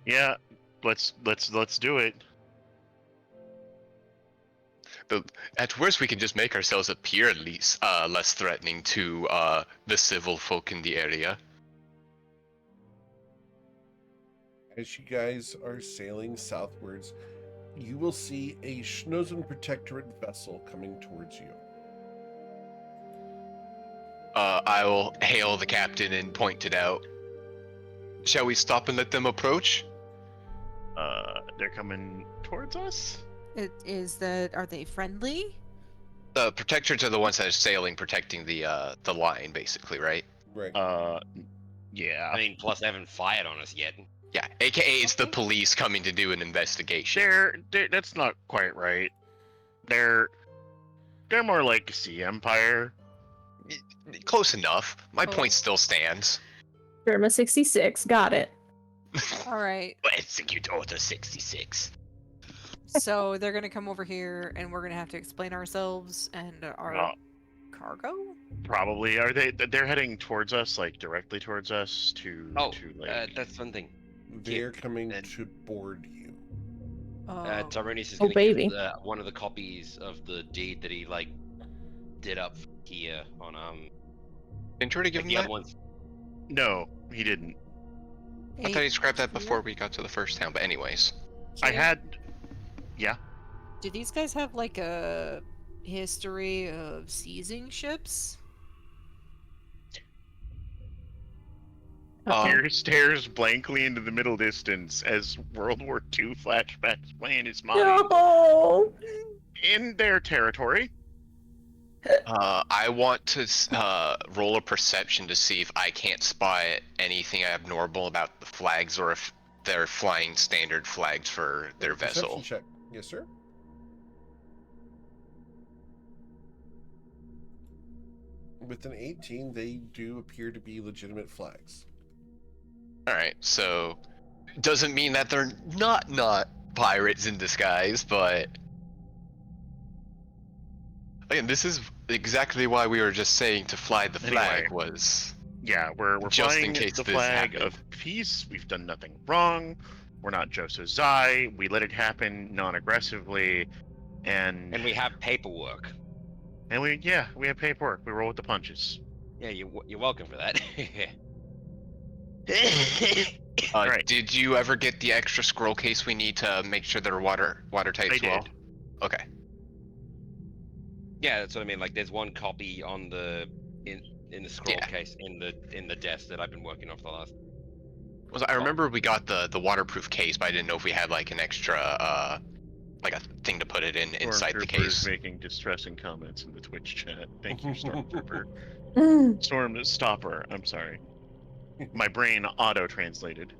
E: Yeah, let's do it.
B: But at worst, we can just make ourselves appear at least less threatening to the civil folk in the area.
A: As you guys are sailing southwards, you will see a Schnozen Protectorate vessel coming towards you.
B: I will hail the captain and point it out. Shall we stop and let them approach?
E: They're coming towards us?
F: Are they friendly?
B: The protectors are the ones that are sailing, protecting the line, basically, right?
A: Right.
E: Yeah.
D: I mean, plus they haven't fired on us yet.
B: Yeah, aka it's the police coming to do an investigation.
E: That's not quite right. They're more like a sea empire.
B: Close enough. My point still stands.
C: Burma 66, got it.
F: All right.
B: Execute Order 66.
F: So they're gonna come over here, and we're gonna have to explain ourselves and our cargo.
E: Probably. Are they? They're heading towards us, like directly towards us to.
D: That's one thing.
A: They're coming to board you.
D: Tyronis is
C: Oh,
D: gonna
C: baby.
D: give one of the copies of the deed that he did up here on
B: Didn't you give him
D: the
B: that?
D: other ones.
E: No, he didn't.
B: I thought he scrapped that before we got to the first town, but anyways.
E: I had. Yeah.
F: Do these guys have like a history of seizing ships?
E: Pierre stares blankly into the middle distance as World War II flashbacks play in his mind.
C: No.
E: In their territory,
B: I want to roll a perception to see if I can't spot anything abnormal about the flags, or if they're flying standard flags for their
A: Perception
B: vessel.
A: check. Yes, sir. With an 18, they do appear to be legitimate flags.
B: All right, so doesn't mean that they're not pirates in disguise, but again, this is exactly why we were just saying to fly the flag.
E: Anyway.
B: Was
E: Yeah, we're
B: just
E: flying
B: in case
E: the
B: this
E: flag
B: happened.
E: of peace. We've done nothing wrong. We're not Joseph Zai. We let it happen non-aggressively, and
D: And we have paperwork.
E: we have paperwork. We roll with the punches.
D: Yeah, you're welcome for that.
E: Right.
B: Did you ever get the extra scroll case we need to make sure they're watertight
E: I
B: as well?
E: did.
B: Okay.
D: Yeah, that's what I mean. Like, there's one copy on the in the scroll
B: Yeah.
D: case in the desk that I've been working on for the last.
B: I remember we got the waterproof case, but I didn't know if we had like an extra like a thing to put it in inside the
E: Stormtrooper's
B: case.
E: making distressing comments in the Twitch chat. Thank you, Stormtrooper.
C: Mm.
E: Storm Stopper. I'm sorry. My brain auto-translated.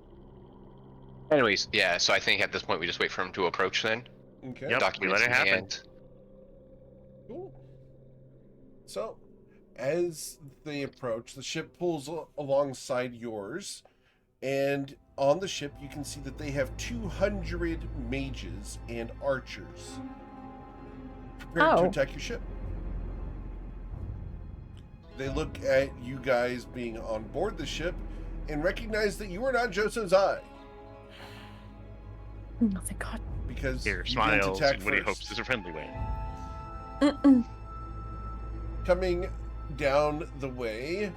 B: Anyways, yeah. So I think at this point we just wait for him to approach. Then
A: Okay.
E: Yep, we
B: documents
E: let it
B: in
E: happen.
B: hand.
A: Cool. So, as they approach, the ship pulls alongside yours, and on the ship you can see that they have 200 mages and archers prepared to
C: Oh.
A: attack your ship. They look at you guys being on board the ship and recognize that you are not Joseph's Eye,
C: Oh, thank God.
A: because
E: Here,
A: you didn't
E: smiles
A: attack
E: in what he
A: first.
E: hopes is a friendly way.
C: Mm-mm.
A: Coming down the way,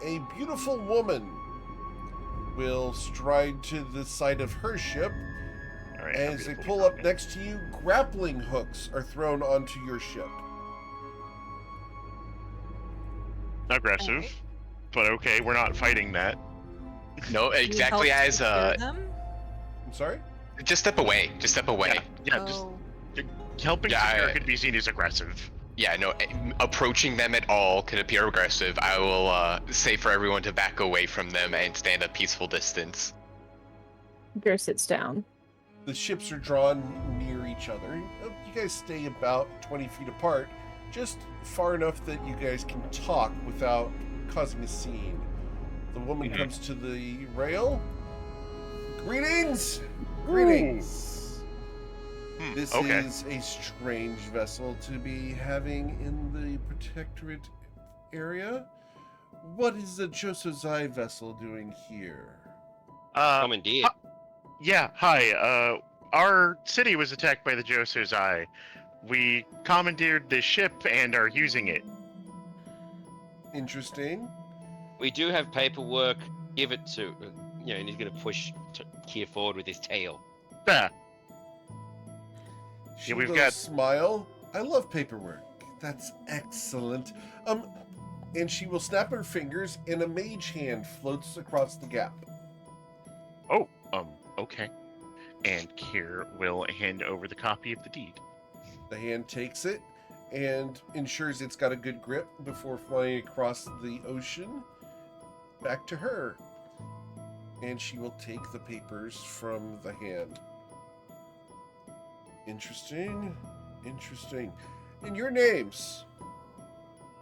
A: a beautiful woman will stride to the side of her ship.
E: All right.
A: As they pull up next to you, grappling hooks are thrown onto your ship.
E: Aggressive, but okay, we're not fighting that.
B: No, exactly
F: You help
B: as
F: secure them?
A: I'm sorry?
B: just step away. Just step away.
E: Yeah, just
F: Oh.
E: helping
B: Yeah,
E: secure
B: I-
E: could be seen as aggressive.
B: Yeah, no, approaching them at all could appear aggressive. I will say for everyone to back away from them and stand a peaceful distance.
C: Gur sits down.
A: The ships are drawn near each other. You guys stay about 20 feet apart, just far enough that you guys can talk without causing a scene. The woman comes to the rail. Greetings! Greetings! This
E: Okay.
A: is a strange vessel to be having in the Protectorate area. What is the Josozai vessel doing here?
D: Commandeered.
E: Yeah, hi. Our city was attacked by the Josozai. We commandeered this ship and are using it.
A: Interesting.
D: We do have paperwork. Give it to. And he's gonna push Kier forward with his tail.
E: Ah,
A: She
E: we've
A: will
E: got-
A: smile. I love paperwork. That's excellent. And she will snap her fingers, and a mage hand floats across the gap.
E: okay. And Kier will hand over the copy of the deed.
A: The hand takes it and ensures it's got a good grip before flying across the ocean back to her. And she will take the papers from the hand. Interesting. Interesting. And your names?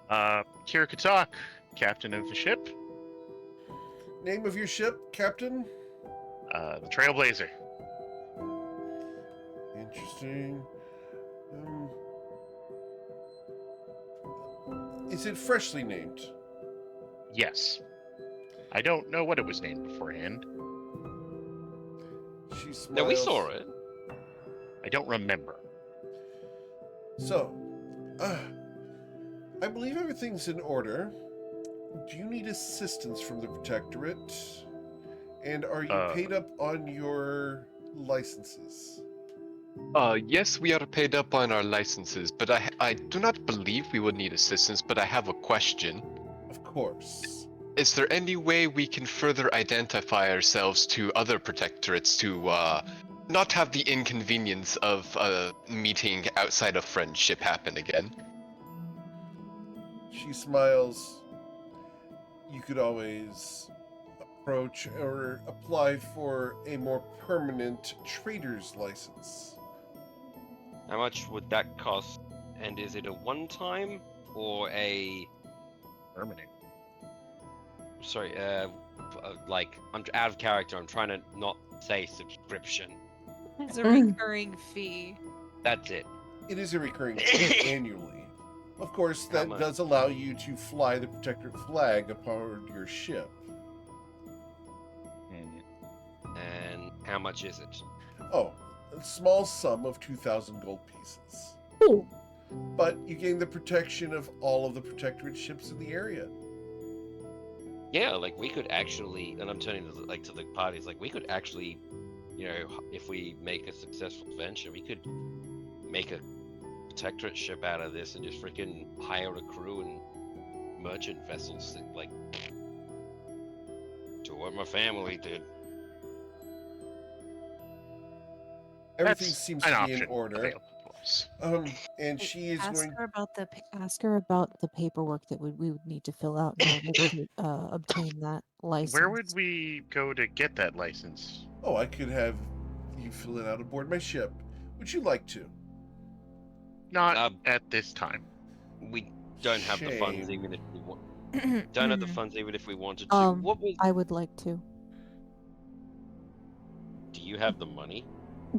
E: Kier Katak, captain of the ship.
A: Name of your ship, Captain?
E: The Trailblazer.
A: Interesting. Is it freshly named?
E: Yes. I don't know what it was named beforehand.
A: She smiles.
D: No, we saw it.
E: I don't remember.
A: So, I believe everything's in order. Do you need assistance from the Protectorate? And are you paid up on your licenses?
B: Yes, we are paid up on our licenses, but I do not believe we would need assistance, but I have a question.
A: Of course.
B: Is there any way we can further identify ourselves to other protectorates to not have the inconvenience of a meeting outside of friendship happen again?
A: She smiles. You could always approach or apply for a more permanent trader's license.
D: How much would that cost? And is it a one-time or a
E: Permanent.
D: sorry? Like I'm out of character. I'm trying to not say subscription.
F: It's a recurring fee.
D: That's it.
A: It is a recurring fee annually. Of course,
D: How
A: that
D: much?
A: does allow you to fly the Protectorate flag aboard your ship.
D: And how much is it?
A: Oh, a small sum of 2,000 gold pieces.
C: Ooh.
A: But you gain the protection of all of the Protectorate ships in the area.
D: Yeah, like we could actually, and I'm turning to the parties, like we could actually, you know, if we make a successful venture, we could make a protectorate ship out of this and just freaking hire a crew and merchant vessels, and, like, to what my family did.
A: Everything
E: That's
A: seems
E: an
A: to be
E: option
A: in order.
E: available to us.
A: And she is going.
F: Ask her about the paperwork that we would need to fill out in order to obtain that license.
E: Where would we go to get that license?
A: Oh, I could have you fill it out aboard my ship. Would you like to?
E: Not at this time.
D: We don't have the funds,
A: Shame.
D: even if we want. Don't have the funds, even if we wanted to. What was?
F: I would like to.
D: Do you have the money?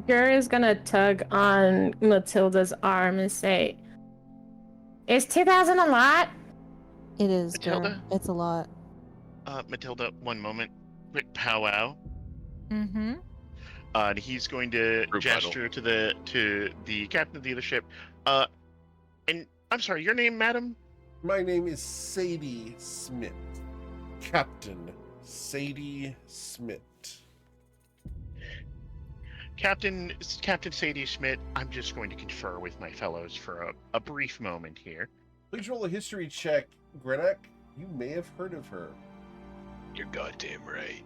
C: Gur is gonna tug on Matilda's arm and say, "Is 2,000 a lot?"
F: It is.
E: Matilda?
F: It's a lot.
E: Matilda, one moment. Quick powwow.
F: Mm-hmm.
E: And he's going to
B: Rebuttal.
E: gesture to the captain of the other ship. And I'm sorry, your name, madam?
A: My name is Sadie Smith. Captain Sadie Smith.
E: Captain Sadie Schmidt, I'm just going to confer with my fellows for a brief moment here.
A: Please roll a history check, Grenak. You may have heard of her.
B: You're goddamn right.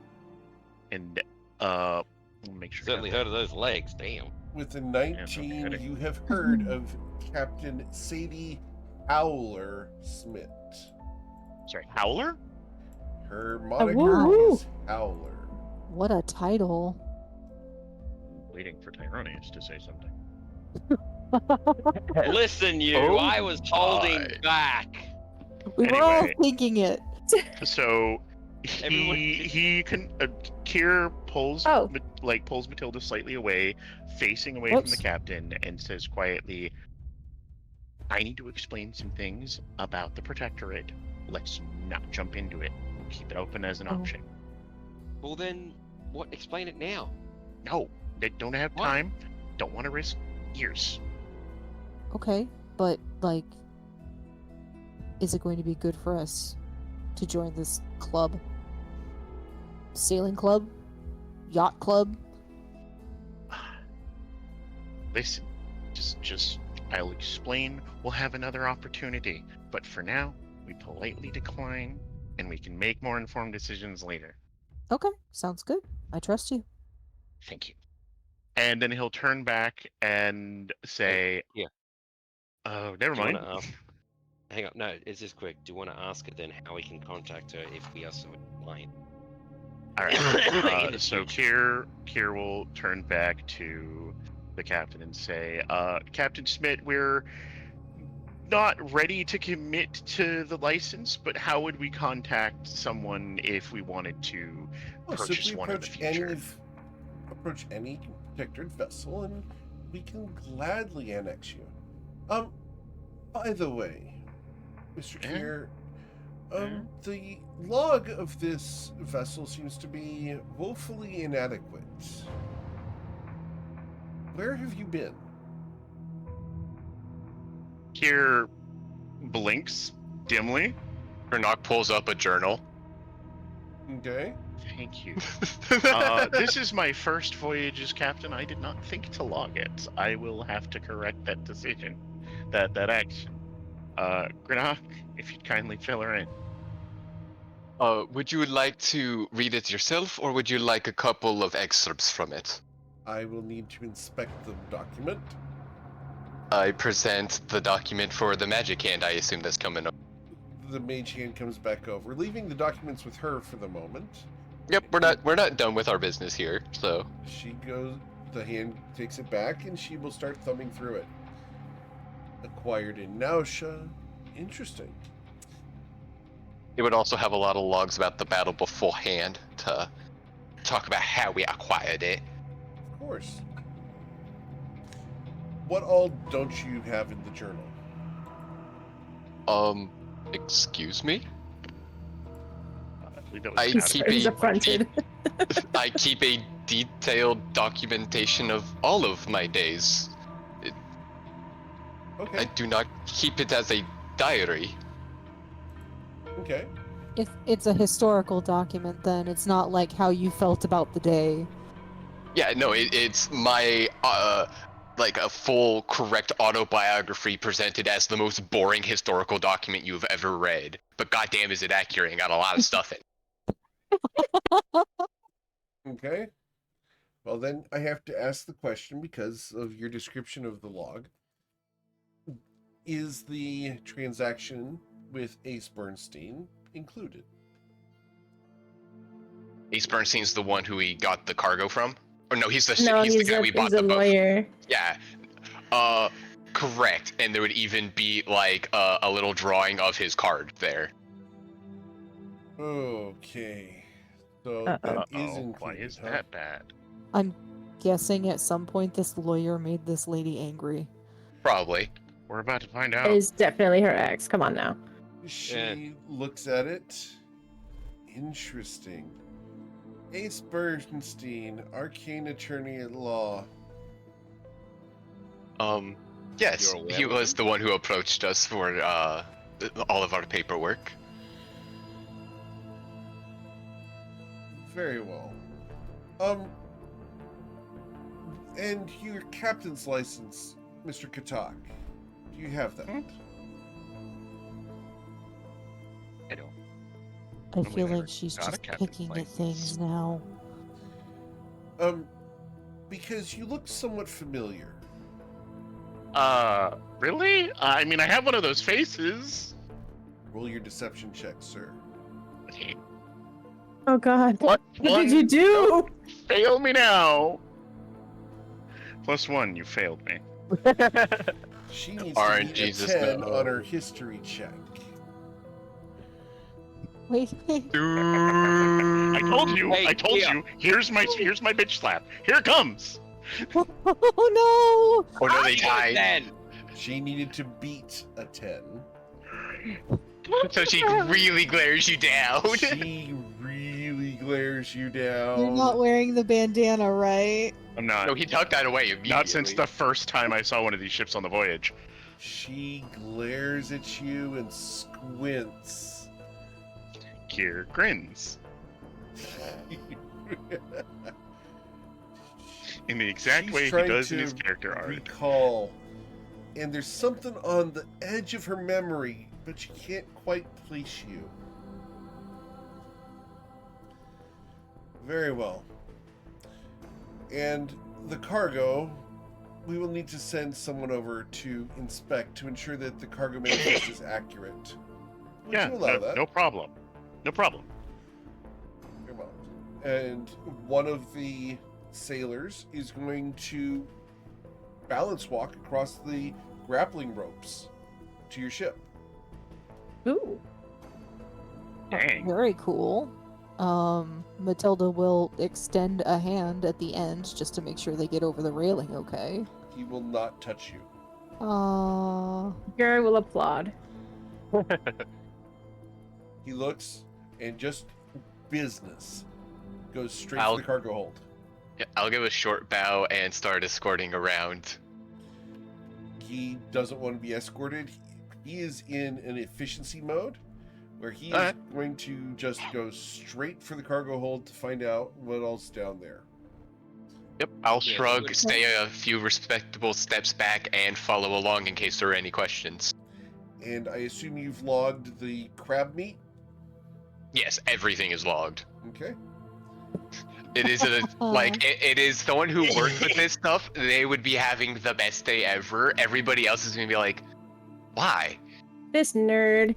E: And let me make sure. I
D: Certainly
E: have
D: heard of those legs. Damn.
A: With a
E: no
A: 19,
E: kidding.
A: you have heard of Captain Sadie Howler Smith.
E: that. Sorry, Howler?
A: Her
C: woo
A: moniker
C: woo.
A: is Howler.
F: What a title.
E: Waiting for Tyronius to say something.
D: Listen, you.
B: Oh
D: I was holding
E: my.
D: back.
F: We were all
E: Anyway.
F: thinking it.
E: So
D: Everyone-
E: Kier pulls
C: Oh.
E: pulls Matilda slightly away, facing away from
C: Whoops.
E: the captain, and says quietly, "I need to explain some things about the Protectorate. Let's not jump into it. Keep it open as an
F: Oh.
E: option."
D: Well then, what? Explain it now.
E: No, they don't have
D: What?
E: time. Don't want to risk years.
F: Okay, but like, is it going to be good for us to join this club? Sailing club? Yacht club?
E: Listen, just I'll explain. We'll have another opportunity, but for now, we politely decline, and we can make more informed decisions later.
F: Okay, sounds good. I trust you.
E: Thank you. And then he'll turn back and say,
D: yeah.
E: Oh, never
D: Do you
E: mind.
D: wanna ask? Hang on. No, it's just quick. Do you want to ask her then how we can contact her if we are so inclined?
E: All
D: In
E: right.
D: the
E: So Kier will turn back to the captain and say, Captain Smith, we're not ready to commit to the license, but how would we contact someone if we wanted to
A: Well,
E: purchase
A: simply
E: one in the future?
A: approach any protectored vessel, and we can gladly annex you. By the way, Mr.
E: Yeah?
A: Kier,
E: Yeah?
A: the log of this vessel seems to be woefully inadequate. Where have you been?
E: Kier blinks dimly.
B: Kernock pulls up a journal.
A: Okay.
E: Thank you. This is my first voyage as captain. I did not think to log it. I will have to correct that decision, that action. Grenak, if you'd kindly fill her in.
B: Would you like to read it yourself, or would you like a couple of excerpts from it?
A: I will need to inspect the document.
B: I present the document for the magic hand. I assume that's coming up.
A: the mage hand comes back over, leaving the documents with her for the moment.
B: Yep, we're not done with our business here, so.
A: She goes, the hand takes it back, and she will start thumbing through it. Acquired in Nausea. Interesting.
B: It would also have a lot of logs about the battle beforehand to talk about how we acquired it.
A: Of course. What all don't you have in the journal?
B: Excuse me?
E: believe that was
B: I
E: Adam.
B: keep
C: He's
B: a
C: affronted.
B: I keep a detailed documentation of all of my days.
A: Okay.
B: I do not keep it as a diary.
A: Okay.
F: If it's a historical document, then it's not like how you felt about the day.
B: Yeah, no, it's my like a full correct autobiography presented as the most boring historical document you've ever read. But goddamn, is it accurate and got a lot of stuff in.
A: Okay. Well, then I have to ask the question because of your description of the log. Is the transaction with Ace Bernstein included?
B: Ace Bernstein's the one who we got the cargo from? Or no, he's the guy we bought
C: he's
B: the
C: a
B: boat.
C: lawyer.
B: Yeah. Correct. And there would even be like a little drawing of his card there.
A: Okay. So
C: Uh-oh.
A: that is
E: Uh-oh,
A: included.
E: why is
A: huh?
E: that bad?
F: I'm guessing at some point this lawyer made this lady angry.
B: Probably.
E: We're about to find out.
C: Is definitely her ex. Come on now.
A: She looks at it. Interesting. Ace Bernstein, arcane attorney at law.
B: Yes,
D: You're aware
B: he
D: of
B: was
D: him?
B: the one who approached us for all of our paperwork.
A: Very well. And your captain's license, Mr. Katak. Do you have that?
D: I don't.
F: I
E: we
F: feel
E: never
F: like she's
E: got a
F: just
E: captain's
F: picking at
E: license.
F: things now.
A: Because you look somewhat familiar.
E: Really? I mean, I have one of those faces.
A: Roll your deception check, sir.
C: Oh God.
E: What?
C: What did you do?
E: Fail me now. +1, you failed me.
A: She needs
B: Orange
A: to beat
B: Jesus,
A: a 10
B: no.
A: on her history check.
F: Wait.
E: I told you.
D: Hey,
E: I told
D: yeah.
E: you. Here's my bitch slap. Here it comes.
F: Oh
B: Or no, they
D: Even
B: died.
D: then,
A: She needed to beat a 10.
B: So she really glares you down.
A: She really glares you down.
F: no! You're not wearing the bandana, right?
E: I'm not.
B: No, he tucked that away immediately.
E: Not since the first time I saw one of these ships on the voyage.
A: She glares at you and squints.
E: Kier grins in the exact
A: She's
E: way he
A: trying
E: does in
A: to
E: his character art.
A: Recall, and there's something on the edge of her memory, but she can't quite place you. Very well. And the cargo, we will need to send someone over to inspect to ensure that the cargo manifest is accurate. Would
E: Yeah,
A: you allow
E: no,
A: that?
E: no problem. No problem.
A: Very well. And one of the sailors is going to balance walk across the grappling ropes to your ship.
C: Ooh.
E: Dang.
F: Very cool. Matilda will extend a hand at the end just to make sure they get over the railing okay.
A: He will not touch you.
C: Gary will applaud.
A: He looks and just business goes straight
B: I'll-
A: to the cargo hold.
B: Yeah, I'll give a short bow and start escorting around.
A: He doesn't want to be escorted. He is in an efficiency mode where he is
E: Alright.
A: going to just go straight for the cargo hold to find out what else down there.
B: Yep, I'll
D: Yeah,
B: shrug,
D: good.
B: stay a few respectable steps back, and follow along in case there are any questions.
A: And I assume you've logged the crab meat?
B: Yes, everything is logged.
A: Okay.
B: It is it is someone who works with this stuff. They would be having the best day ever. Everybody else is gonna be like, why?
C: This nerd.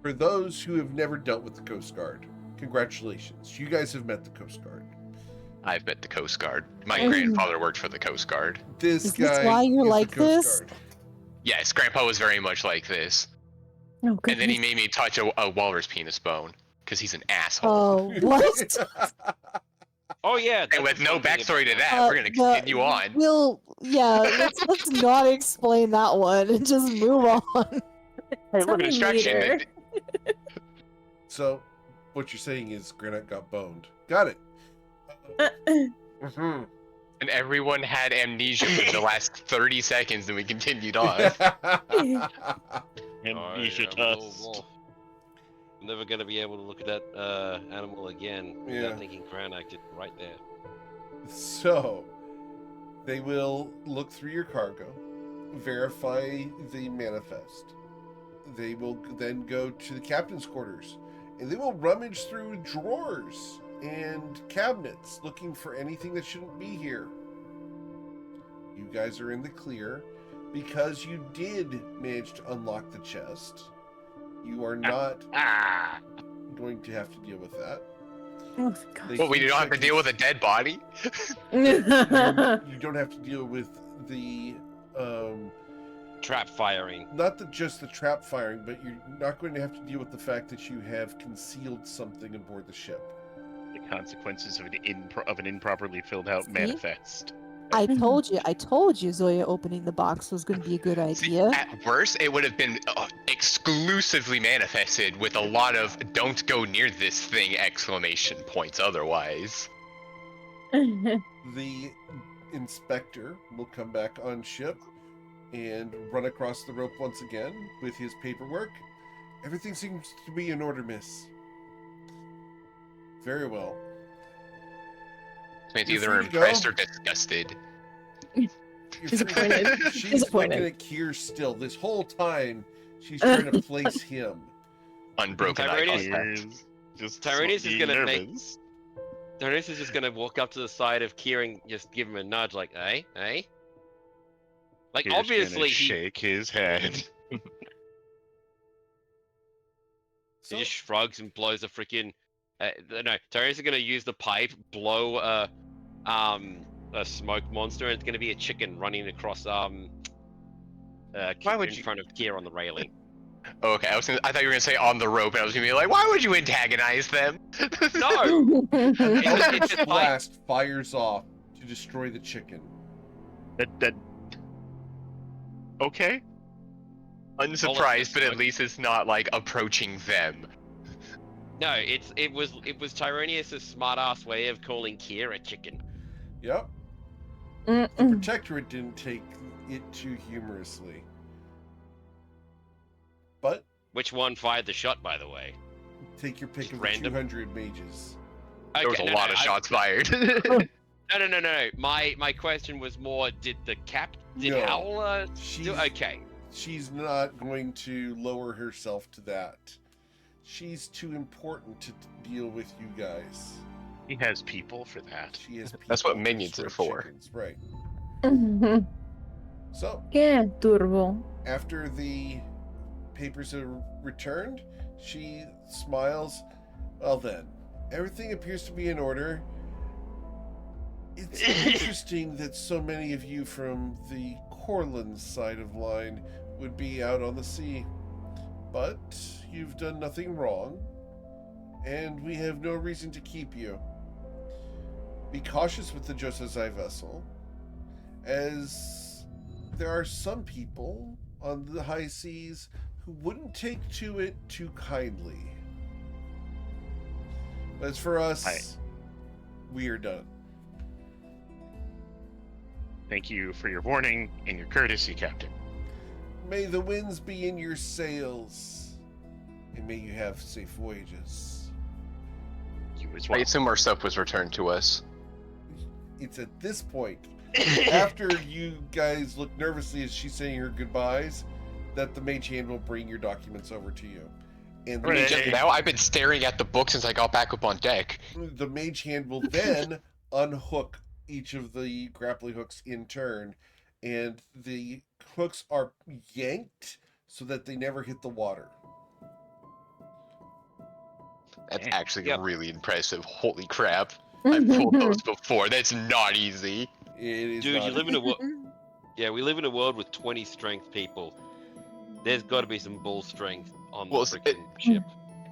A: For those who have never dealt with the Coast Guard, congratulations. You guys have met the Coast Guard.
B: I've met the Coast Guard. My grandfather worked for the Coast Guard.
A: This
F: Is
A: guy
F: this why you're
A: is
F: like
A: the Coast
F: this?
A: Guard.
B: Yes, Grandpa was very much like this.
C: Oh,
B: And then he
C: goodness.
B: made me touch a walrus penis bone because he's an asshole.
F: Oh, what?
D: Oh yeah.
B: And with no backstory to that, we're gonna
F: the-
B: continue on.
F: Let's not explain that one and just move on.
B: Hey,
C: Tell
B: look,
C: me
B: distraction.
C: later.
A: So, what you're saying is Granite got boned. Got it. Mhm.
B: And everyone had amnesia for the last 30 seconds, and we continued on.
E: Amnesia dust.
D: I'm never gonna be able to look at that animal again
A: Yeah.
D: without thinking Crown acted right there.
A: So, they will look through your cargo, verify the manifest. They will then go to the captain's quarters, and they will rummage through drawers and cabinets looking for anything that shouldn't be here. You guys are in the clear because you did manage to unlock the chest. You are not going to have to deal with that.
C: Oh, God.
A: They
B: But we
A: keep
B: don't have to
A: checking-
B: deal with a dead body?
A: you don't have to deal with the
D: Trap firing.
A: not just the trap firing, but you're not going to have to deal with the fact that you have concealed something aboard the ship.
E: The consequences of an improperly filled out
F: See?
E: manifest.
F: I told you Zoya opening the box was going to be a good
B: See,
F: idea.
B: at worst, it would have been exclusively manifested with a lot of "don't go near this thing!" exclamation points otherwise.
A: The inspector will come back on ship and run across the rope once again with his paperwork. Everything seems to be in order, miss. Very well.
B: It's
A: You're
B: either
A: free to go.
B: impressed or disgusted.
A: You're
C: Disappointed.
A: She's
C: Disappointed.
A: looking at Kier still. This whole time, she's trying to place him.
B: Unbroken eye
D: Tyrannus-
B: contact.
E: Just
D: Tyrannus is gonna make-
E: nervous.
D: Tyrannus is just gonna walk up to the side of Kieran, just give him a nudge, like, "Hey, hey." Like,
E: Here's gonna
D: obviously, he
E: shake his head.
A: So,
D: just shrugs and blows a freaking. No, Tyrannus is gonna use the pipe, blow a smoke monster, and it's gonna be a chicken running across
B: Why would
D: in
B: you-
D: front of Kier on the railing.
B: Okay, I thought you were gonna say on the rope, and I was gonna be like, why would you antagonize them?
D: No,
A: Eldritch
D: it's a pipe.
A: Blast fires off to destroy the chicken.
E: That. Okay.
B: Unsurprised, but at
D: smoke.
B: least it's not like approaching them.
D: No, it was Tyrannus' smart-ass way of calling Kier a chicken.
A: Yep. The Protectorate didn't take it too humorously. But
D: Which one fired the shot, by the way?
A: take your pick
D: Just
A: of
D: random.
A: the 200 mages.
B: There was a lot of
D: I-
B: shots fired.
D: No. My question was more: did
A: No.
D: Howler
A: She's,
D: do? Okay.
A: she's not going to lower herself to that. She's too important to deal with you guys.
E: He has people for that.
A: She has people
B: That's what
A: to
B: minions are
A: destroy
B: for.
A: chickens, right. So,
C: Yeah, durable.
A: after the papers are returned, she smiles. Well then, everything appears to be in order. It's interesting that so many of you from the Corlin side of line would be out on the sea. But you've done nothing wrong, and we have no reason to keep you. Be cautious with the Josazai vessel, as there are some people on the high seas who wouldn't take to it too kindly. But as for us, we are done.
E: Thank you for your warning and your courtesy, Captain.
A: May the winds be in your sails, and may you have safe voyages.
E: You as
B: I
E: well.
B: assume our stuff was returned to us.
A: It's at this point, after you guys look nervously as she's saying her goodbyes, that the mage hand will bring your documents over to you. And
B: I mean,
A: the,
B: just now, I've been staring at the book since I got back up on deck.
A: the mage hand will then unhook each of the grappling hooks in turn, and the hooks are yanked so that they never hit the water.
B: That's
E: Damn.
B: actually
D: Yep.
B: really impressive. Holy crap. I've pulled those before. That's not easy.
A: It is
D: Dude,
A: not
D: you live in a world. Yeah, we live in a world with 20 strength people. There's got to be some bull strength on
B: Well,
D: the freaking ship.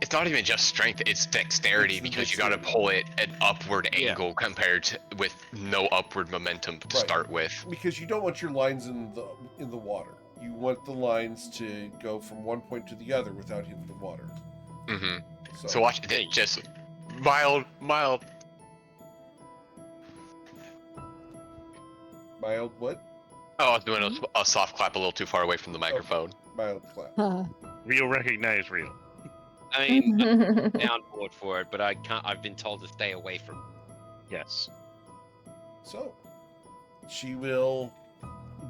B: It's not even just strength, it's dexterity
A: It's the
B: because you gotta
A: dexterity.
B: pull it at upward
D: Yeah.
B: angle compared to with no upward momentum to
A: Right.
B: start with.
A: because you don't want your lines in the water. You want the lines to go from one point to the other without hitting the water.
B: Mm-hmm.
A: So,
B: So watch it, just mild.
A: mild what?
B: Oh, I was doing a soft clap a little too far away from the microphone.
A: Mild clap.
E: Real recognize real.
D: I mean, I'm down board for it, but I can't. I've been told to stay away from.
E: Yes.
A: So, she will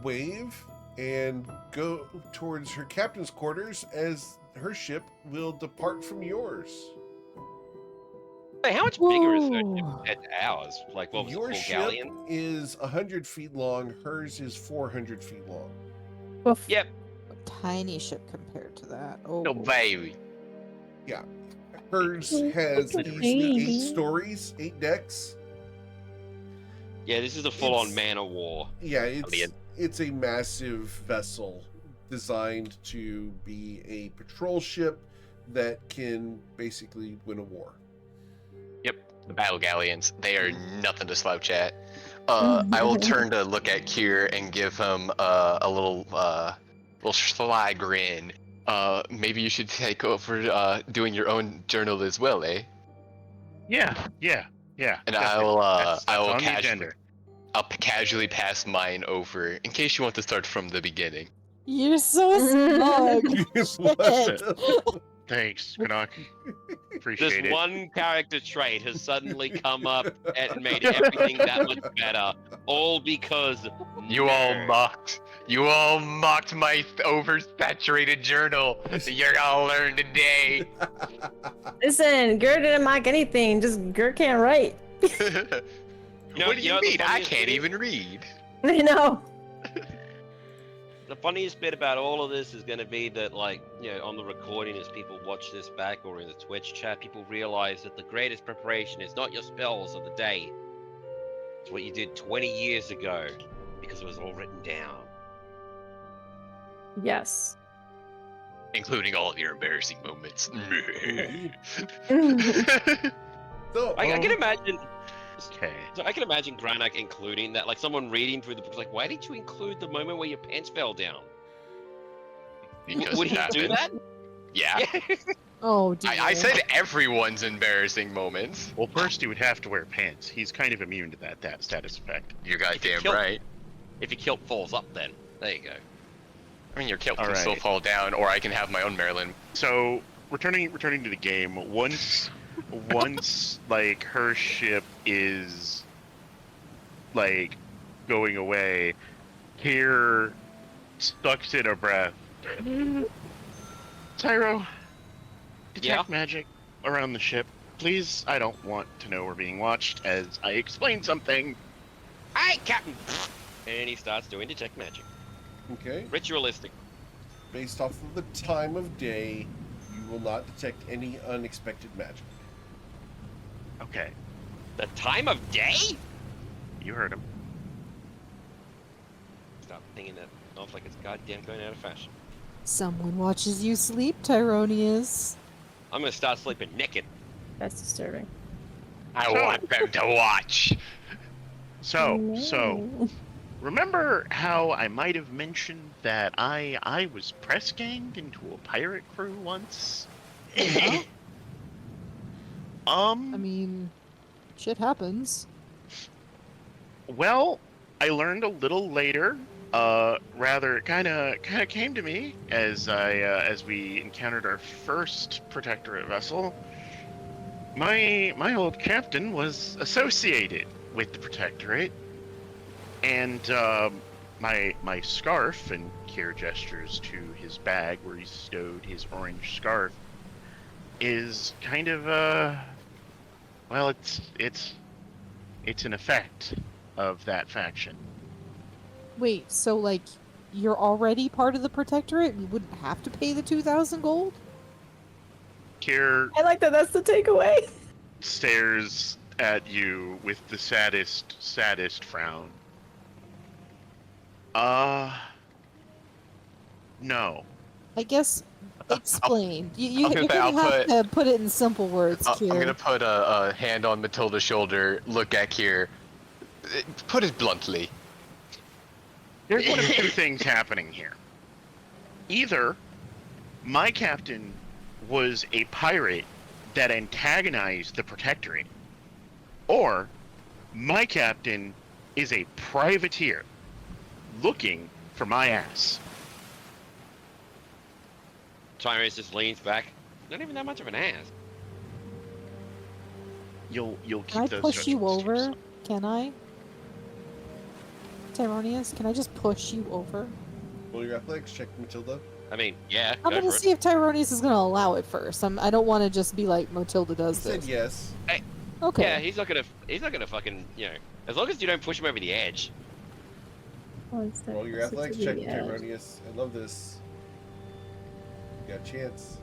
A: wave and go towards her captain's quarters as her ship will depart from yours.
D: Hey, how much bigger is her
C: Whoa.
D: ship at ours? Like, what was
A: Your
D: it, full
A: ship
D: galleon?
A: is 100 feet long. Hers is 400 feet long.
C: Oof.
D: Yep.
F: A tiny ship compared to that. Oh,
B: No
F: boy.
B: baby.
A: Hers has easily 8 stories, 8 decks.
D: Yeah, this is a full-on
A: It's-
D: man of war.
A: Yeah,
B: Alien.
A: it's a massive vessel designed to be a patrol ship that can basically win a war.
B: The battle galleons, they are nothing to slouch at. I will turn to look at Kier and give him a little sly grin. Maybe you should take over doing your own journal as well, eh?
E: Yeah.
B: And
E: definitely. That's
B: I will
E: on the
B: casually,
E: agenda.
B: casually pass mine over in case you want to start from the beginning.
F: You're so smug. Shit.
E: Thanks, Granok.
D: This
E: Appreciate it.
D: one character trait has suddenly come up and made everything that much better. All because
B: You all
D: nerd.
B: mocked my oversaturated journal. You're gonna learn today.
C: Listen, Gur didn't mock anything. Just Gur can't write.
B: What do
D: you
B: you
D: know the
B: mean? I
D: funniest
B: can't
D: thing?
B: even read.
C: I know.
D: The funniest bit about all of this is going to be that, like, you know, on the recording, as people watch this back or in the Twitch chat, people realize that the greatest preparation is not your spells of the day. It's what you did 20 years ago, because it was all written down.
C: Yes.
B: Including all of your embarrassing moments.
A: So,
D: I can imagine.
E: Okay.
D: So I can imagine Granak including that, like someone reading through the book, like, why did you include the moment where your pants fell down?
B: Because
D: Would
B: it
D: he do
B: happened.
D: that?
B: Yeah.
F: Oh, dear.
B: I said everyone's embarrassing moments.
E: Well, first he would have to wear pants. He's kind of immune to that status effect.
B: You're goddamn
D: killed-
B: right.
D: If your kilt falls up, then there you go.
B: I mean, your kilt
E: All
B: can still
E: right.
B: fall down, or I can have my own Marilyn.
E: So returning to the game, once like her ship is like going away, here sucks in a breath. Tyro, detect magic around the ship, please. I don't want to know we're being watched as I explain something.
D: Aye, Captain. And he starts doing detect magic.
A: okay,
D: Ritualistic.
A: based off of the time of day, you will not detect any unexpected magic.
E: Okay,
D: The time of day?
E: you heard him.
D: Stop thinking that off like it's goddamn going out of fashion.
F: Someone watches you sleep, Tyronius.
D: I'm gonna start sleeping naked.
C: That's disturbing.
B: I
E: So-
B: want them to watch.
E: So, remember how I might have mentioned that I was press ganged into a pirate crew once?
F: Yeah. I
E: Um,
F: mean, shit happens.
E: well, I learned a little later. Rather, it kind of came to me as as we encountered our first protectorate vessel. My old captain was associated with the protectorate, and my scarf, and Kier gestures to his bag where he stowed his orange scarf, is kind of well, it's an effect of that faction.
F: Wait, so like, you're already part of the Protectorate? We wouldn't have to pay the 2,000 gold?
E: Kier
C: I like that. That's the takeaway.
E: stares at you with the saddest frown. No.
F: I guess explain. You're
B: gonna say,
F: gonna have to put it in simple words,
B: I'm
F: Kier.
B: gonna put a hand on Matilda's shoulder, look at Kier. Put it bluntly.
E: There's one of two things happening here. Either my captain was a pirate that antagonized the Protectorate, or my captain is a privateer looking for my ass.
D: Tyrese just leans back. Not even that much of an ass.
E: You'll keep
F: Can I
E: those
F: push you
E: judgments to
F: over?
E: yourself.
F: Can I? Tyronius, can I just push you over?
A: Roll your athletics check, Matilda.
D: I mean, yeah,
F: I'm
D: go
F: gonna
D: for
F: see if Tyronius is gonna allow it first. I don't want to just be like Matilda
A: He
F: does
A: said
F: this.
A: yes.
D: it.
F: Okay.
D: Yeah, he's not gonna fucking, as long as you don't push him over the edge.
A: Roll your athletics check, Tyronius. I love this. You got a chance.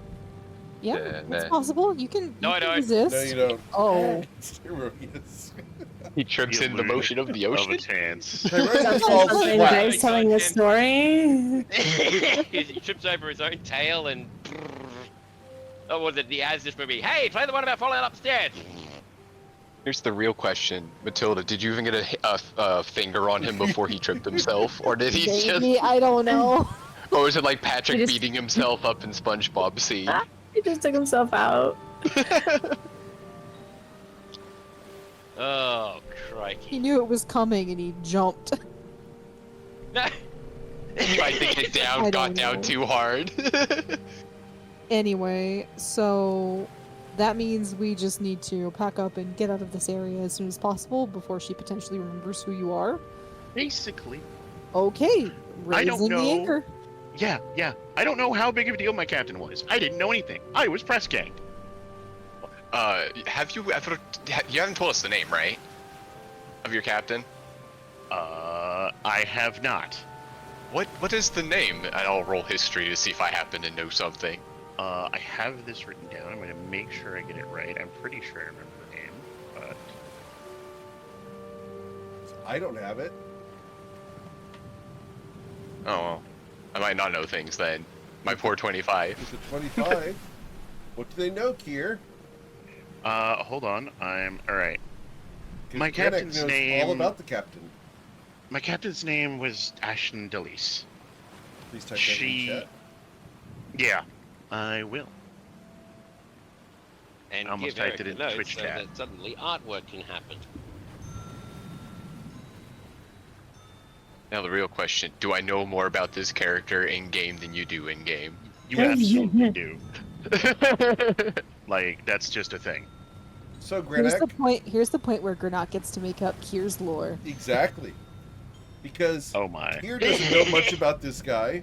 F: Yeah,
B: Yeah,
F: it's
B: nah.
F: possible. You can.
D: No,
F: you
D: I
F: can
D: don't.
F: Resist.
A: No, you don't.
F: Oh.
A: Tyronius.
B: He trips in the motion of the
E: Of
B: ocean.
E: a chance.
A: Tyronius falls
C: Something
A: flat.
C: guys telling a story.
D: He trips over his own tail and. Oh, was it the As-This movie? Hey, play the one about falling upstairs.
B: Here's the real question, Matilda. Did you even get a finger on him before he tripped himself, or did he just?
F: Maybe, I don't know.
B: Or was it like Patrick
C: He just-
B: beating himself up in SpongeBob scene?
C: He just took himself out.
D: Oh,
F: He
D: crikey.
F: knew it was coming and he jumped.
B: Tried to get down,
F: I
B: got
F: don't
B: down
F: know.
B: too hard.
F: Anyway, so that means we just need to pack up and get out of this area as soon as possible before she potentially remembers who you are.
E: Basically.
F: Okay,
E: I don't
F: raising the
E: know.
F: anchor.
E: Yeah. I don't know how big of a deal my captain was. I didn't know anything. I was press ganged.
B: Have you ever? You haven't told us the name, right? Of your captain.
E: I have not.
B: What is the name? And I'll roll history to see if I happen to know something.
E: I have this written down. I'm gonna make sure I get it right. I'm pretty sure I remember the name, but
A: I don't have it.
B: Oh, I might not know things then. My poor 25.
A: It's a 25. What do they know, Kier?
E: hold on. I'm all right.
A: 'Cause
E: My
A: Granick
E: captain's
A: knows
E: name-
A: all about the captain.
E: My captain's name was Ashton Delis.
A: Please type that in
E: She-
A: the chat.
E: Yeah, I will.
D: And
E: I almost
D: give
E: typed
D: Eric
E: it in
D: a note
E: Twitch
D: so
E: chat.
D: that suddenly artwork can happen.
B: Now the real question: do I know more about this character in game than you do in game?
E: You absolutely do. Like that's just a thing.
A: So,
F: Here's the
A: Granick,
F: point. Here's the point where Granat gets to make up Kier's lore.
A: exactly. Because
E: Oh my.
A: Kier doesn't know much about this guy.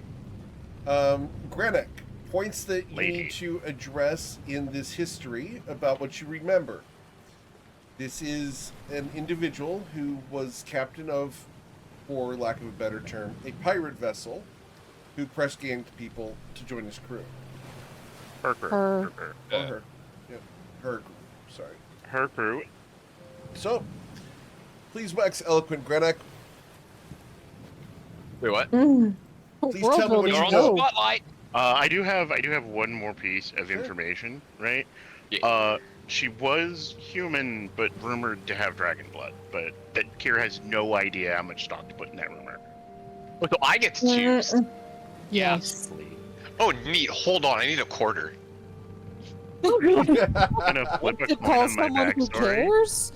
A: Granick, points that you
E: Lady.
A: need to address in this history about what you remember. This is an individual who was captain of, for lack of a better term, a pirate vessel who press ganged people to join his crew.
E: Her crew.
F: Her.
E: Her crew.
A: Or her. Yep, her crew. Sorry.
E: Her crew.
A: So, please wax eloquent, Granick.
B: Wait, what?
A: Please
F: World
A: tell me what
F: building.
D: You're
A: you
D: on
A: know.
D: the spotlight.
E: I do have one more piece of
A: Sure.
E: information, right?
B: Yeah.
E: She was human, but rumored to have dragon blood. But that Kira has no idea how much stock to put in that rumor.
B: Oh, so I get to choose.
C: Yes.
B: Oh, neat. Hold on. I need a quarter.
E: I'm gonna flip a
F: To
E: coin
F: call
E: on my
F: someone who
E: backstory.
F: cares?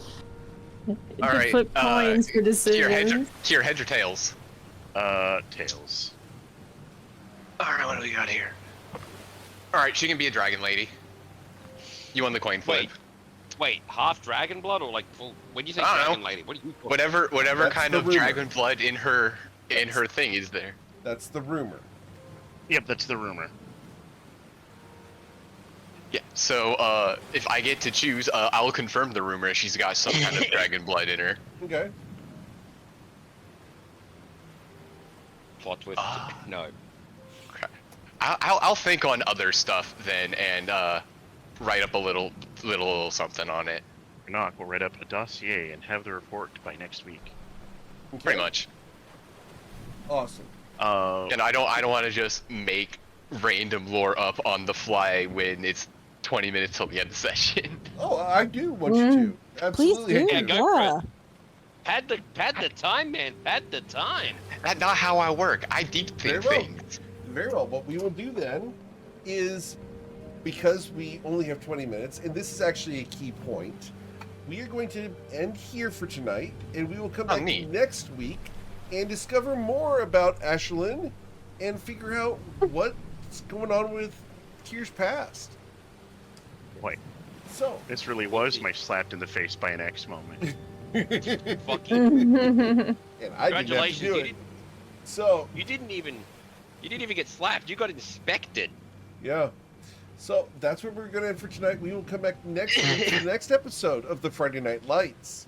C: You
B: All right,
C: flip coins for decisions.
B: Here, heads or tails?
E: Tails.
B: Alright, what do we got here? Alright, she can be a dragon lady. You won the coin flip.
D: Wait, half dragon blood or like full? When you say
B: I don't
D: dragon
B: know.
D: lady, what do you?
B: Whatever
A: That's
B: kind
A: the
B: of
A: rumor.
B: dragon blood in her thing is there.
A: That's the rumor.
E: Yep, that's the rumor.
B: Yeah, so if I get to choose, I'll confirm the rumor she's got some kind of dragon blood in her.
A: Okay.
D: Plot twist. No.
B: Okay. I'll think on other stuff then, and write up a little something on it.
E: Or not, we'll write up a dossier and have the report by next week.
A: Okay.
B: Pretty much.
A: Awesome.
B: And I don't want to just make random lore up on the fly when it's 20 minutes till the end of the session.
A: Oh, I do want you to. Absolutely.
F: Please do.
A: I
D: Yeah, go for it. Pad the time, man. Pad the time.
B: That's not how I work. I deep
A: Very
B: think
A: well.
B: things.
A: Very well. What we will do then is, because we only have 20 minutes, and this is actually a key point, we are going to end here for tonight, and we will come back
B: neat.
A: next week and discover more about Ashlyn and figure out what's going on with Tyr's past.
E: Boy,
A: So,
E: this really was my slapped in the face by an X moment.
D: Fuck you.
A: and I didn't have to
D: Congratulations.
A: do it. So,
D: You didn't even get slapped. You got inspected.
A: yeah. So that's what we're going to end for tonight. We will come back next week for the next episode of the Friday Night Lights.